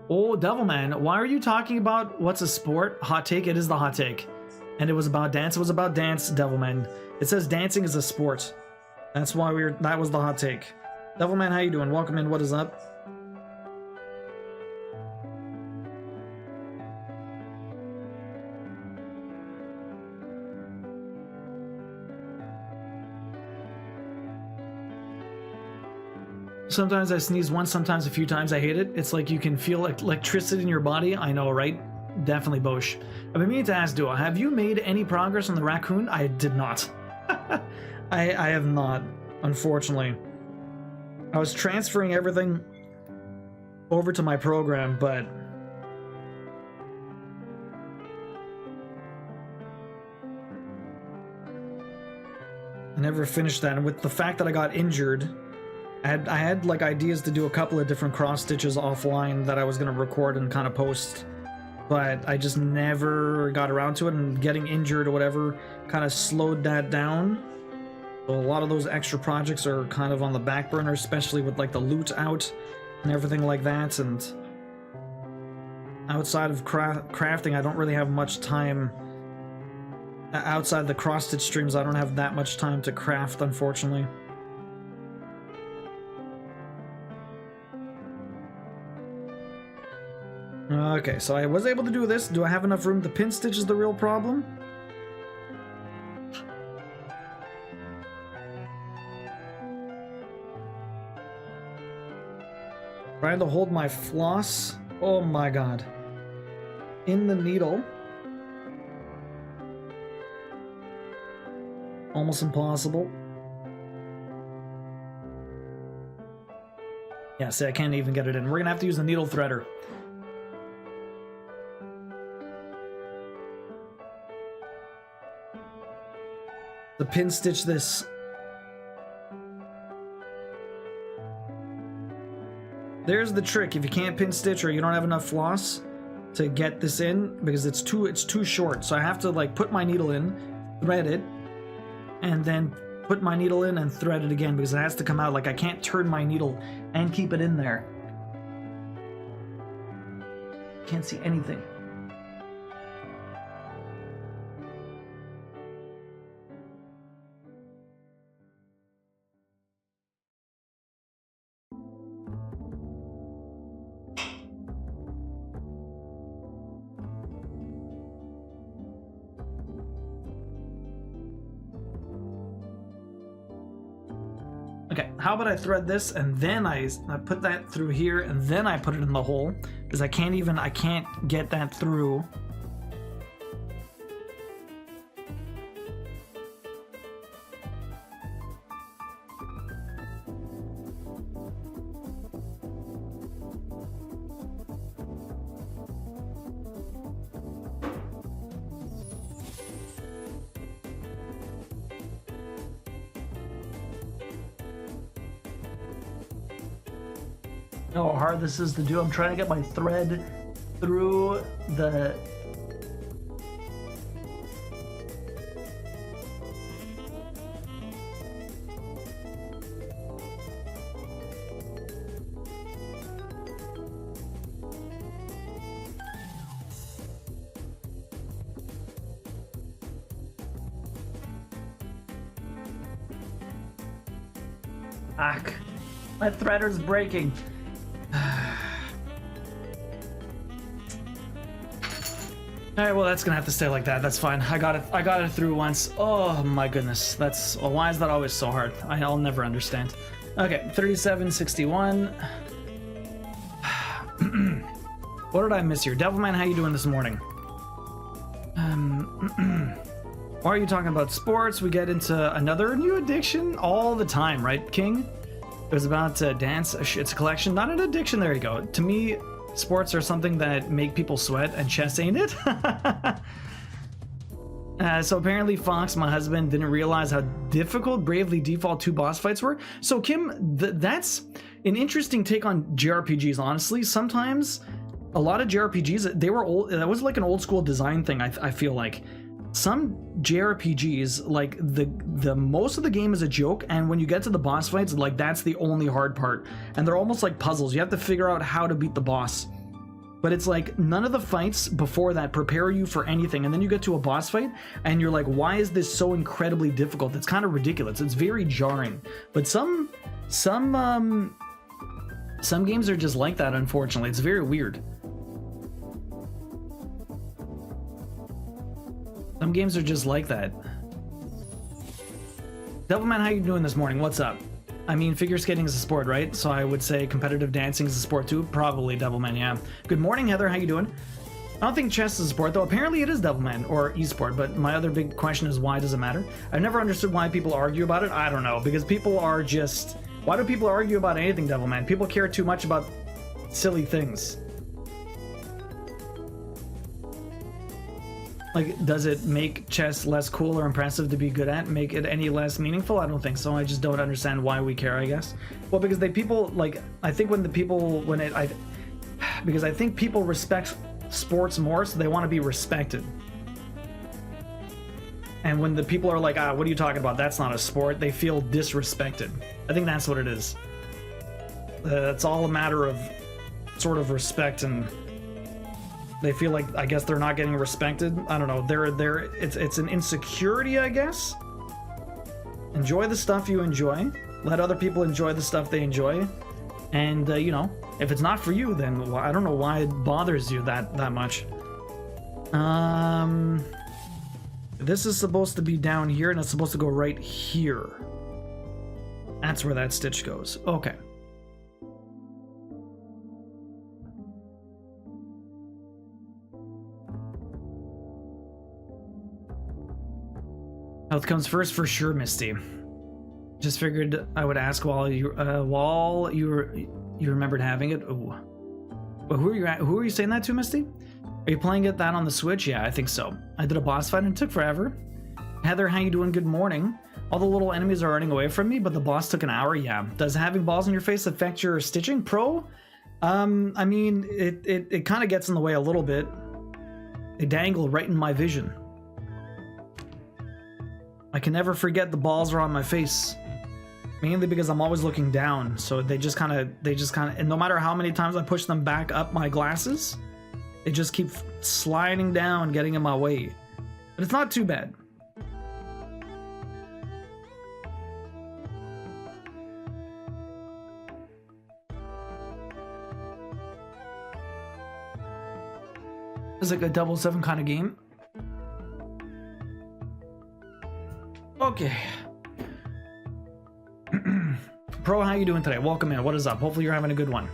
Oh, Devilman, why are you talking about what's a sport? Hot take? It is the hot take. And it was about dance. It was about dance, Devilman. It says dancing is a sport. That's why that was the hot take. Devilman, how you doing? Welcome in, what is up? Sometimes I sneeze once, sometimes a few times. I hate it. It's like you can feel electricity in your body. I know, right? Definitely, Bosch. I've been meaning to ask Dua, have you made any progress on the raccoon? I did not. I have not, unfortunately. I was transferring everything over to my program, but I never finished that. And with the fact that I got injured, I had like ideas to do a couple of different cross stitches offline that I was going to record and kind of post, but I just never got around to it, and getting injured or whatever kind of slowed that down. So a lot of those extra projects are kind of on the back burner, especially with like the loot out and everything like that. And outside of crafting, I don't really have much time. Outside the cross-stitch streams, I don't have that much time to craft, unfortunately. Okay, so I was able to do this. Do I have enough room? The pin stitch is the real problem. Trying to hold my floss. Oh my god. In the needle. Almost impossible. Yeah, see, I can't even get it in. We're gonna have to use the needle threader. The pin stitch this. There's the trick. If you can't pin stitch or you don't have enough floss to get this in, because it's too short. So I have to like put my needle in, thread it, and then put my needle in and thread it again because it has to come out. Like I can't turn my needle and keep it in there. Can't see anything. Okay, how about I thread this and then I put that through here and then I put it in the hole because I can't get that through. Know how hard this is to do. I'm trying to get my thread through the my threader's breaking. Alright, well that's gonna have to stay like that. That's fine. I got it through once. Oh my goodness. Why is that always so hard? I'll never understand. Okay, 3761. What did I miss here? Devilman, how you doing this morning? Why are you talking about sports? We get into another new addiction all the time, right, King? It was about dance. It's a collection, not an addiction. There you go. To me, sports are something that make people sweat, and chess ain't it? So apparently Fox, my husband, didn't realize how difficult Bravely Default 2 boss fights were. So Kim, that's an interesting take on JRPGs, honestly. Sometimes a lot of JRPGs, they were old. That was like an old school design thing, I feel like. Some JRPGs, like the most of the game is a joke, and when you get to the boss fights, like that's the only hard part, and they're almost like puzzles. You have to figure out how to beat the boss, but it's like none of the fights before that prepare you for anything, and then you get to a boss fight and you're like, why is this so incredibly difficult? It's kind of ridiculous. It's very jarring. But some games are just like that, unfortunately. It's very weird. Some games are just like that. Devilman, how you doing this morning? What's up? I mean, figure skating is a sport, right? So I would say competitive dancing is a sport too. Probably, Devilman, yeah. Good morning, Heather. How you doing? I don't think chess is a sport, though. Apparently it is, Devilman, or esport. But my other big question is, why does it matter? I've never understood why people argue about it. I don't know, because people are just... Why do people argue about anything, Devilman? People care too much about silly things. Like, does it make chess less cool or impressive to be good at? Make it any less meaningful? I don't think so. I just don't understand why we care, I guess. Well, because I think people respect sports more, so they want to be respected. And when the people are like, what are you talking about? That's not a sport, they feel disrespected. I think that's what it is. It's all a matter of sort of respect, and they feel like, I guess, they're not getting respected. I don't know. It's an insecurity, I guess. Enjoy the stuff you enjoy. Let other people enjoy the stuff they enjoy. And, you know, if it's not for you, then I don't know why it bothers you that much. This is supposed to be down here, and it's supposed to go right here. That's where that stitch goes. Okay. Health comes first for sure, Misty. Just figured I would ask while you You remembered having it? Ooh. Well, who are you saying that to, Misty? Are you playing that on the Switch? Yeah, I think so. I did a boss fight and it took forever. Heather, how you doing? Good morning. All the little enemies are running away from me, but the boss took an hour. Yeah. Does having balls on your face affect your stitching? Pro? I mean, it kind of gets in the way a little bit. They dangle right in my vision. I can never forget the balls are on my face. Mainly because I'm always looking down, so they just kind of, and no matter how many times I push them back up my glasses, they just keep sliding down, getting in my way. But it's not too bad. It's like a 007 kind of game. Okay. Pro, how you doing today? Welcome in. What is up? Hopefully you're having a good one.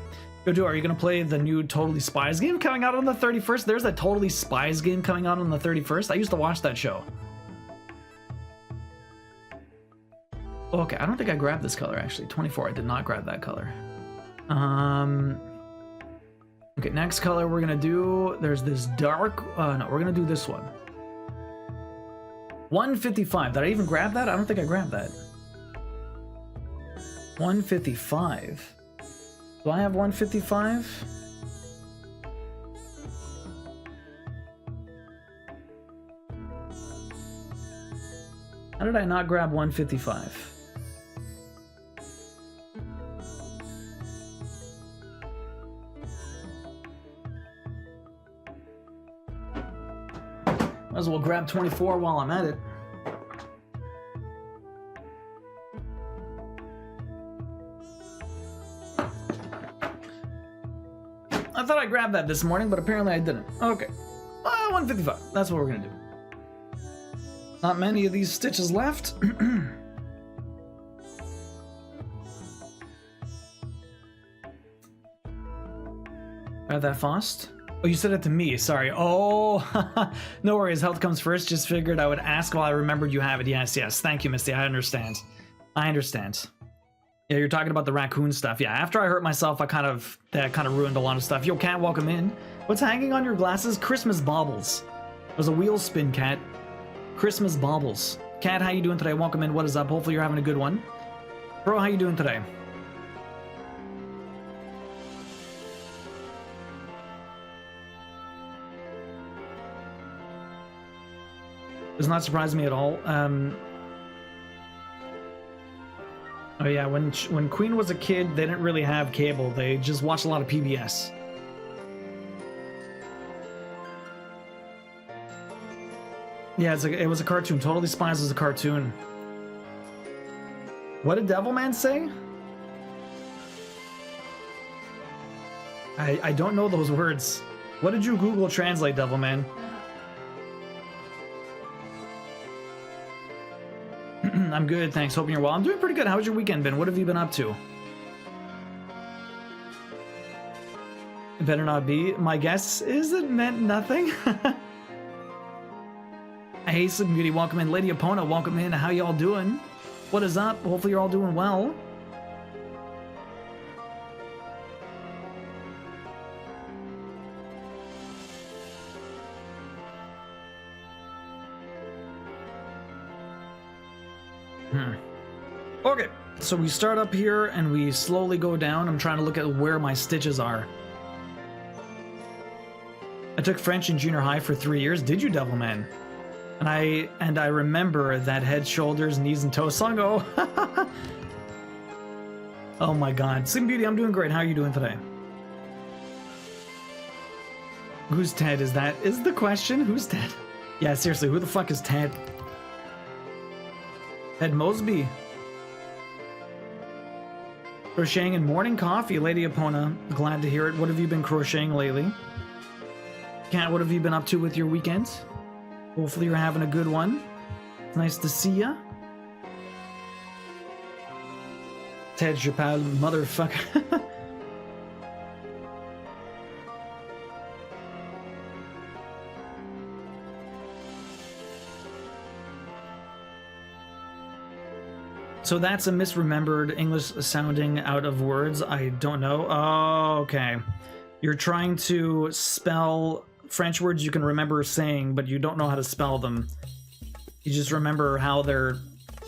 Go, are you going to play the new Totally Spies game coming out on the 31st? There's a Totally Spies game coming out on the 31st. I used to watch that show. Okay, I don't think I grabbed this color, actually. 24, I did not grab that color. Okay, next color we're going to do... There's this dark... no, we're going to do this one. 155. Did I even grab that? I don't think I grabbed that. 155. Do I have 155? How did I not grab 155? Might as well grab 24 while I'm at it. I thought I grabbed that this morning, but apparently I didn't. Okay. 155. That's what we're gonna do. Not many of these stitches left. Grab that fast. Oh, you said it to me. Sorry. Oh, no worries. Health comes first. Just figured I would ask while I remembered you have it. Yes, yes. Thank you, Misty. I understand. I understand. Yeah, you're talking about the raccoon stuff. Yeah, after I hurt myself, that kind of ruined a lot of stuff. Yo, Cat, welcome in. What's hanging on your glasses? Christmas baubles. There's a wheel spin, Cat. Christmas baubles. Cat, how you doing today? Welcome in. What is up? Hopefully you're having a good one. Bro, how you doing today? Does not surprise me at all. Oh yeah, when Queen was a kid, they didn't really have cable. They just watched a lot of PBS. Yeah, it was a cartoon. Totally Spies was a cartoon. What did Devilman say? I don't know those words. What did you Google Translate, Devilman? I'm good, thanks. Hoping you're well. I'm doing pretty good. How's your weekend been? What have you been up to? It better not be. My guess is it meant nothing. Hey, Sleeping Beauty, welcome in. Lady Epona, welcome in. How y'all doing? What is up? Hopefully you're all doing well. Okay, so we start up here and we slowly go down. I'm trying to look at where my stitches are. I took French in junior high for 3 years. Did you, Devilman? And I remember that head, shoulders, knees, and toes song. Oh, oh my God. Sleeping Beauty, I'm doing great. How are you doing today? Who's Ted? Is the question? Who's Ted? Yeah, seriously, who the fuck is Ted? Ted Mosby. Crocheting and morning coffee, Lady Epona. Glad to hear it. What have you been crocheting lately? Cat, what have you been up to with your weekends? Hopefully you're having a good one. It's nice to see ya. Ted Chappelle, motherfucker. So that's a misremembered English sounding out of words. I don't know. Oh, okay. You're trying to spell French words you can remember saying, but you don't know how to spell them. You just remember how they're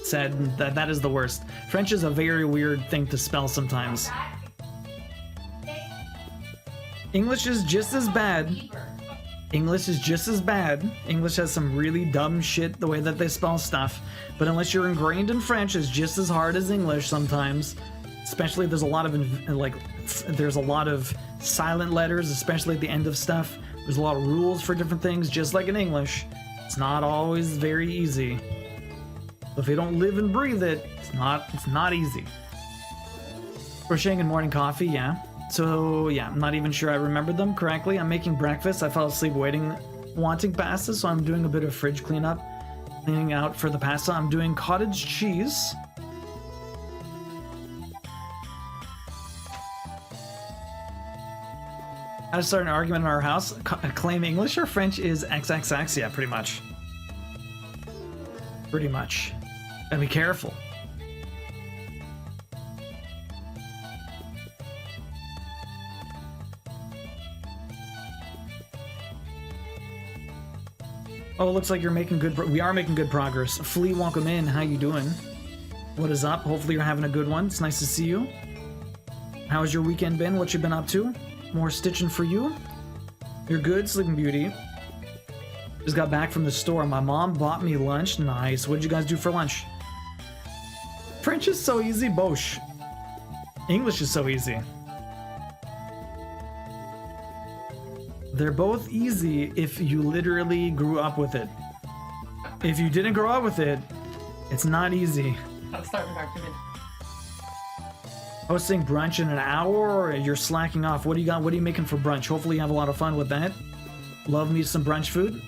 said. That is the worst. French is a very weird thing to spell sometimes. English is just as bad. English is just as bad. English has some really dumb shit the way that they spell stuff. But unless you're ingrained in French, it's just as hard as English sometimes. Especially there's a lot of there's a lot of silent letters, especially at the end of stuff. There's a lot of rules for different things, just like in English. It's not always very easy. If you don't live and breathe it, it's not easy. Crocheting and morning coffee, yeah. So yeah, I'm not even sure I remember them correctly. I'm making breakfast. I fell asleep wanting pasta, so I'm doing a bit of fridge cleanup, cleaning out for the pasta. I'm doing cottage cheese. How to start an argument in our house? Claim English or French is XXX? Yeah, pretty much. Pretty much. Gotta be careful. Oh, it looks like you're making we are making good progress. Flea, welcome in. How you doing? What is up? Hopefully you're having a good one. It's nice to see you. How has your weekend been? What you been up to? More stitching for you? You're good, Sleeping Beauty. Just got back from the store. My mom bought me lunch. Nice. What did you guys do for lunch? French is so easy. Bosh. English is so easy. They're both easy if you literally grew up with it. If you didn't grow up with it, it's not easy. I'll start with argument. Hosting brunch in an hour, or you're slacking off? What do you got? What are you making for brunch? Hopefully you have a lot of fun with that. Love me some brunch food.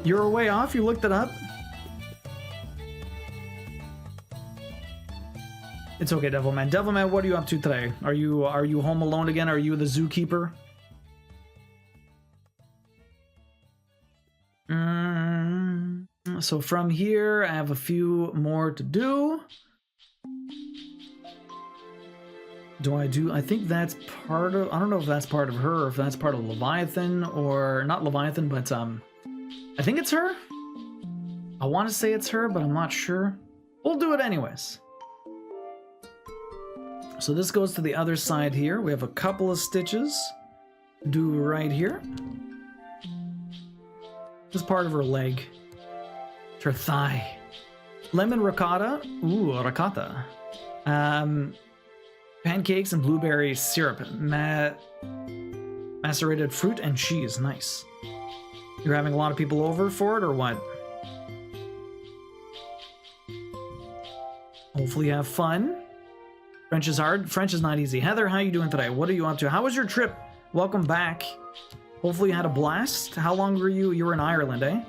You're way off? You looked it up? It's okay, Devilman. Devilman, what are you up to today? Are you home alone again? Are you the zookeeper? So from here, I have a few more to do. I think that's part of, I don't know if that's part of her or if that's part of Leviathan, or not Leviathan, but I think it's her. I want to say it's her, but I'm not sure. We'll do it anyways. So this goes to the other side here. We have a couple of stitches to do right here. This is part of her leg. It's her thigh. Lemon ricotta. Ooh, ricotta. Pancakes and blueberry syrup. Macerated fruit and cheese. Nice. You're having a lot of people over for it, or what? Hopefully you have fun. French is hard. French is not easy. Heather, how you doing today? What are you up to? How was your trip? Welcome back. Hopefully you had a blast. How long were you? You were in Ireland, eh?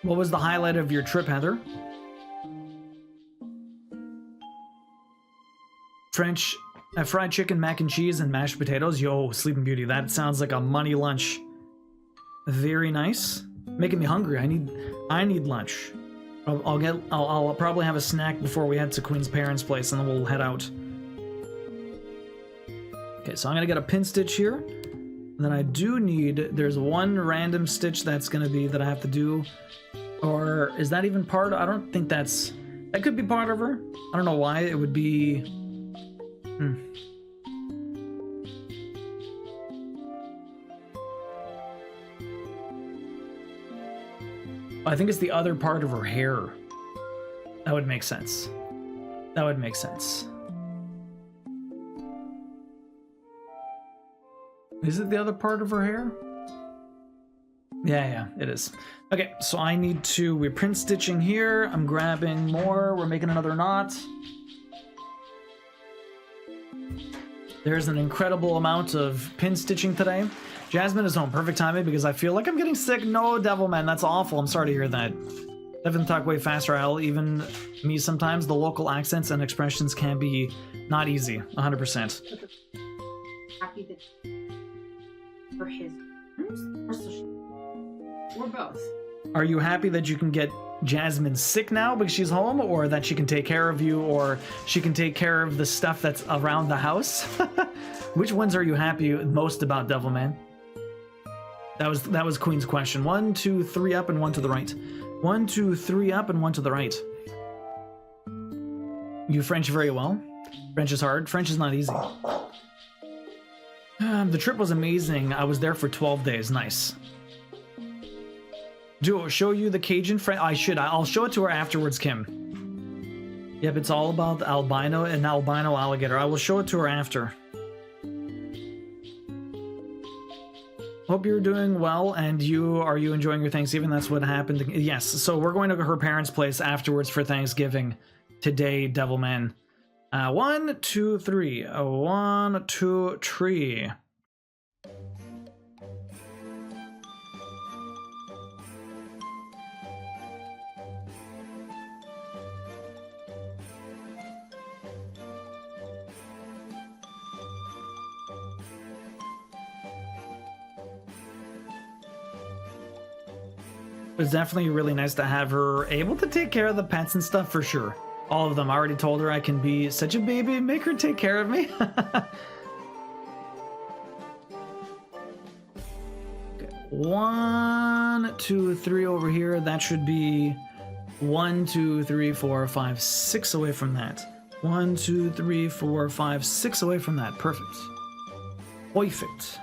What was the highlight of your trip, Heather? French, fried chicken, mac and cheese, and mashed potatoes. Yo, Sleeping Beauty, that sounds like a money lunch. Very nice. Making me hungry. I need lunch. I'll probably have a snack before we head to Queen's parents' place, and then we'll head out. Okay, so I'm gonna get a pin stitch here. And then I do need, there's one random stitch that's gonna be that I have to do. Or is that even part of, I don't think that could be part of her. I don't know why it would be. I think it's the other part of her hair. That would make sense. That would make sense. Is it the other part of her hair? Yeah, it is. Okay, so I need to, we're print stitching here. I'm grabbing more. We're making another knot. There's an incredible amount of pin stitching today. Jasmine is home. Perfect timing because I feel like I'm getting sick. No, Devilman, that's awful. I'm sorry to hear that. Devin talk way faster. Even me sometimes. The local accents and expressions can be not easy. 100%. Happy that for his or both. Are you happy that you can get Jasmine's sick now because she's home, or that she can take care of you, or she can take care of the stuff that's around the house? Which ones are you happy most about, Devilman? That was Queen's question. 1, 2, 3 up and 1 to the right. 1, 2, 3 up and 1 to the right. You French very well. French is hard. French is not easy. The trip was amazing. I was there for 12 days. Nice. Do show you the Cajun friend? I should. I'll show it to her afterwards, Kim. Yep, it's all about the albino and albino alligator. I will show it to her after. Hope you're doing well, and are you enjoying your Thanksgiving? That's what happened. Yes, so we're going to her parents' place afterwards for Thanksgiving today, Devilman. 1, 2, 3. 1, 2, 3. It was definitely really nice to have her able to take care of the pets and stuff, for sure. All of them. I already told her I can be such a baby and make her take care of me. Okay. 1, 2, 3 over here. That should be 1, 2, 3, 4, 5, 6 away from that. 1, 2, 3, 4, 5, 6 away from that. Perfect. Perfect.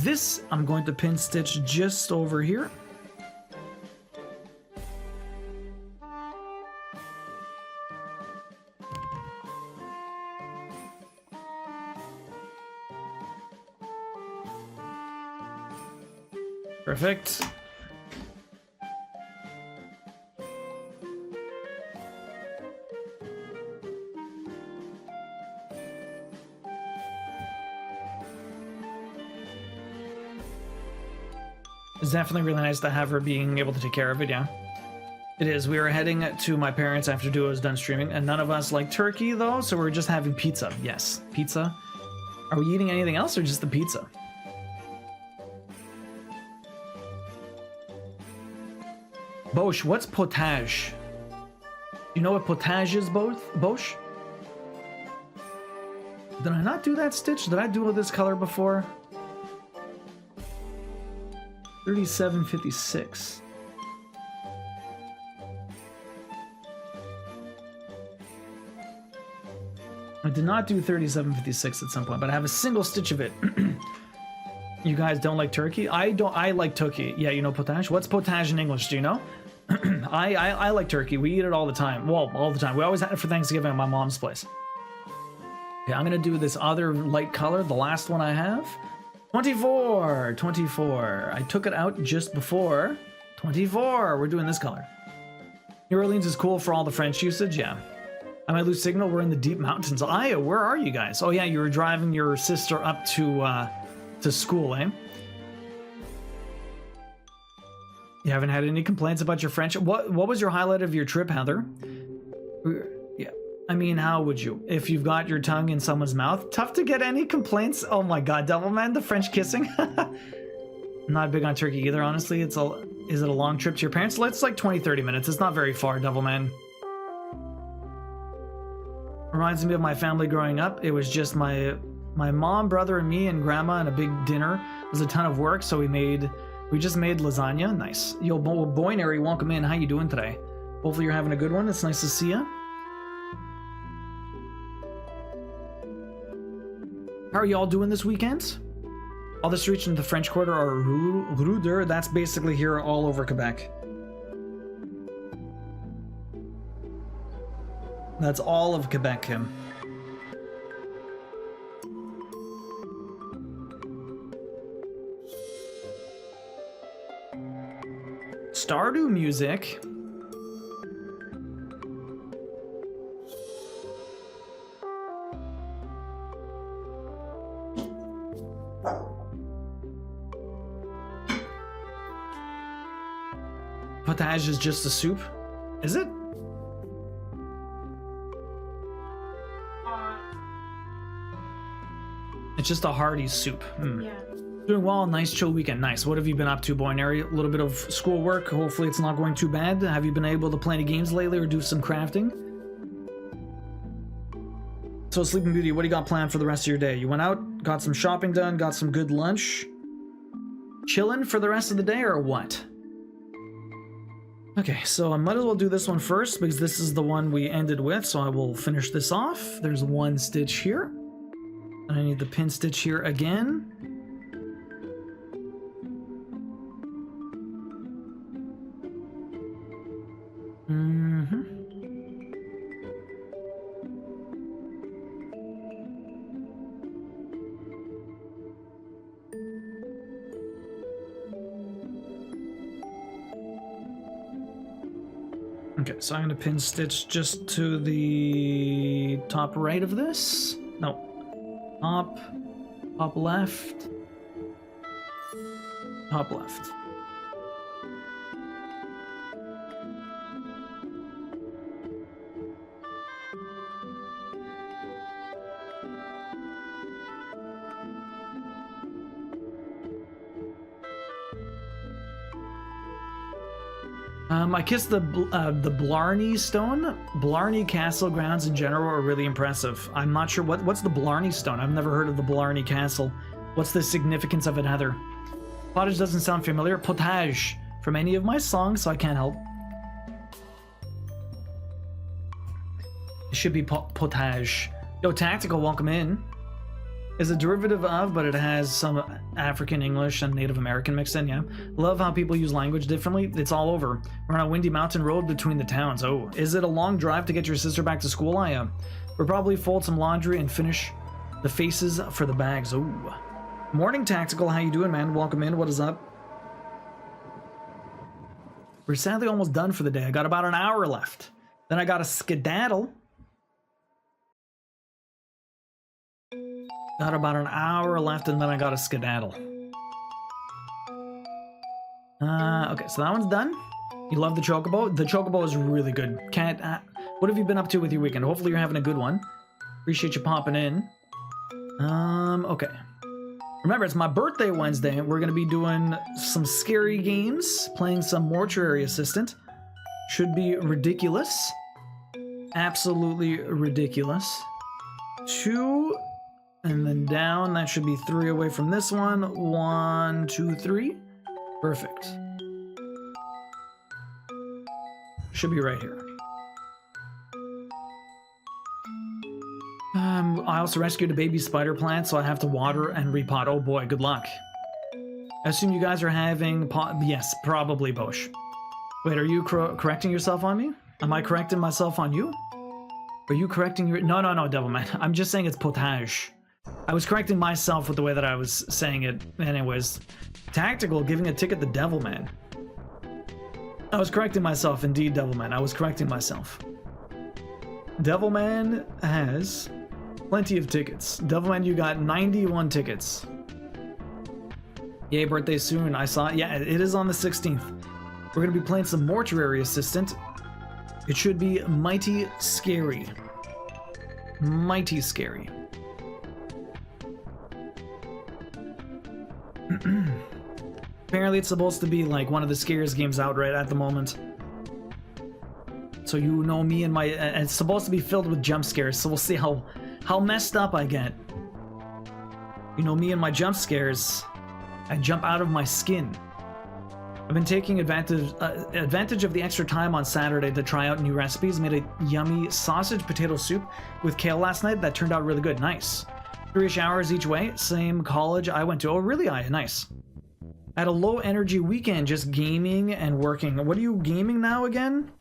This I'm going to pin stitch just over here. Perfect. It's definitely really nice to have her being able to take care of it, yeah. It is. We are heading to my parents after Duo is done streaming, and none of us like turkey, though, so we're just having pizza. Yes, pizza. Are we eating anything else, or just the pizza? Bosch, what's potage? You know what potage is, Bosch? Did I not do that stitch? Did I do this color before? 3756. I did not do 3756 at some point, but I have a single stitch of it. You guys don't like turkey? I don't. I like turkey. Yeah, you know potage? What's potage in English? Do you know? I like turkey. We eat it all the time. Well, all the time. We always had it for Thanksgiving at my mom's place. Okay, I'm gonna do this other light color, the last one I have. 24, 24. I took it out just before. 24. We're doing this color. New Orleans is cool for all the French usage. Yeah. I might lose signal. We're in the deep mountains. Aya, where are you guys? Oh yeah, you were driving your sister up to school, eh? You haven't had any complaints about your French? What was your highlight of your trip, Heather? Yeah, I mean, how would you? If you've got your tongue in someone's mouth, tough to get any complaints. Oh my god, Devilman, the French kissing. I'm not big on turkey either, honestly. Is it a long trip to your parents? It's like 20-30 minutes. It's not very far, Devilman. Reminds me of my family growing up. It was just my mom, brother, and me, and grandma, and a big dinner. It was a ton of work, so we just made lasagna. Nice. Yo, Boynary, welcome in. How you doing today? Hopefully you're having a good one. It's nice to see you. How are y'all doing this weekend? All the streets in the French Quarter are ruder. That's basically here all over Quebec. That's all of Quebec, Kim. Stardew music. Potage is just a soup? Is it? It's just a hearty soup. Yeah. Doing well, nice chill weekend. Nice. What have you been up to, Boinary? A little bit of schoolwork. Hopefully it's not going too bad. Have you been able to play any games lately or do some crafting? So Sleeping Beauty, what do you got planned for the rest of your day? You went out, got some shopping done, got some good lunch. Chilling for the rest of the day or what? Okay, so I might as well do this one first because this is the one we ended with, so I will finish this off. There's one stitch here. I need the pin stitch here again. Okay, so I'm going to pin stitch just to the top right of this. No. Top left. Top left. I kissed the Blarney Stone. Blarney Castle grounds in general are really impressive. I'm not sure what's the Blarney Stone. I've never heard of the Blarney Castle. What's the significance of it, Heather? Pottage doesn't sound familiar. Potage from any of my songs, so I can't help. It should be potage. Yo, Tactical, welcome in. Is a derivative of, but it has some African English and Native American mixed in, yeah. Love how people use language differently. It's all over. We're on a windy mountain road between the towns. Oh, is it a long drive to get your sister back to school? I am. We'll probably fold some laundry and finish the faces for the bags. Oh. Morning, Tactical. How you doing, man? Welcome in. What is up? We're sadly almost done for the day. I got about an hour left. Then I got a skedaddle. Got about an hour left, and then I got a skedaddle. Okay, so that one's done. You love the Chocobo? The Chocobo is really good. What have you been up to with your weekend? Hopefully you're having a good one. Appreciate you popping in. Okay. Remember, it's my birthday Wednesday, and we're going to be doing some scary games, playing some Mortuary Assistant. Should be ridiculous. Absolutely ridiculous. 2... and then down, that should be 3 away from this one. 1, 2, 3. Perfect. Should be right here. I also rescued a baby spider plant, so I have to water and repot. Oh boy, good luck. I assume you guys are having yes, probably, Bosch. Wait, are you correcting yourself on me? Am I correcting myself on you? Are you correcting your... No, Devilman. I'm just saying it's potage. I was correcting myself with the way that I was saying it. Anyways, Tactical giving a ticket to Devilman. I was correcting myself, indeed, Devilman. I was correcting myself. Devilman has plenty of tickets. Devilman, you got 91 tickets. Yay, birthday soon. I saw it. Yeah, it is on the 16th. We're going to be playing some Mortuary Assistant. It should be mighty scary. Mighty scary. Apparently it's supposed to be like one of the scariest games out right at the moment. So you know me and my... it's supposed to be filled with jump scares, so we'll see how messed up I get. You know me and my jump scares. I jump out of my skin. I've been taking advantage of the extra time on Saturday to try out new recipes. Made a yummy sausage potato soup with kale last night that turned out really good. Nice. 3-ish hours each way. Same college I went to. Oh, really? Nice. I had a low energy weekend just gaming and working. What are you gaming now again?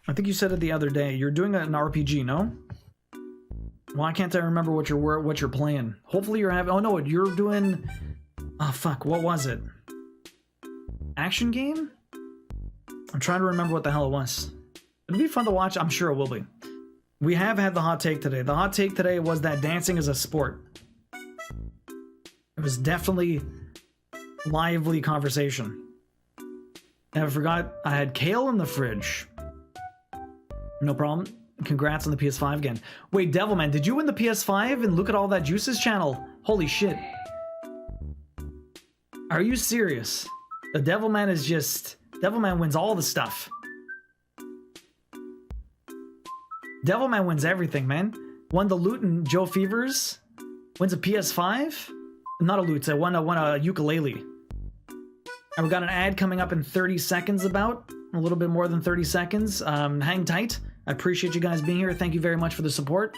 I think you said it the other day. You're doing an RPG, no? Why can't I remember what you're playing? Hopefully you're having... Oh no, you're doing... Oh fuck, what was it? Action game? I'm trying to remember what the hell it was. It'll be fun to watch. I'm sure it will be. We have had the hot take today. The hot take today was that dancing is a sport. It was definitely lively conversation. And I forgot I had kale in the fridge. No problem. Congrats on the PS5 again. Wait, Devilman, did you win the PS5 and look at all that Juices channel? Holy shit. Are you serious? The Devilman is just... Devilman wins all the stuff. Devilman wins everything, man. Won the loot in Joe Fevers. Wins a PS5. Not a loot, I won a ukulele. And we got an ad coming up in 30 seconds about. A little bit more than 30 seconds. Hang tight. I appreciate you guys being here. Thank you very much for the support.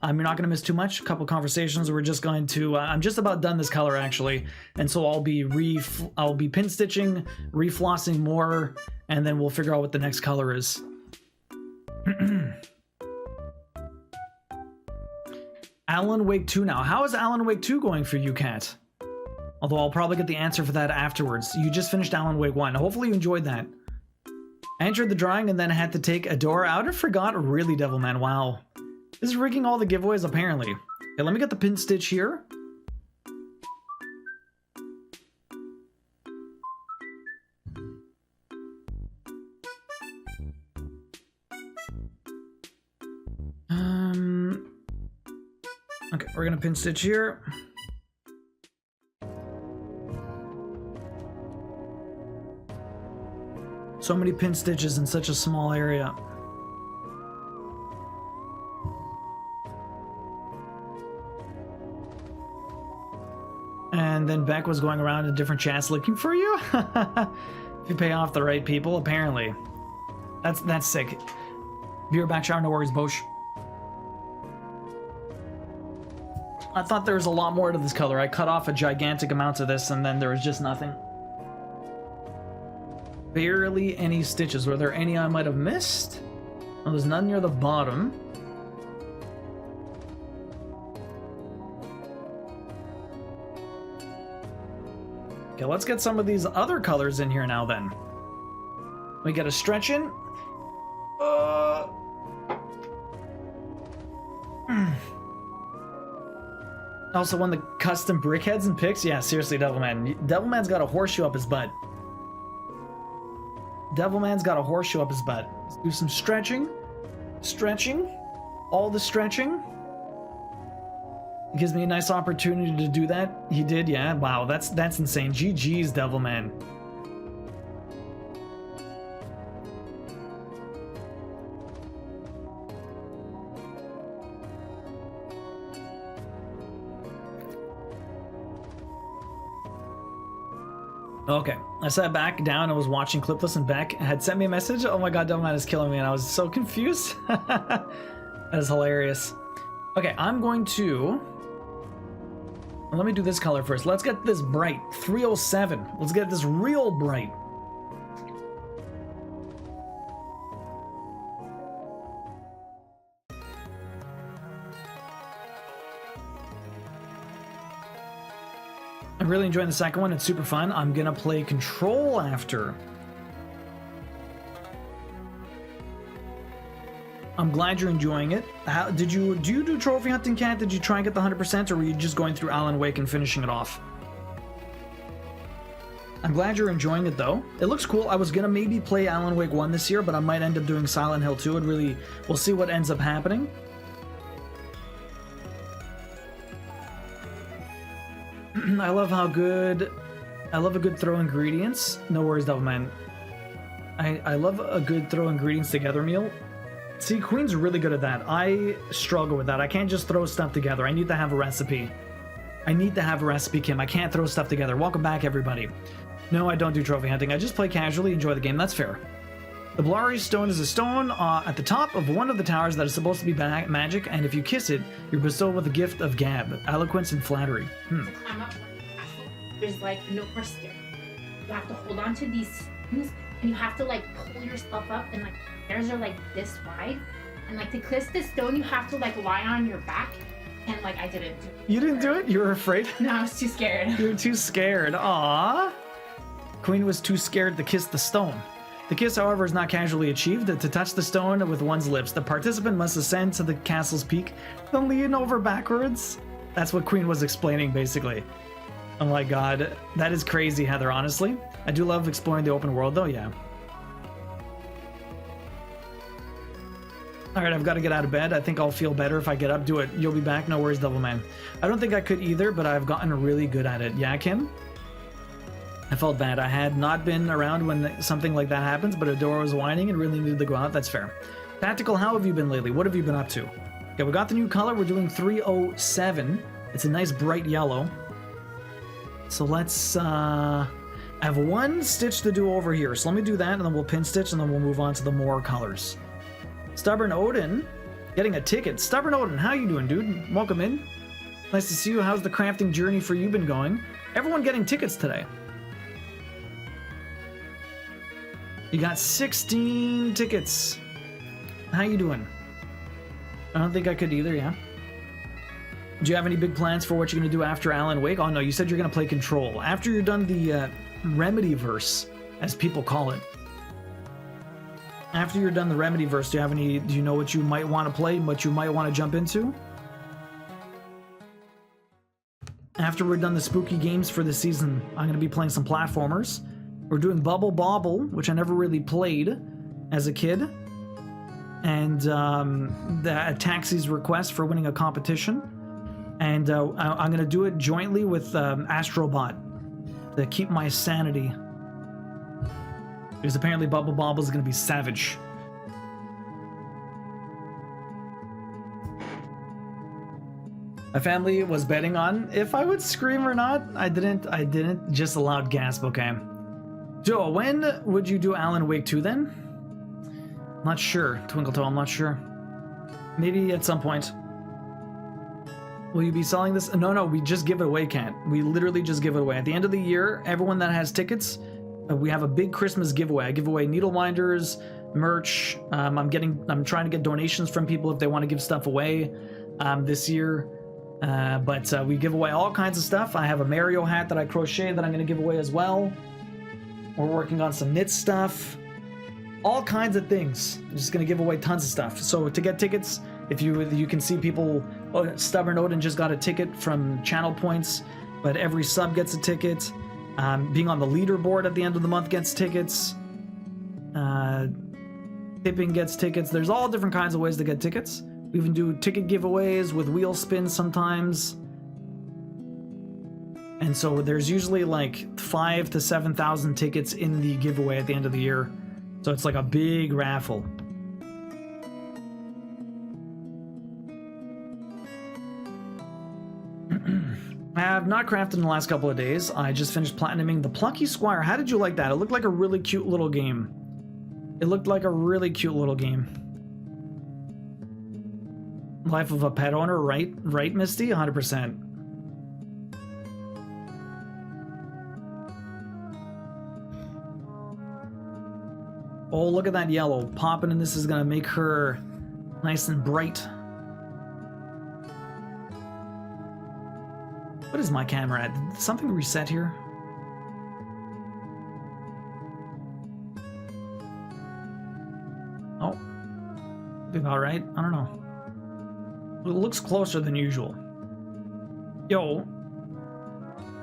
You're not going to miss too much. A couple conversations. We're just going to... I'm just about done this color, actually. And so I'll be pin stitching, reflossing more, and then we'll figure out what the next color is. Alan Wake 2 now. How is Alan Wake 2 going for you, Kat? Although I'll probably get the answer for that afterwards. You just finished Alan Wake 1. Hopefully you enjoyed that. I entered the drawing and then had to take a door out and forgot. Really, Devilman, wow. This is rigging all the giveaways, apparently. Okay, let me get the pin stitch here. Okay, we're gonna pin stitch here. So many pin stitches in such a small area. And then Beck was going around in different chats looking for you. If you pay off the right people, apparently. That's sick. Be right back, shower, no worries, Bosch. I thought there was a lot more to this color. I cut off a gigantic amount of this and then there was just nothing. Barely any stitches. Were there any I might have missed? Oh, there's none near the bottom. Okay, let's get some of these other colors in here now then. We get a stretch in. Also won the custom brickheads and picks. Yeah, seriously, Devilman. Devilman's got a horseshoe up his butt. Devilman's got a horseshoe up his butt. Let's do some stretching. Stretching. All the stretching. It gives me a nice opportunity to do that. He did, yeah. Wow, that's insane. GG's, Devilman. Okay, I sat back down and was watching Clipless, and Beck had sent me a message. Oh my god, Devilman is killing me, and I was so confused. That is hilarious. Okay, I'm going to... Let me do this color first. Let's get this bright. 307. Let's get this real bright. I'm really enjoying the second one. It's super fun. I'm gonna play Control after. I'm glad you're enjoying it. How do you do trophy hunting, Cat? Did you try and get the 100%, or were you just going through Alan Wake and finishing it off? I'm glad you're enjoying it though. It looks cool. I was gonna maybe play Alan Wake 1 this year, but I might end up doing Silent Hill 2. We'll see what ends up happening. I love a good throw ingredients. No worries, Devilman. I love a good throw ingredients together meal. See, Queen's really good at that. I struggle with that. I can't just throw stuff together. I need to have a recipe. Kim. I can't throw stuff together. Welcome back, everybody. No, I don't do trophy hunting. I just play casually, enjoy the game. That's fair. The Blari stone is a stone at the top of one of the towers that is supposed to be magic, and if you kiss it, you're bestowed with a gift of gab, eloquence, and flattery. To climb up, there's like no first step. You have to hold on to these stones, and you have to like pull yourself up, and like stairs are like this wide, and like to kiss the stone, you have to like lie on your back, and like I didn't do it. You didn't do it? You were afraid? No, I was too scared. You were too scared. Aww. Queen was too scared to kiss the stone. The kiss, however, is not casually achieved. To touch the stone with one's lips, the participant must ascend to the castle's peak, then lean over backwards. That's what Queen was explaining, basically. Oh my god, that is crazy, Heather, honestly. I do love exploring the open world, though, yeah. Alright, I've got to get out of bed. I think I'll feel better if I get up. Do it. You'll be back. No worries, Devilman. I don't think I could either, but I've gotten really good at it. Yeah, Kim? I felt bad. I had not been around when something like that happens, but Adora was whining and really needed to go out. That's fair. Tactical, how have you been lately? What have you been up to? Okay, we got the new color. We're doing 307. It's a nice bright yellow. So let's, I have one stitch to do over here. So let me do that, and then we'll pin stitch, and then we'll move on to the more colors. Stubborn Odin, getting a ticket. Stubborn Odin, how you doing, dude? Welcome in. Nice to see you. How's the crafting journey for you been going? Everyone getting tickets today. You got 16 tickets. How you doing? I don't think I could either, yeah. Do you have any big plans for what you're going to do after Alan Wake? Oh no, you said you're going to play Control. After you're done the Remedy-verse, as people call it. After you're done the Remedy-verse, do you know what you might want to play, what you might want to jump into? After we're done the spooky games for the season, I'm going to be playing some platformers. We're doing Bubble Bobble, which I never really played as a kid. And the Taxi's request for winning a competition. And I'm going to do it jointly with Astrobot to keep my sanity. Because apparently Bubble Bobble is going to be savage. My family was betting on if I would scream or not. I didn't. Just a loud gasp, okay. Joe, when would you do Alan Wake 2 then? Not sure. Twinkletoe, I'm not sure. Maybe at some point. Will you be selling this? No, we just give it away, Cat. We literally just give it away. At the end of the year, everyone that has tickets, we have a big Christmas giveaway. I give away needle minders, merch. I'm trying to get donations from people if they want to give stuff away this year. But we give away all kinds of stuff. I have a Mario hat that I crochet that I'm going to give away as well. We're working on some knit stuff. All kinds of things. I'm just going to give away tons of stuff. So to get tickets, if you can see people, Stubborn Odin just got a ticket from channel points, but every sub gets a ticket. Being on the leaderboard at the end of the month gets tickets. Tipping gets tickets. There's all different kinds of ways to get tickets. We even do ticket giveaways with wheel spins sometimes. And so there's usually like 5,000 to 7,000 tickets in the giveaway at the end of the year. So it's like a big raffle. I have not crafted in the last couple of days. I just finished platinuming the Plucky Squire. How did you like that? It looked like a really cute little game. It looked like a really cute little game. Life of a pet owner, right? Right, Misty? 100%. Oh, look at that yellow popping, and this is gonna make her nice and bright. What is my camera at? Did something reset here? Oh, be about right. I don't know. It looks closer than usual. Yo,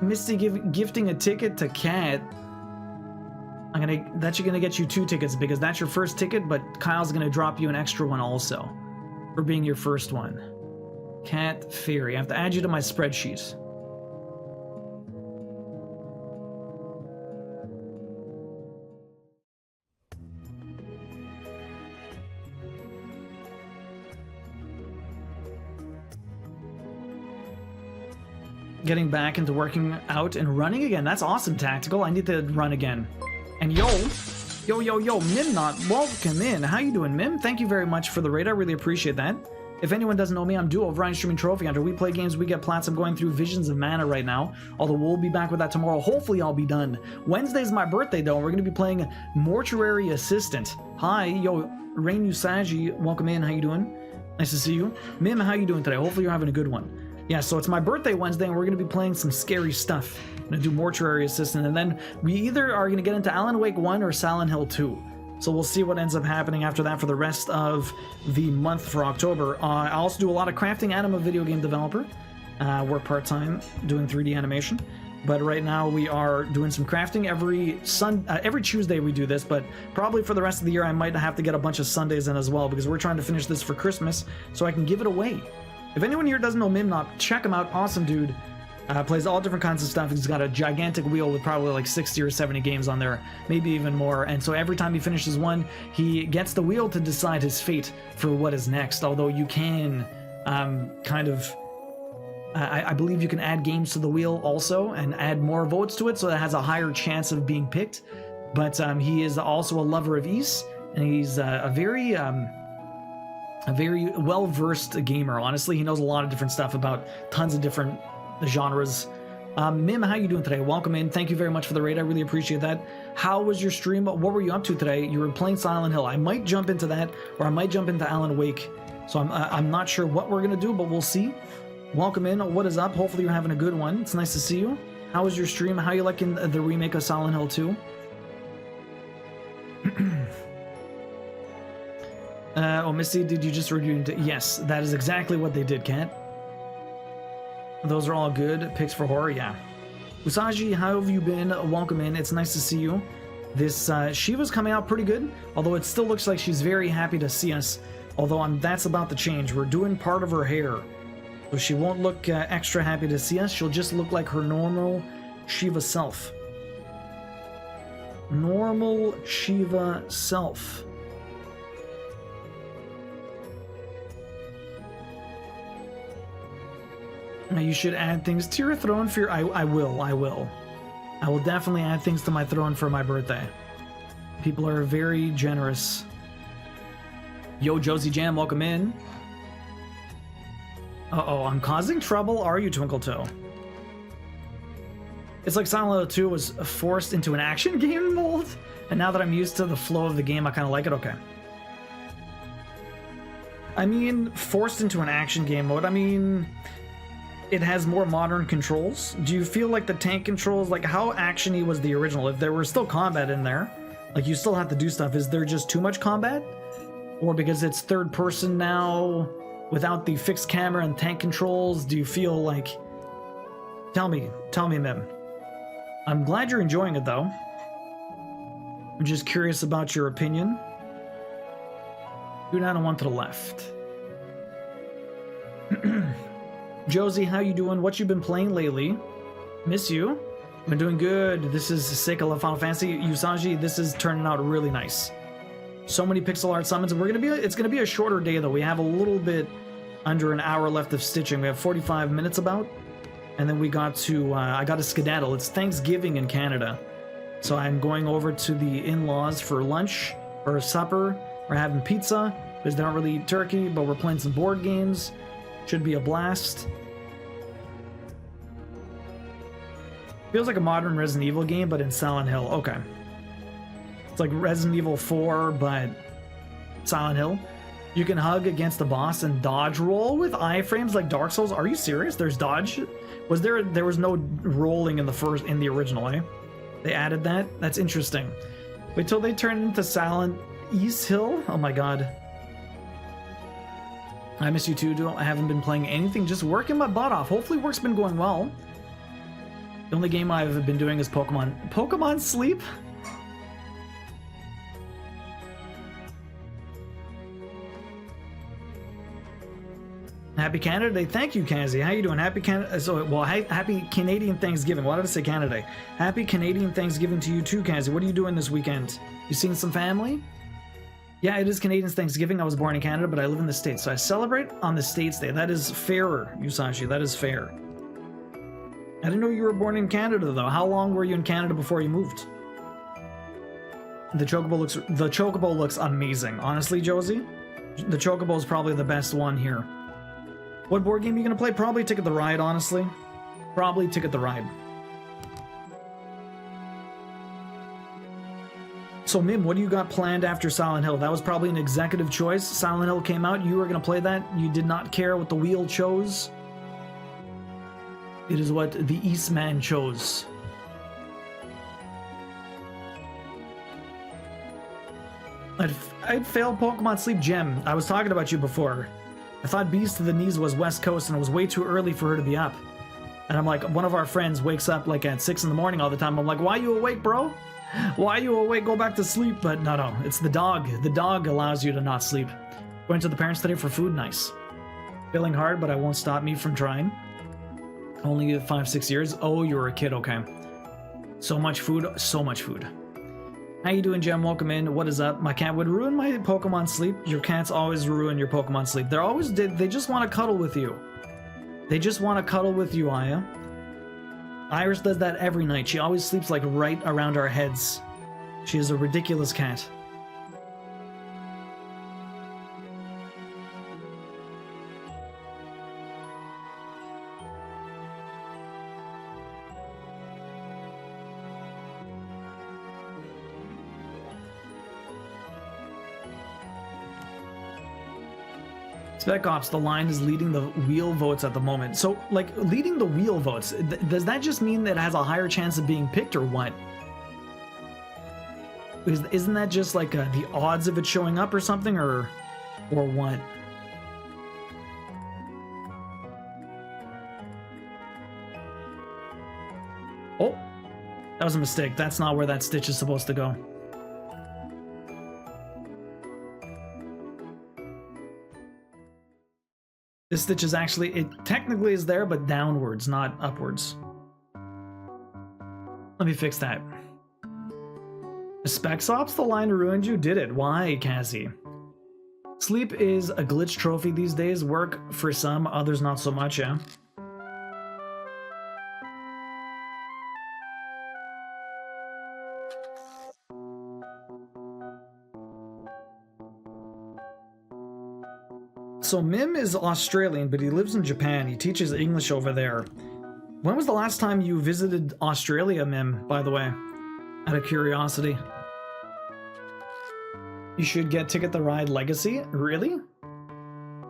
Misty gifting a ticket to Cat. That's gonna get you 2 tickets because that's your first ticket, but Kyle's gonna drop you an extra one also for being your first one. Cat Fairy. I have to add you to my spreadsheet. Getting back into working out and running again. That's awesome, Tactical. I need to run again. And yo, Mimnot, welcome in. How you doing, Mim? Thank you very much for the raid. I really appreciate that. If anyone doesn't know me, I'm Duo of Ryan Streaming Trophy Hunter. We play games, we get plats. I'm going through Visions of Mana right now. Although we'll be back with that tomorrow. Hopefully I'll be done. Wednesday's my birthday though. We're going to be playing Mortuary Assistant. Hi, yo, Rain Usagi, welcome in. How you doing? Nice to see you. Mim, how you doing today? Hopefully you're having a good one. Yeah, so it's my birthday Wednesday, and we're going to be playing some scary stuff. I'm going to do Mortuary Assistant, and then we either are going to get into Alan Wake 1 or Silent Hill 2. So we'll see what ends up happening after that for the rest of the month for October. I also do a lot of crafting, and I'm a video game developer. Work part-time doing 3D animation. But right now we are doing some crafting. Every Tuesday we do this, but probably for the rest of the year I might have to get a bunch of Sundays in as well, because we're trying to finish this for Christmas so I can give it away. If anyone here doesn't know Mimnop, check him out. Awesome dude. Plays all different kinds of stuff. He's got a gigantic wheel with probably like 60 or 70 games on there, maybe even more. And so every time he finishes one, he gets the wheel to decide his fate for what is next. Although you can I believe you can add games to the wheel also and add more votes to it, so that has a higher chance of being picked. But he is also a lover of Ys, and he's a very well-versed gamer. Honestly, he knows a lot of different stuff about tons of different genres. Mim, how you doing today? Welcome in. Thank you very much for the raid. I really appreciate that. How was your stream? What were you up to today? You were playing Silent Hill. I might jump into that, or I might jump into Alan Wake. So I'm not sure what we're gonna do, but we'll see. Welcome in. What is up? Hopefully you're having a good one. It's nice to see you. How was your stream? How you liking the remake of Silent Hill 2? Oh, Missy, did you just review? Yes, that is exactly what they did, Kat. Those are all good picks for horror, yeah. Usagi, how have you been? Welcome in. It's nice to see you. This Shiva's coming out pretty good, although it still looks like she's very happy to see us. Although that's about to change. We're doing part of her hair, so she won't look extra happy to see us. She'll just look like her normal Shiva self. Normal Shiva self. You should add things to your throne for your... I will. I will definitely add things to my throne for my birthday. People are very generous. Yo, Josie Jam, welcome in. Uh-oh, I'm causing trouble? Are you, Twinkle Toe? It's like Silent Hill 2 was forced into an action game mold, and now that I'm used to the flow of the game, I kind of like it. Okay. I mean, forced into an action game mode, I mean... It has more modern controls. Do you feel like the tank controls, like how actiony was the original? If there were still combat in there, like you still have to do stuff, is there just too much combat? Or because it's third person now, without the fixed camera and tank controls, do you feel like... Tell me, Mim. I'm glad you're enjoying it though. I'm just curious about your opinion. Go down and one to the left. Josie, how you doing? What you been playing lately? Miss you. Been doing good. This is sick. I love Final Fantasy. Usagi, this is turning out really nice. So many pixel art summons. It's gonna be a shorter day though. We have a little bit under an hour left of stitching. We have 45 minutes about, and then we got to I got to skedaddle. It's Thanksgiving in Canada, so I'm going over to the in-laws for lunch or supper. We're having pizza because they don't really eat turkey, but we're playing some board games. Should be a blast. Feels like a modern Resident Evil game, but in Silent Hill. Okay. It's like Resident Evil 4, but Silent Hill. You can hug against the boss and dodge roll with iframes like Dark Souls. Are you serious? There's dodge? There was no rolling in the original, eh? They added that? That's interesting. Wait till they turn into Silent East Hill? Oh my god. I miss you too, I haven't been playing anything, just working my butt off. Hopefully work's been going well. The only game I've been doing is Pokemon. Pokemon Sleep? Happy Canada Day. Thank you, Kazi. How you doing? Happy happy Canadian Thanksgiving. Why did I say Canada Day? Happy Canadian Thanksgiving to you too, Kazi. What are you doing this weekend? You seeing some family? Yeah, it is Canadian Thanksgiving. I was born in Canada, but I live in the States, so I celebrate on the States Day. That is fairer, Yusashi. That is fair. I didn't know you were born in Canada, though. How long were you in Canada before you moved? The Chocobo looks amazing. Honestly, Josie, the Chocobo is probably the best one here. What board game are you gonna play? Probably Ticket the Ride, honestly. Probably Ticket the Ride. So Mim, what do you got planned after Silent Hill? That was probably an executive choice. Silent Hill came out, you were going to play that. You did not care what the wheel chose. It is what the Eastman chose. I'd failed Pokemon Sleep Gem. I was talking about you before. I thought Beast to the Knees was West Coast and it was way too early for her to be up. And I'm like, one of our friends wakes up like at 6 in the morning all the time. I'm like, why are you awake, bro? Why are you awake? Go back to sleep. But no, it's the dog. The dog allows you to not sleep. Going to the parents today for food? Nice. Feeling hard, but I won't stop me from trying. Only 5-6 years? Oh, you were a kid, okay. So much food, so much food. How you doing, Jem? Welcome in. What is up? My cat would ruin my Pokemon sleep. Your cats always ruin your Pokemon sleep. They're always they just want to cuddle with you. They just want to cuddle with you, Aya. Iris does that every night. She always sleeps like right around our heads. She is a ridiculous cat. Spec Ops, the line is leading the wheel votes at the moment. So, like, leading the wheel votes, does that just mean that it has a higher chance of being picked, or what? Isn't that just like the odds of it showing up or something, or what? Oh, that was a mistake. That's not where that stitch is supposed to go. This stitch is actually, it technically is there, but downwards, not upwards. Let me fix that. Specs Ops, the line ruined you? Did it? Why, Cassie? Sleep is a glitch trophy these days. Work for some, others not so much, yeah? So Mim is Australian, but he lives in Japan. He teaches English over there. When was the last time you visited Australia, Mim, by the way? Out of curiosity. You should get Ticket the Ride Legacy? Really?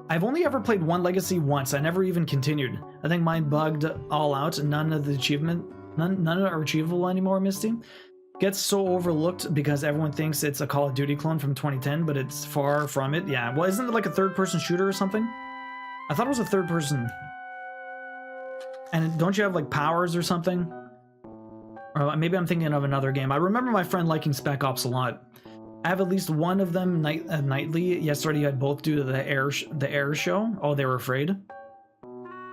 I've only ever played one Legacy once. I never even continued. I think mine bugged all out. None of the achievement, none are achievable anymore, Misty. Gets so overlooked because everyone thinks it's a Call of Duty clone from 2010, but it's far from it. Yeah, well, isn't it like a third-person shooter or something? I thought it was a third-person. And don't you have like powers or something? Or maybe I'm thinking of another game. I remember my friend liking Spec Ops a lot. I have at least one of them nightly. Yesterday you had both due to the air show. Oh, they were afraid.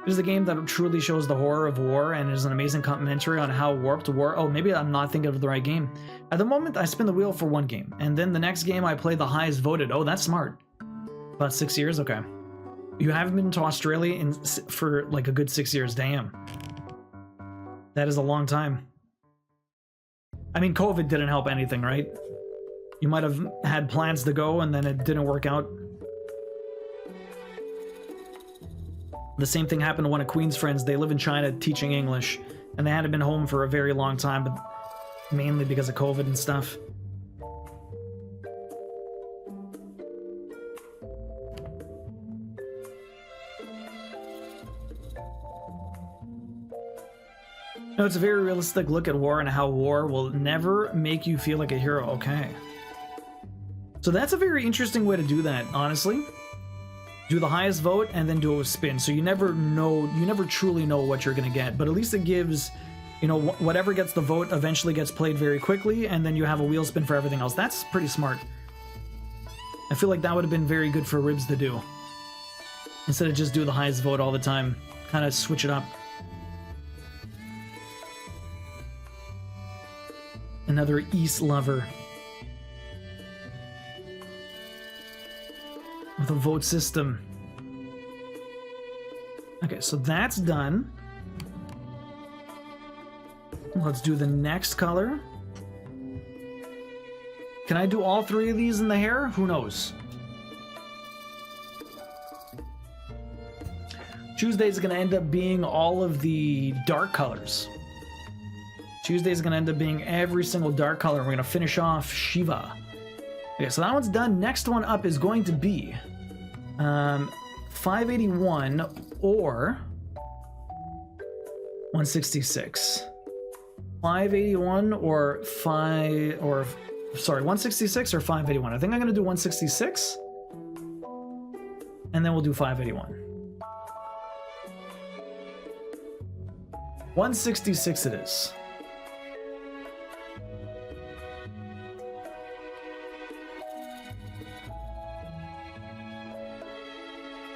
It is a game that truly shows the horror of war and is an amazing commentary on how warped war... Oh, maybe I'm not thinking of the right game. At the moment, I spin the wheel for one game, and then the next game I play the highest voted. Oh, that's smart. About 6 years? Okay. You haven't been to Australia for like a good 6 years. Damn. That is a long time. I mean, COVID didn't help anything, right? You might have had plans to go and then it didn't work out. The same thing happened to one of Queen's friends. They live in China teaching English, and they hadn't been home for a very long time, but mainly because of COVID and stuff. No, it's a very realistic look at war and how war will never make you feel like a hero. Okay. So that's a very interesting way to do that, honestly. Do the highest vote and then do a spin. So you never know, you never truly know what you're going to get, but at least it gives, you know, whatever gets the vote eventually gets played very quickly, and then you have a wheel spin for everything else. That's pretty smart. I feel like that would have been very good for Ribs to do. Instead of just do the highest vote all the time. Kind of switch it up. Another East lover. With a vote system. Okay, so that's done. Let's do the next color. Can I do all three of these in the hair? Who knows? Tuesday's gonna end up being all of the dark colors. Tuesday's gonna end up being every single dark color. We're gonna finish off Shiva. Okay, so that one's done. Next one up is going to be 581 or 166. 581 or 166 or 581. I think I'm gonna do 166, and then we'll do 581. 166 it is.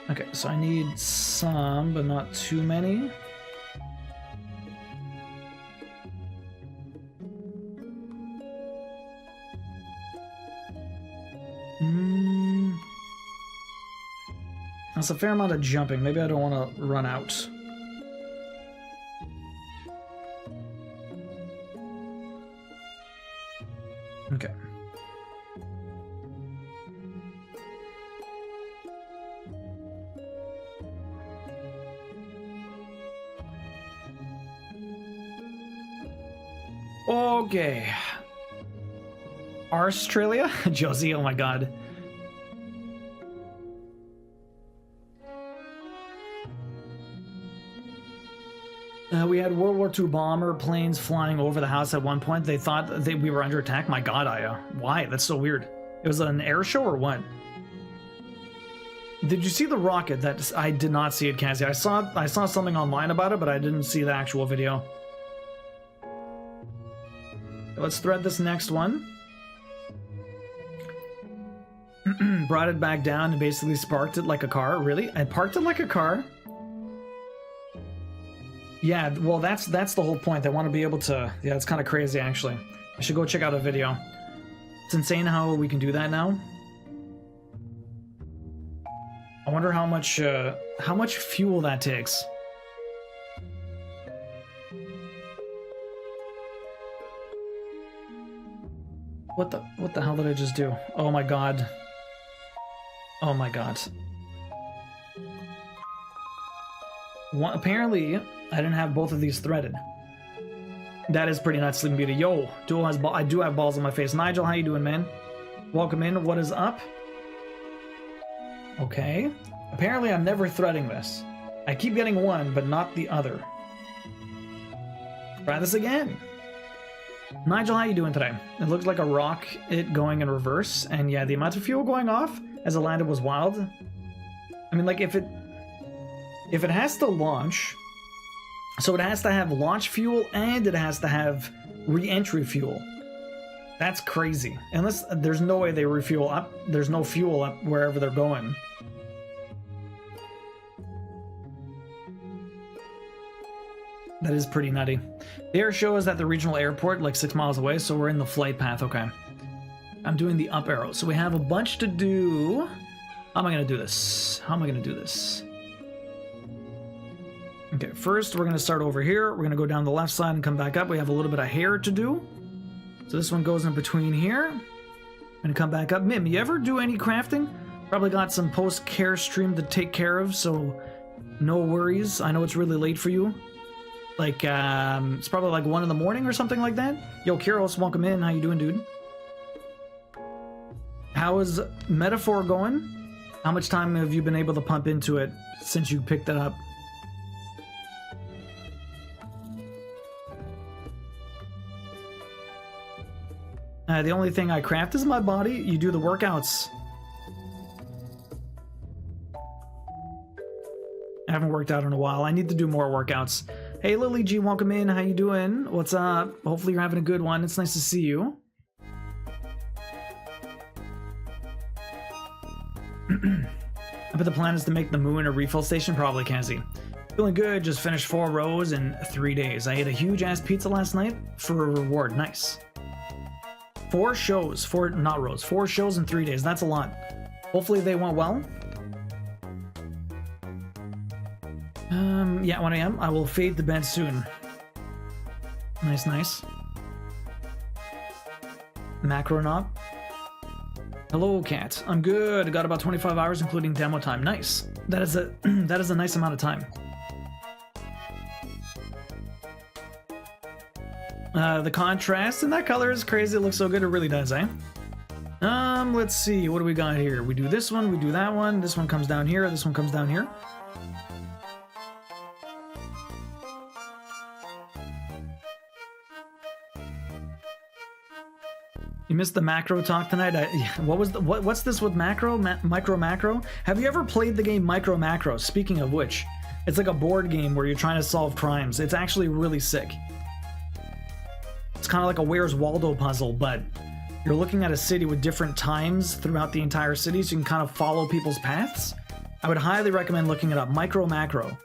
Okay, so I need some, but not too many. That's a fair amount of jumping. Maybe I don't want to run out. Okay. Okay. Australia? Josie, oh my god. We had World War II bomber planes flying over the house at one point. They thought that we were under attack. My god, Aya. Why? That's so weird. It was an air show or what? Did you see the rocket? That I did not see it, Cassie. I saw something online about it, but I didn't see the actual video. Let's thread this next one. Brought it back down and basically sparked it like a car. Really? I parked it like a car? Yeah, well, that's the whole point. They want to be able to... Yeah, it's kind of crazy, actually. I should go check out a video. It's insane how we can do that now. I wonder how much fuel that takes. What the hell did I just do? Oh my god. Oh my god. Apparently, I didn't have both of these threaded. That is pretty nuts, Sleeping Beauty. Yo, I do have balls on my face. Nigel, how you doing, man? Welcome in. What is up? Okay. Apparently, I'm never threading this. I keep getting one, but not the other. Try this again. Nigel, how you doing today? It looks like a rocket going in reverse, and yeah, the amount of fuel going off as it landed was wild. I mean, like, if it has to launch, so it has to have launch fuel and it has to have re-entry fuel. That's crazy. Unless there's no way they refuel up, there's no fuel up wherever they're going. That is pretty nutty. The air show is at the regional airport, like 6 miles away, so we're in the flight path. Okay. I'm doing the up arrow. So we have a bunch to do. How am I going to do this? How am I going to do this? Okay, first we're going to start over here. We're going to go down the left side and come back up. We have a little bit of hair to do. So this one goes in between here. And come back up. Mim, you ever do any crafting? Probably got some post-care stream to take care of, so no worries. I know it's really late for you. Like, it's probably like 1 in the morning or something like that. Yo, Kiros, welcome in. How you doing, dude? How is Metaphor going? How much time have you been able to pump into it since you picked it up? The only thing I craft is my body. You do the workouts. I haven't worked out in a while. I need to do more workouts. Hey, Lily G, welcome in. How you doing? What's up? Hopefully you're having a good one. It's nice to see you. I bet the plan is to make the moon a refill station. Probably, Kenzie. Feeling good. Just finished 4 rows in 3 days. I ate a huge-ass pizza last night for a reward. Nice. 4 shows. 4, not rows. 4 shows in 3 days. That's a lot. Hopefully they went well. Yeah, 1 a.m. I will fade to bed soon. Nice, nice. Macronaut. Hello, cat. I'm good. Got about 25 hours, including demo time. Nice. That is a that is a nice amount of time. The contrast in that color is crazy. It looks so good. It really does, eh? Let's see. What do we got here? We do this one. We do that one. This one comes down here. This one comes down here. You missed the macro talk tonight. What's this with macro? Micro macro? Have you ever played the game Micro Macro? Speaking of which, it's like a board game where you're trying to solve crimes. It's actually really sick. It's kind of like a Where's Waldo puzzle, but you're looking at a city with different times throughout the entire city, so you can kind of follow people's paths. I would highly recommend looking it up. Micro Macro.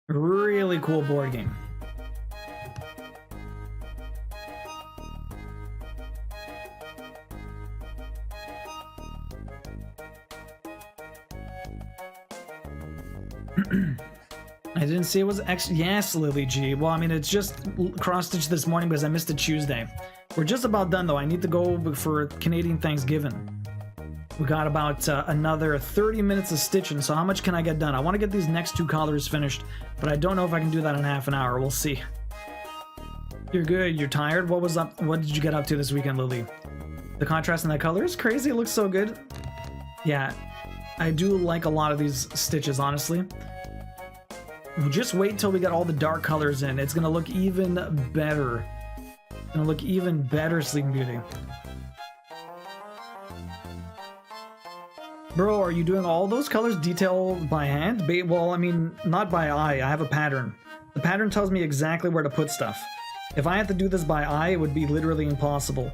Really cool board game. I didn't see it was yes, Lily G. Well, I mean, it's just cross-stitch this morning because I missed a Tuesday. We're just about done, though. I need to go for Canadian Thanksgiving. We got about another 30 minutes of stitching, so how much can I get done? I want to get these next 2 collars finished, but I don't know if I can do that in half an hour. We'll see. You're good. You're tired? What was up? What did you get up to this weekend, Lily? The contrast in that color is crazy. It looks so good. Yeah, I do like a lot of these stitches, honestly. Just wait till we get all the dark colors in. It's going to look even better. It's going to look even better, Sleeping Beauty. Bro, are you doing all those colors detailed by hand? Well, I mean, not by eye. I have a pattern. The pattern tells me exactly where to put stuff. If I had to do this by eye, it would be literally impossible.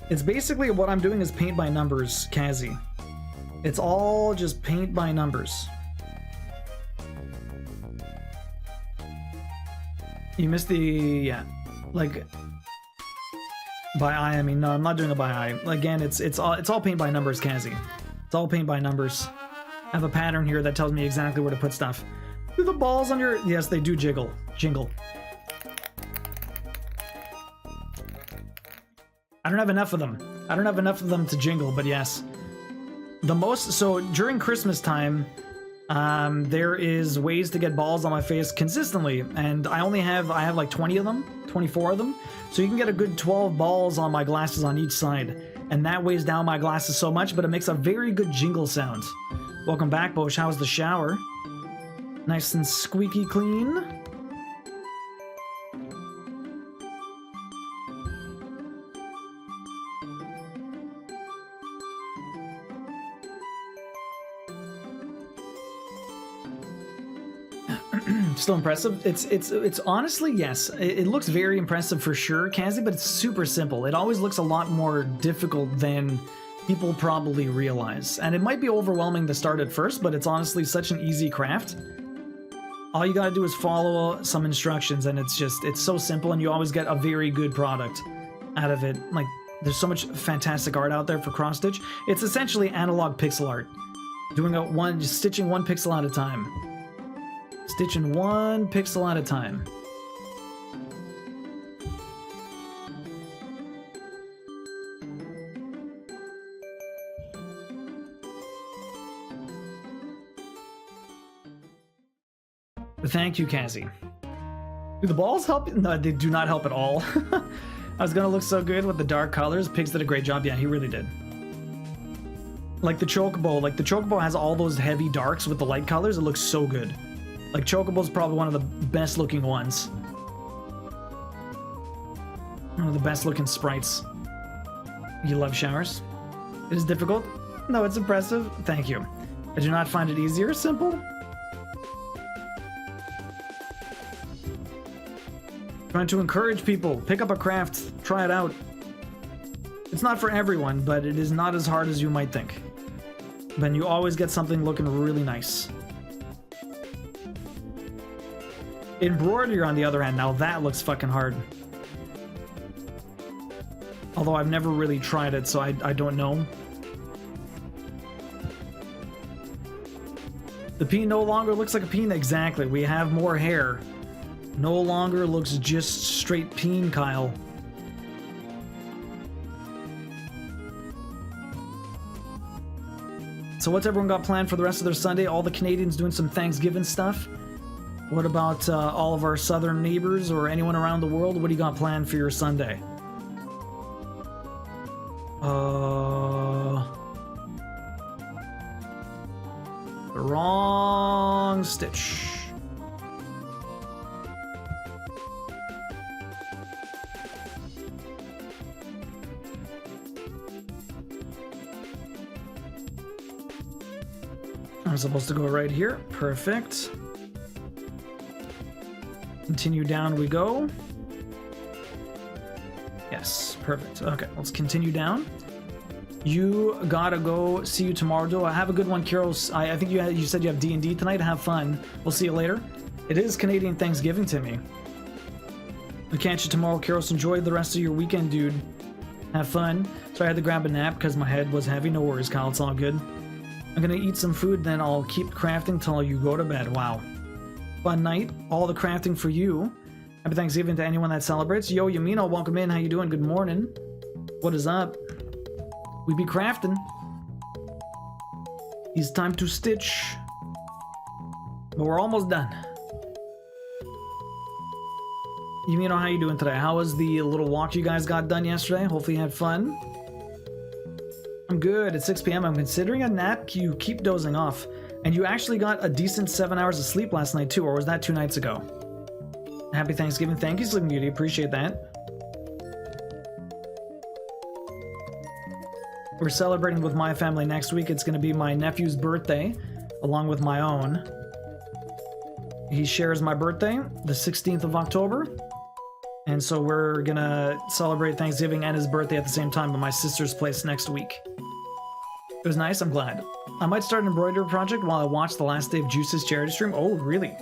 It's basically what I'm doing is paint by numbers, Kazi. It's all just paint by numbers. You missed the, yeah, like, by eye, I mean, no, I'm not doing it by eye. Again, it's all paint by numbers, Kazi. It's all paint by numbers. I have a pattern here that tells me exactly where to put stuff. Do the balls on your, yes, they do jingle. I don't have enough of them. I don't have enough of them to jingle, but yes. The most, so during Christmas time, there is ways to get balls on my face consistently, and I have like 20 of them, 24 of them, so you can get a good 12 balls on my glasses on each side, and that weighs down my glasses so much, but it makes a very good jingle sound. Welcome back, Bosch. How's the shower? Nice and squeaky clean. Still impressive. It's honestly, yes, it looks very impressive for sure, Kazi, but it's super simple. It always looks a lot more difficult than people probably realize, and it might be overwhelming to start at first, but it's honestly such an easy craft. All you gotta do is follow some instructions, and it's so simple, and you always get a very good product out of it. Like, there's so much fantastic art out there for cross stitch. It's essentially analog pixel art, just stitching 1 pixel at a time. Stitching 1 pixel at a time. Thank you, Kazi. Do the balls help? No, they do not help at all. I was gonna look so good with the dark colors. Pigs did a great job. Yeah, he really did. Like the Chocobo has all those heavy darks with the light colors. It looks so good. Like, Chocobo's probably one of the best looking ones. One of the best looking sprites. You love showers? It is difficult? No, it's impressive. Thank you. I do not find it easy or simple. Trying to encourage people. Pick up a craft. Try it out. It's not for everyone, but it is not as hard as you might think. Then you always get something looking really nice. Embroidery, on the other hand, now that looks fucking hard. Although I've never really tried it, so I don't know. The peen no longer looks like a peen. Exactly. We have more hair. No longer looks just straight peen, Kyle. So what's everyone got planned for the rest of their Sunday? All the Canadians doing some Thanksgiving stuff? What about all of our southern neighbors or anyone around the world? What do you got planned for your Sunday? The wrong stitch. I'm supposed to go right here. Perfect. Continue down we go. Yes, perfect. Okay, let's continue down. You gotta go. See you tomorrow, though. Have a good one, Kiros. I think you said you have D&D tonight. Have fun. We'll see you later. It is Canadian Thanksgiving, Timmy. We catch you tomorrow, Kiros. Enjoy the rest of your weekend, dude. Have fun. Sorry I had to grab a nap because my head was heavy. No worries, Kyle. It's all good. I'm gonna eat some food, then I'll keep crafting till you go to bed. Wow. Fun night. All the crafting for you. Happy Thanksgiving to anyone that celebrates. Yo, Yamino, welcome in. How you doing? Good morning. What is up? We be crafting. It's time to stitch. But we're almost done. Yamino, how you doing today? How was the little walk you guys got done yesterday? Hopefully you had fun. I'm good. It's 6 p.m. I'm considering a nap. You keep dozing off. And you actually got a decent 7 hours of sleep last night too, or was that 2 nights ago? Happy Thanksgiving. Thank you, Sleeping Beauty. Appreciate that. We're celebrating with my family next week. It's going to be my nephew's birthday, along with my own. He shares my birthday, the 16th of October. And so we're going to celebrate Thanksgiving and his birthday at the same time at my sister's place next week. It was nice. I'm glad. I might start an embroidery project while I watch the last day of Juice's charity stream. Oh, really?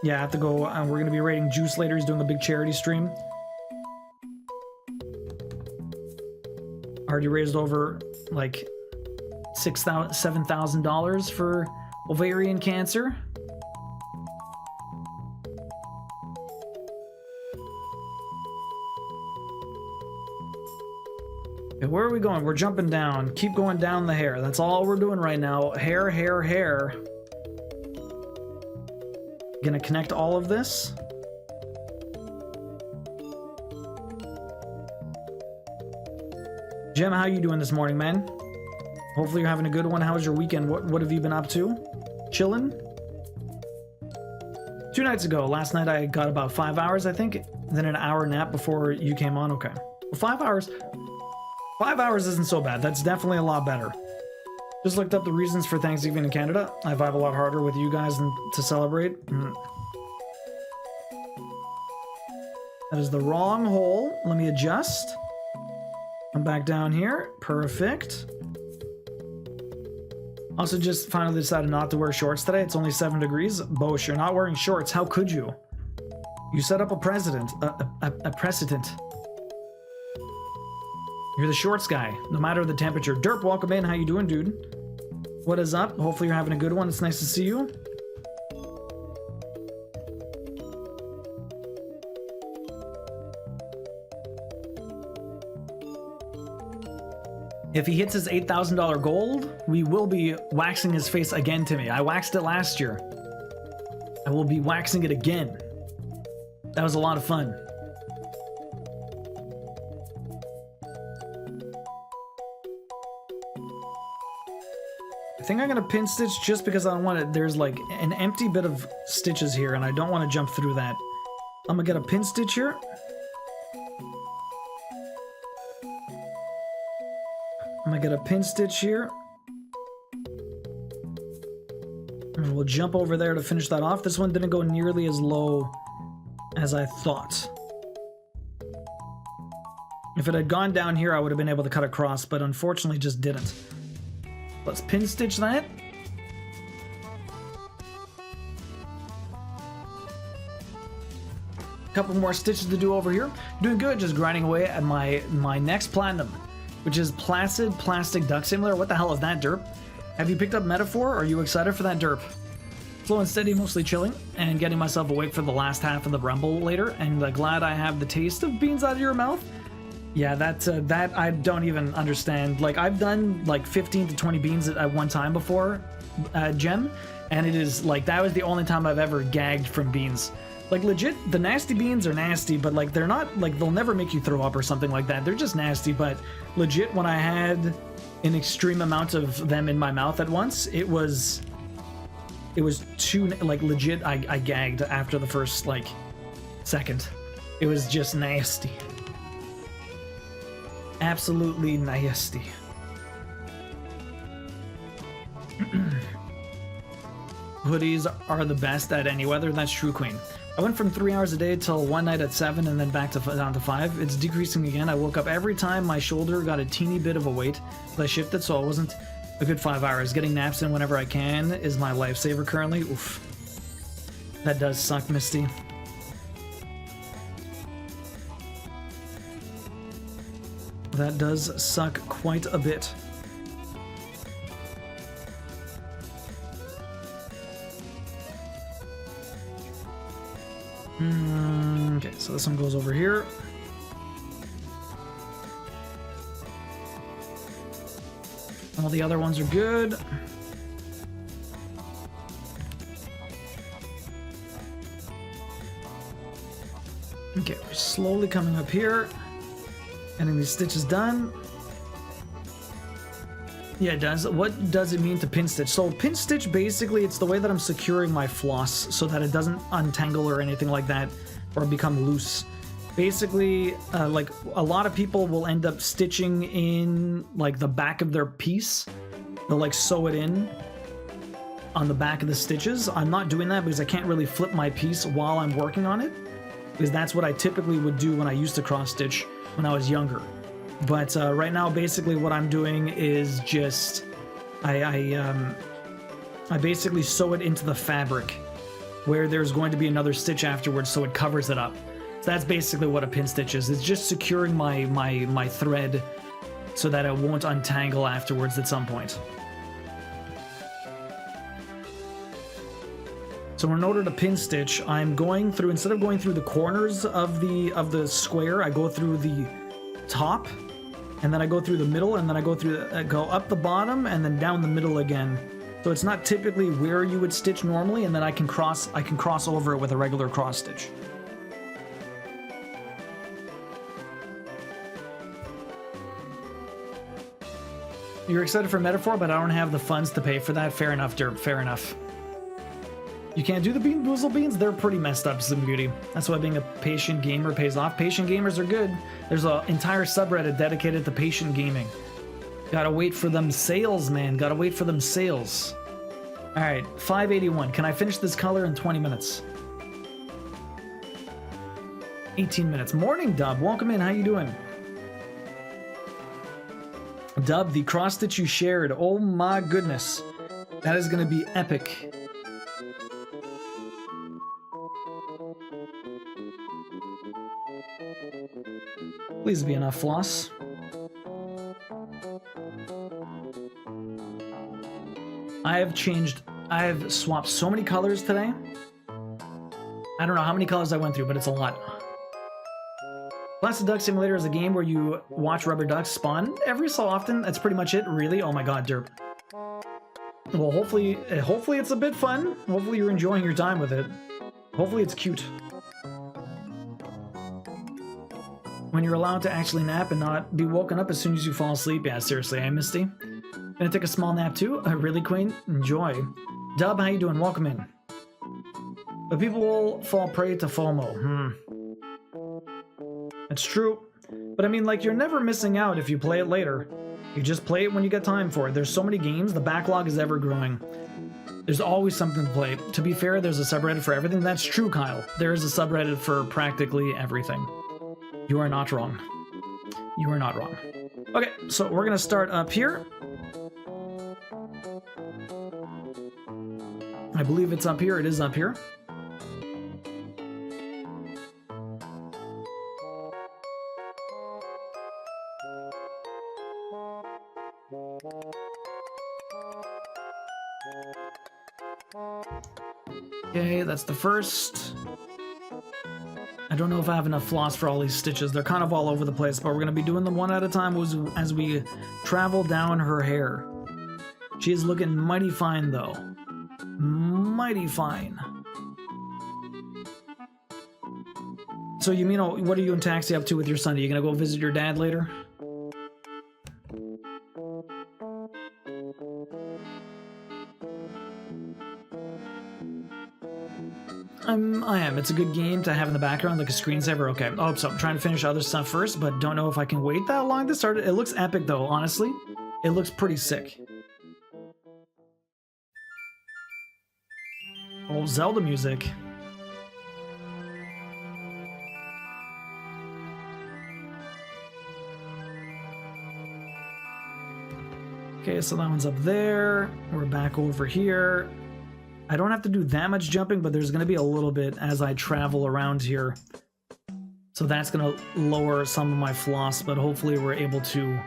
Yeah, I have to go. We're going to be rating Juice later. He's doing a big charity stream. Already raised over like $7,000 for ovarian cancer. Okay, where are we going? We're jumping down. Keep going down the hair. That's all we're doing right now. Hair, hair, hair. Gonna connect all of this. Jim, how you doing this morning, man? Hopefully you're having a good one. How was your weekend? What have you been up to? Chilling? 2 nights ago. Last night I got about 5 hours, I think. Then an hour nap before you came on. Okay. Well, 5 hours. 5 hours isn't so bad. That's definitely a lot better. Just looked up the reasons for Thanksgiving in Canada. I vibe a lot harder with you guys than to celebrate. That is the wrong hole. Let me adjust. I'm back down here. Perfect. Also just finally decided not to wear shorts today. It's only 7 degrees. Bosh, you're not wearing shorts. How could you? You set up a precedent. A precedent. You're the shorts guy, no matter the temperature. Derp, welcome in. How you doing, dude? What is up? Hopefully you're having a good one. It's nice to see you. If he hits his $8,000 gold, we will be waxing his face again, Timmy. I waxed it last year. I will be waxing it again. That was a lot of fun. I think I'm gonna pin stitch just because I don't want it. There's like an empty bit of stitches here and I don't want to jump through that. I'm gonna get a pin stitch here. I'm gonna get a pin stitch here. And we'll jump over there to finish that off. This one didn't go nearly as low as I thought. If it had gone down here, I would have been able to cut across, but unfortunately just didn't. Let's pin stitch that. Couple more stitches to do over here. Doing good, just grinding away at my next platinum, which is Placid Plastic Duck Simulator. What the hell is that, derp? Have you picked up Metaphor? Are you excited for that, derp? Slow and steady, mostly chilling, and getting myself awake for the last half of the Rumble later, and glad I have the taste of beans out of your mouth. Yeah, that I don't even understand. Like, I've done like 15 to 20 beans at one time before, Gem, and it is like, that was the only time I've ever gagged from beans. Like, legit, the nasty beans are nasty, but like, they're not, like, they'll never make you throw up or something like that. They're just nasty, but legit, when I had an extreme amount of them in my mouth at once, it was too, like, legit, I gagged after the first, like, second. It was just nasty. Absolutely nasty. Hoodies are the best at any weather. That's true, Queen. I went from 3 hours a day till one night at 7 and then back to down to 5. It's decreasing again. I woke up every time my shoulder got a teeny bit of a weight. I shifted, so it wasn't a good 5 hours. Getting naps in whenever I can is my lifesaver currently. Oof. That does suck, Misty. That does suck quite a bit. Okay, so this one goes over here. All the other ones are good. Okay, we're slowly coming up here. Getting these stitches done. Yeah, it does. What does it mean to pin stitch? So pin stitch, basically, it's the way that I'm securing my floss so that it doesn't untangle or anything like that or become loose. Basically, like a lot of people will end up stitching in like the back of their piece. They'll like sew it in on the back of the stitches. I'm not doing that because I can't really flip my piece while I'm working on it, because that's what I typically would do when I used to cross stitch when I was younger. But right now, basically what I'm doing is just I basically sew it into the fabric where there's going to be another stitch afterwards, so it covers it up. So that's basically what a pin stitch is. It's just securing my thread so that it won't untangle afterwards at some point. So in order to pin stitch, I'm going through, instead of going through the corners of the square, I go through the top, and then I go through the middle, and then I go through go up the bottom and then down the middle again. So it's not typically where you would stitch normally, and then I can cross over it with a regular cross stitch. You're excited for Metaphor, but I don't have the funds to pay for that. Fair enough, Derp. Fair enough. You can't do the Bean Boozle beans? They're pretty messed up, some beauty. That's why being a patient gamer pays off. Patient gamers are good. There's an entire subreddit dedicated to patient gaming. Gotta wait for them sales, man. Gotta wait for them sales. Alright, 581. Can I finish this color in 20 minutes? 18 minutes. Morning, Dub. Welcome in. How you doing? Dub, the cross stitch you shared. Oh my goodness. That is gonna be epic. Please be enough floss. I have swapped so many colors today. I don't know how many colors I went through, but it's a lot. Plastic Duck Simulator is a game where you watch rubber ducks spawn every so often. That's pretty much it, really. Oh my god, Derp. Well, hopefully it's a bit fun. Hopefully you're enjoying your time with it. Hopefully it's cute. When you're allowed to actually nap and not be woken up as soon as you fall asleep. Yeah, seriously, eh, Misty? Gonna take a small nap too? Really, Queen? Enjoy. Dub, how you doing? Welcome in. But people will fall prey to FOMO. That's true. But I mean, like, you're never missing out if you play it later. You just play it when you get time for it. There's so many games, the backlog is ever growing. There's always something to play. To be fair, there's a subreddit for everything. That's true, Kyle. There is a subreddit for practically everything. You are not wrong. You are not wrong. Okay, so we're gonna start up here. I believe it's up here. It is up here. Okay, that's the first. I don't know if I have enough floss for all these stitches. They're kind of all over the place, but we're going to be doing them one at a time as we travel down her hair. She is looking mighty fine, though. Mighty fine. So, you mean, what are you and Taxi up to with your son? Are you going to go visit your dad later? I am. It's a good game to have in the background, like a screensaver. Okay. Oh, so I'm trying to finish other stuff first, but don't know if I can wait that long to start it. It looks epic, though, honestly. It looks pretty sick. Old Zelda music. Okay, so that one's up there. We're back over here. I don't have to do that much jumping, but there's going to be a little bit as I travel around here. So that's going to lower some of my floss, but hopefully we're able to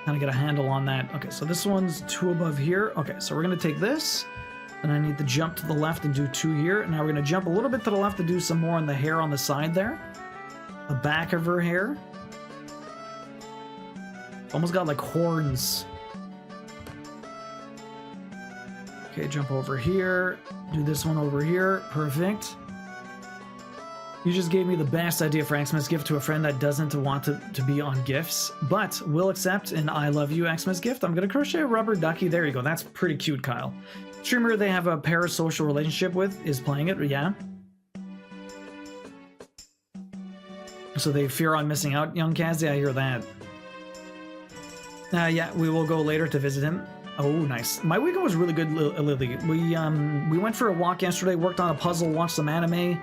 kind of get a handle on that. Okay, so this one's 2 above here. Okay, so we're going to take this, And I need to jump to the left and do 2 here. And now we're going to jump a little bit to the left to do some more on the hair on the side there. The back of her hair. Almost got like horns. Okay, jump over here. Do this one over here. Perfect. You just gave me the best idea for Xmas gift to a friend that doesn't want to be on gifts, but will accept an I love you Xmas gift. I'm going to crochet a rubber ducky. There you go. That's pretty cute, Kyle. Streamer they have a parasocial relationship with is playing it, yeah. So they fear on missing out, young Kaz. Yeah, I hear that. Yeah, we will go later to visit him. Oh, nice. My weekend was really good, Lily. We went for a walk yesterday, worked on a puzzle, watched some anime.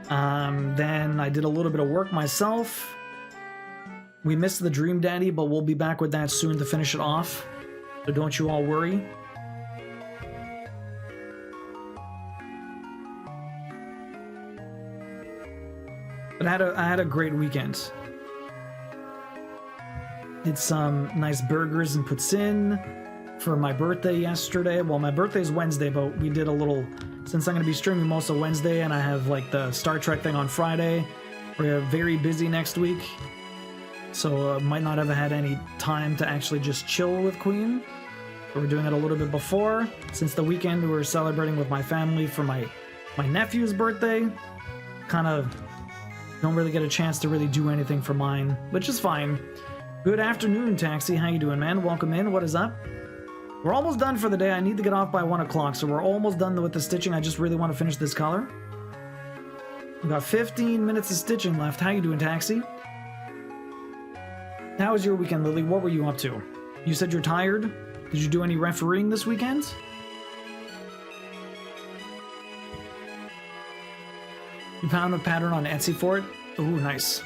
Then I did a little bit of work myself. We missed the Dream Daddy, but we'll be back with that soon to finish it off. So don't you all worry. But I had a great weekend. Did some nice burgers and poutine for my birthday yesterday. Well, my birthday is Wednesday, but we did a little, since I'm going to be streaming most of Wednesday and I have like the Star Trek thing on Friday, we're very busy next week. So might not have had any time to actually just chill with Queen. But we're doing it a little bit before. Since the weekend we're celebrating with my family for my nephew's birthday. Kind of don't really get a chance to really do anything for mine, which is fine. Good afternoon, Taxi. How you doing, man? Welcome in. What is up? We're almost done for the day. I need to get off by 1 o'clock, so we're almost done with the stitching. I just really want to finish this color. We've got 15 minutes of stitching left. How you doing, Taxi? How was your weekend, Lily? What were you up to? You said you're tired? Did you do any refereeing this weekend? You found a pattern on Etsy for it? Ooh, nice.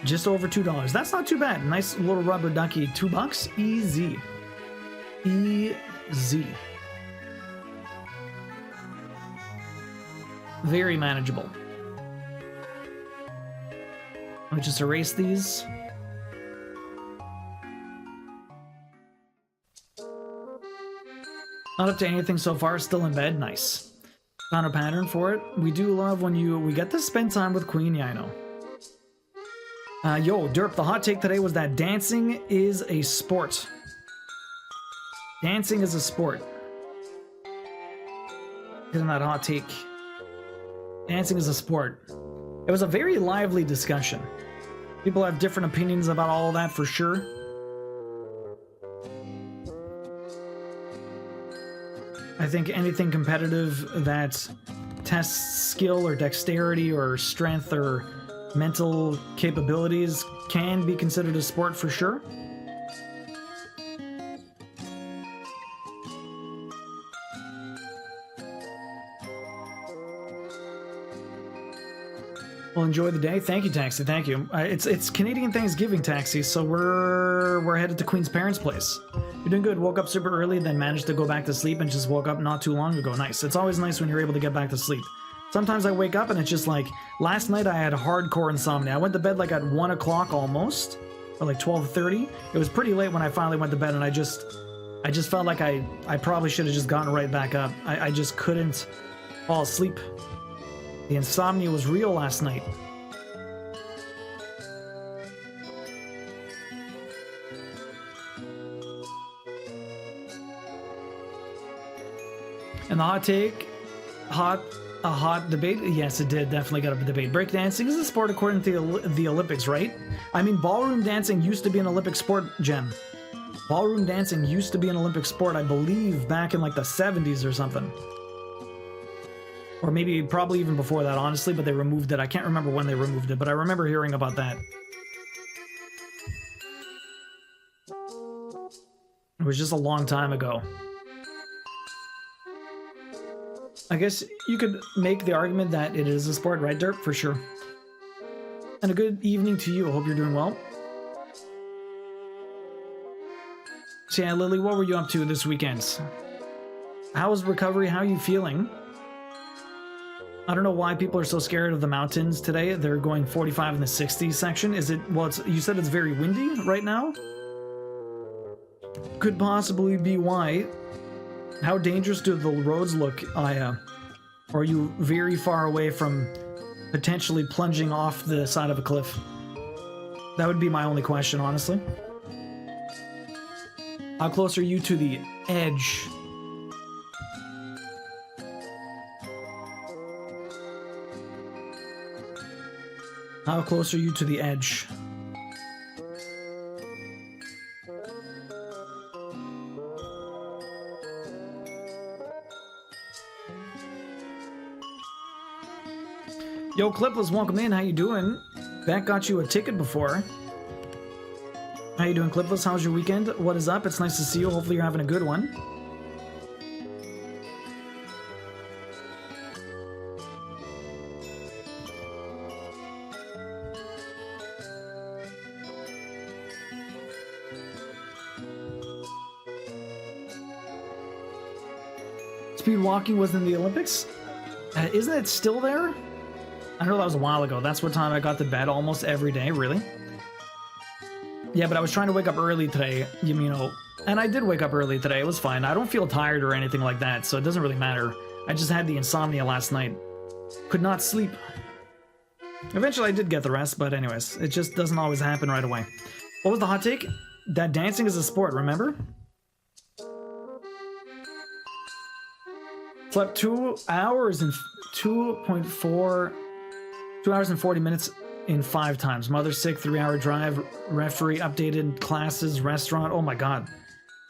Just over $2. That's not too bad. Nice little rubber ducky. $2? Easy. Easy. Very manageable. Let me just erase these. Not up to anything so far. Still in bed. Nice. Found a pattern for it. We do love when we get to spend time with Queen. Yeah, I know. Yo, Derp, the hot take today was that dancing is a sport. Dancing is a sport. Isn't that hot take? Dancing is a sport. It was a very lively discussion. People have different opinions about all of that for sure. I think anything competitive that tests skill or dexterity or strength or mental capabilities can be considered a sport for sure. Well, enjoy the day. Thank you, Taxi. Thank you. It's Canadian Thanksgiving, Taxi, so we're headed to Queen's parents' place. You're doing good. Woke up super early, then managed to go back to sleep and just woke up not too long ago. Nice. It's always nice when you're able to get back to sleep. Sometimes I wake up and it's just like, last night I had hardcore insomnia. I went to bed like at 1 o'clock almost, or like 12:30. It was pretty late when I finally went to bed, and I just felt like I probably should have just gotten right back up. I just couldn't fall asleep. The insomnia was real last night. And the hot take, a hot debate? Yes, it did definitely get up a debate. Breakdancing is a sport according to the Olympics, right? I mean, ballroom dancing used to be an Olympic sport, Jem. Ballroom dancing used to be an Olympic sport, I believe, back in like the 70s or something. Or maybe probably even before that, honestly, but they removed it. I can't remember when they removed it, but I remember hearing about that. It was just a long time ago. I guess you could make the argument that it is a sport, right, Derp? For sure. And a good evening to you. I hope you're doing well. So yeah, Lily, what were you up to this weekend? How was recovery? How are you feeling? I don't know why people are so scared of the mountains today. They're going 45 in the 60s section. Is it, well, you said it's very windy right now? Could possibly be why. How dangerous do the roads look, Aya? Or are you very far away from potentially plunging off the side of a cliff? That would be my only question, honestly. How close are you to the edge? How close are you to the edge? Yo, Clipless, welcome in. How you doing? Beck got you a ticket before. How you doing, Clipless? How's your weekend? What is up? It's nice to see you. Hopefully you're having a good one. Speed walking was in the Olympics? Isn't it still there? I know that was a while ago. That's what time I got to bed almost every day, really. Yeah, but I was trying to wake up early today, you know, and I did wake up early today. It was fine. I don't feel tired or anything like that, so it doesn't really matter. I just had the insomnia last night. Could not sleep. Eventually I did get the rest, but anyways, it just doesn't always happen right away. What was the hot take? That dancing is a sport, remember? Slept 2 hours and 2.4... 2 hours and 40 minutes in 5 times. Mother sick, 3-hour drive, referee updated, classes, restaurant. Oh my god.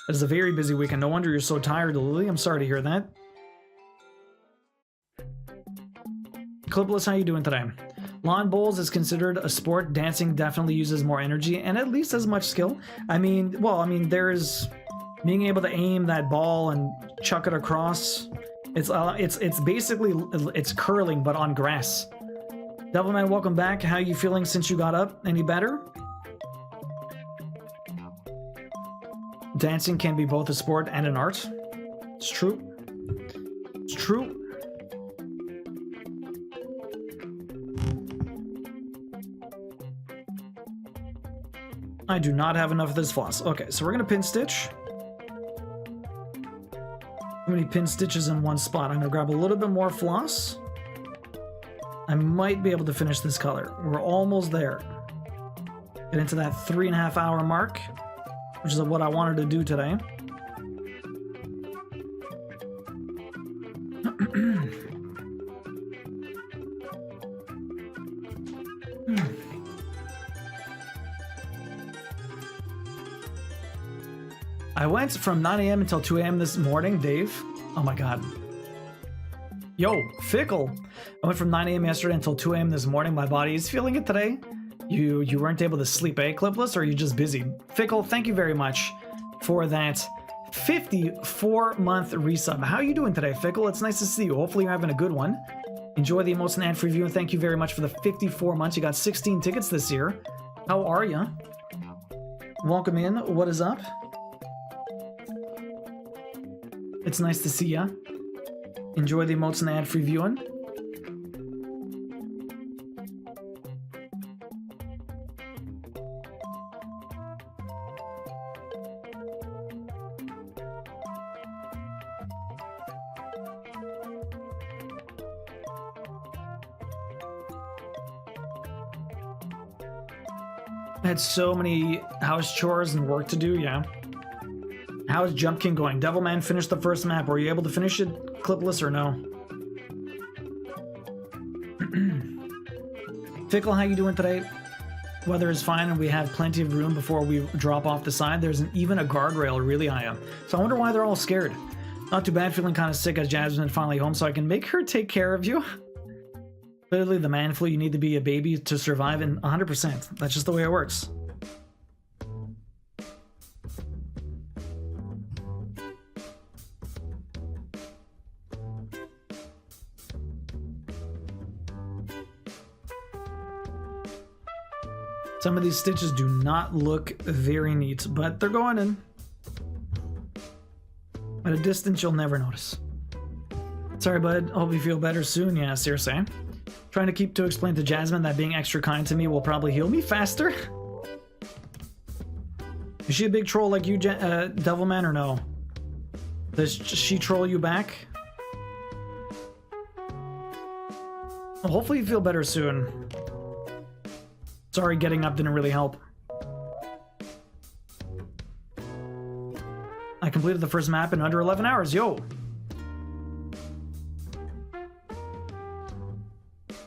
That is a very busy weekend. No wonder you're so tired, Lily. I'm sorry to hear that. Clipless, how you doing today? Lawn bowls is considered a sport. Dancing definitely uses more energy and at least as much skill. I mean, there's being able to aim that ball and chuck it across. It's basically it's curling but on grass. Devilman, welcome back. How you feeling since you got up? Any better? Dancing can be both a sport and an art. It's true. It's true. I do not have enough of this floss. Okay, so we're gonna pin stitch. How many pin stitches in one spot? I'm gonna grab a little bit more floss. I might be able to finish this color. We're almost there. Get into that 3.5 hour mark, which is what I wanted to do today. I went from 9 a.m. until 2 a.m. this morning, Dave. Oh my god. Yo, Fickle. I went from 9 a.m. yesterday until 2 a.m. this morning. My body is feeling it today. You weren't able to sleep, eh, Clipless, or are you just busy? Fickle, thank you very much for that 54-month resub. How are you doing today, Fickle? It's nice to see you. Hopefully you're having a good one. Enjoy the emotes and ad review, and thank you very much for the 54 months. You got 16 tickets this year. How are you? Welcome in. What is up? It's nice to see ya. Enjoy the emotes and the ad-free viewing. I had so many house chores and work to do, yeah. How is Jump King going? Devilman finished the first map. Were you able to finish it, Clipless, or no? Fickle, how you doing today? Weather is fine and we have plenty of room before we drop off the side. There's even a guardrail really high up. So I wonder why they're all scared. Not too bad, feeling kind of sick as Jasmine finally home so I can make her take care of you. Literally the man flu, you need to be a baby to survive, and 100%. That's just the way it works. Some of these stitches do not look very neat, but they're going in. At a distance, you'll never notice. Sorry, bud. Hope you feel better soon. Yeah, seriously. Trying to keep to explain to Jasmine that being extra kind to me will probably heal me faster. Is she a big troll like you, Devilman, or no? Does she troll you back? Well, hopefully you feel better soon. Sorry, getting up didn't really help. I completed the first map in under 11 hours, yo!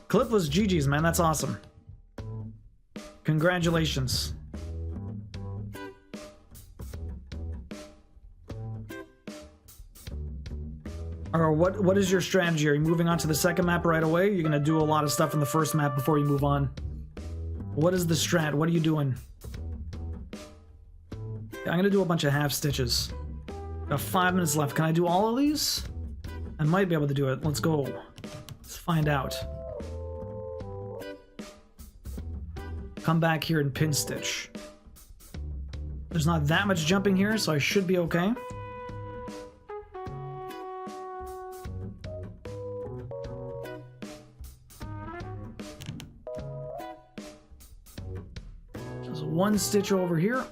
Clipless GG's, man, that's awesome. Congratulations. Or what is your strategy? Are you moving on to the second map right away? You're gonna do a lot of stuff in the first map before you move on. What is the strat? What are you doing? Yeah, I'm gonna do a bunch of half stitches. Got 5 minutes left. Can I do all of these? I might be able to do it. Let's go. Let's find out. Come back here and pin stitch. There's not that much jumping here, so I should be okay. There's one stitch over here.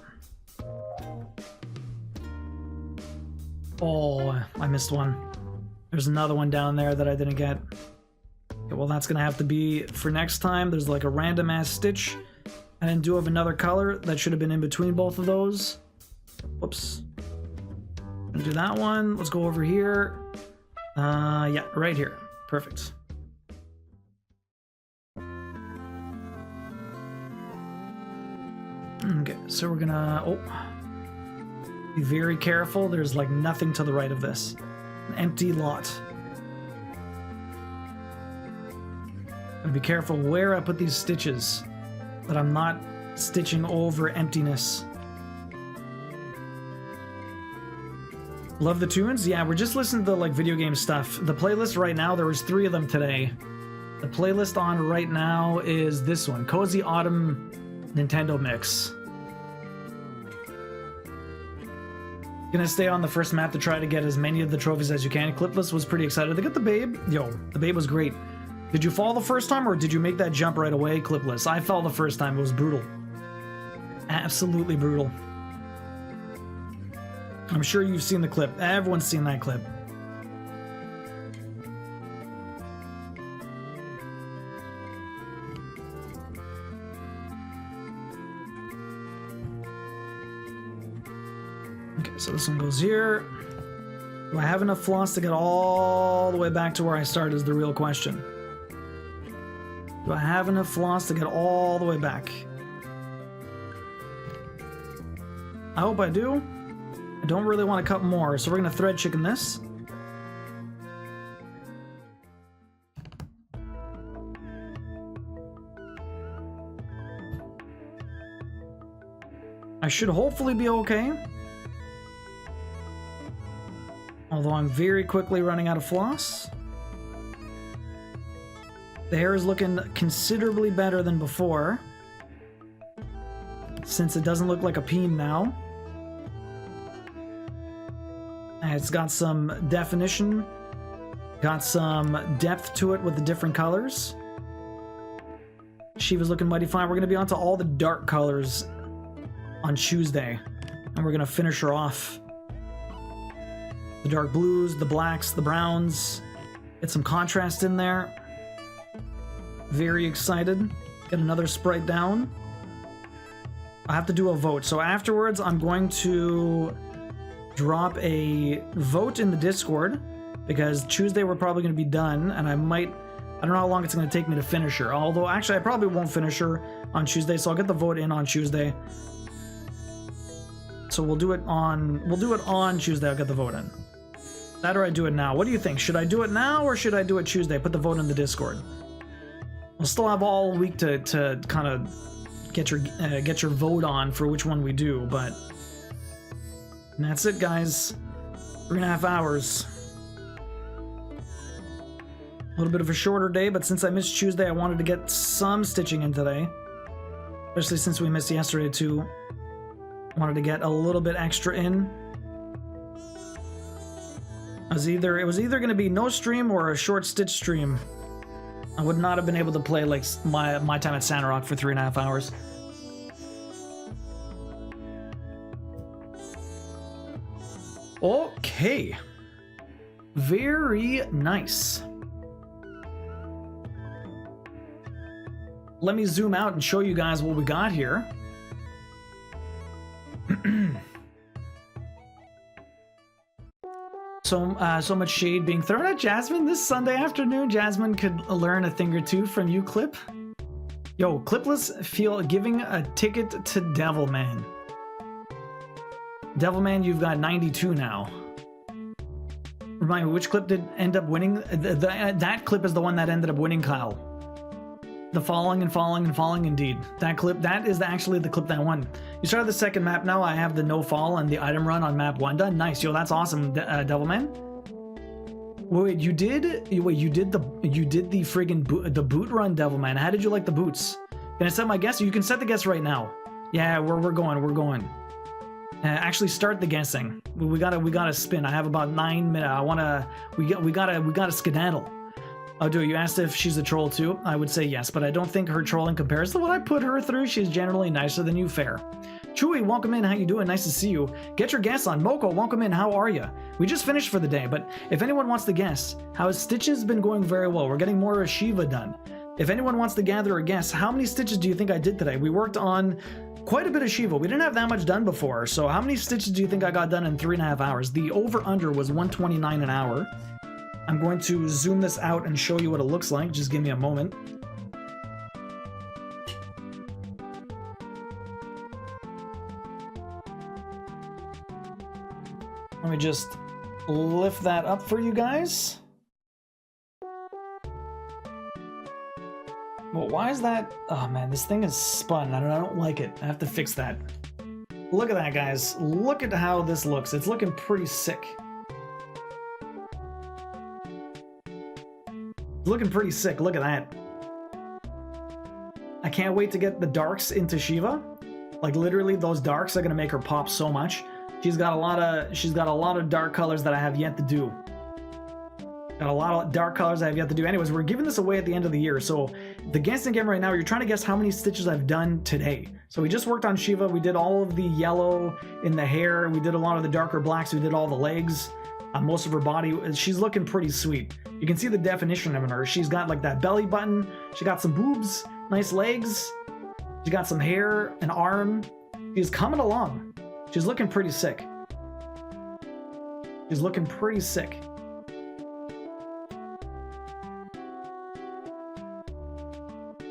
Oh, I missed one. There's another one down there that I didn't get. Okay, well, that's gonna have to be for next time. There's like a random ass stitch. I didn't do of another color. That should have been in between both of those. Whoops. Gonna do that one. Let's go over here. Yeah, right here. Perfect. Okay, so we're gonna... Oh. Be very careful. There's like nothing to the right of this. An empty lot. Gotta be careful where I put these stitches, that I'm not stitching over emptiness. Love the tunes? Yeah, we're just listening to the like video game stuff. The playlist right now, there was 3 of them today. The playlist on right now is this one, Cozy Autumn Nintendo Mix. Gonna stay on the first map to try to get as many of the trophies as you can. Clipless was pretty excited to get the babe. Yo, the babe was great. Did you fall the first time, or did you make that jump right away, Clipless? I fell the first time. It was brutal. Absolutely brutal. I'm sure you've seen the clip. Everyone's seen that clip. Okay, so this one goes here. Do I have enough floss to get all the way back to where I started is the real question. Do I have enough floss to get all the way back? I hope I do. I don't really want to cut more, so we're going to thread chicken this. I should hopefully be okay. Although I'm very quickly running out of floss. The hair is looking considerably better than before, since it doesn't look like a peen now. And it's got some definition, got some depth to it with the different colors. Shiva's looking mighty fine. We're going to be on to all the dark colors on Tuesday, and we're going to finish her off. The dark blues, the blacks, the browns. Get some contrast in there. Very excited. Get another sprite down. I have to do a vote. So afterwards, I'm going to drop a vote in the Discord, because Tuesday we're probably going to be done, and I don't know how long it's going to take me to finish her. Although, actually, I probably won't finish her on Tuesday, so I'll get the vote in on Tuesday. So we'll do it on Tuesday. I'll get the vote in. That or I do it now. What do you think? Should I do it now or should I do it Tuesday? Put the vote in the Discord. We'll still have all week to kind of get your vote on for which one we do, but and that's it, guys. 3.5 hours. A little bit of a shorter day, but since I missed Tuesday, I wanted to get some stitching in today, especially since we missed yesterday too. I wanted to get a little bit extra in. It was either going to be no stream or a short stitch stream. I would not have been able to play like my time at Sandrock for 3.5 hours. Okay. Very nice. Let me zoom out and show you guys what we got here. So much shade being thrown at Jasmine this Sunday afternoon. Jasmine could learn a thing or two from you, Clip. Yo, Clipless feel giving a ticket to Devilman. Devilman, you've got 92 now. Remind me, which clip did end up winning? That clip is the one that ended up winning, Kyle. The falling and falling and falling, indeed. That clip, that is actually the clip that won. You started the second map now. I have the no fall and the item run on map 1 done. Nice, yo, that's awesome, Devilman. Wait, you did the friggin' the boot run, Devilman. How did you like the boots? Can I set my guess? You can set the guess right now. Yeah, we're going. Actually, start the guessing. We gotta spin. I have about 9 minutes. We gotta skedaddle. Oh, dude, you asked if she's a troll too? I would say yes, but I don't think her trolling compares to what I put her through. She's generally nicer than you, fair. Chewy, welcome in. How you doing? Nice to see you. Get your guess on. Moko, welcome in. How are you? We just finished for the day, but if anyone wants to guess, how has Stitches been going? Very well. We're getting more Shiva done. If anyone wants to gather a guess, how many stitches do you think I did today? We worked on quite a bit of Shiva. We didn't have that much done before, so how many stitches do you think I got done in 3.5 hours? The over-under was 129 an hour. I'm going to zoom this out and show you what it looks like. Just give me a moment. Let me just lift that up for you guys. Well, why is that? Oh man, this thing is spun. I don't like it. I have to fix that. Look at that, guys. Look at how this looks. It's looking pretty sick. Looking pretty sick. Look at that. I can't wait to get the darks into Shiva. Like literally, those darks are gonna make her pop so much. She's got a lot of dark colors that I have yet to do. Got a lot of dark colors I have yet to do. Anyways, we're giving this away at the end of the year. So the guessing game right now, you're trying to guess how many stitches I've done today. So we just worked on Shiva. We did all of the yellow in the hair. We did a lot of the darker blacks. We did all the legs. Most of her body. She's looking pretty sweet. You can see the definition of her. She's got like that belly button. She got some boobs, nice legs. She got some hair, an arm. She's coming along. She's looking pretty sick. She's looking pretty sick.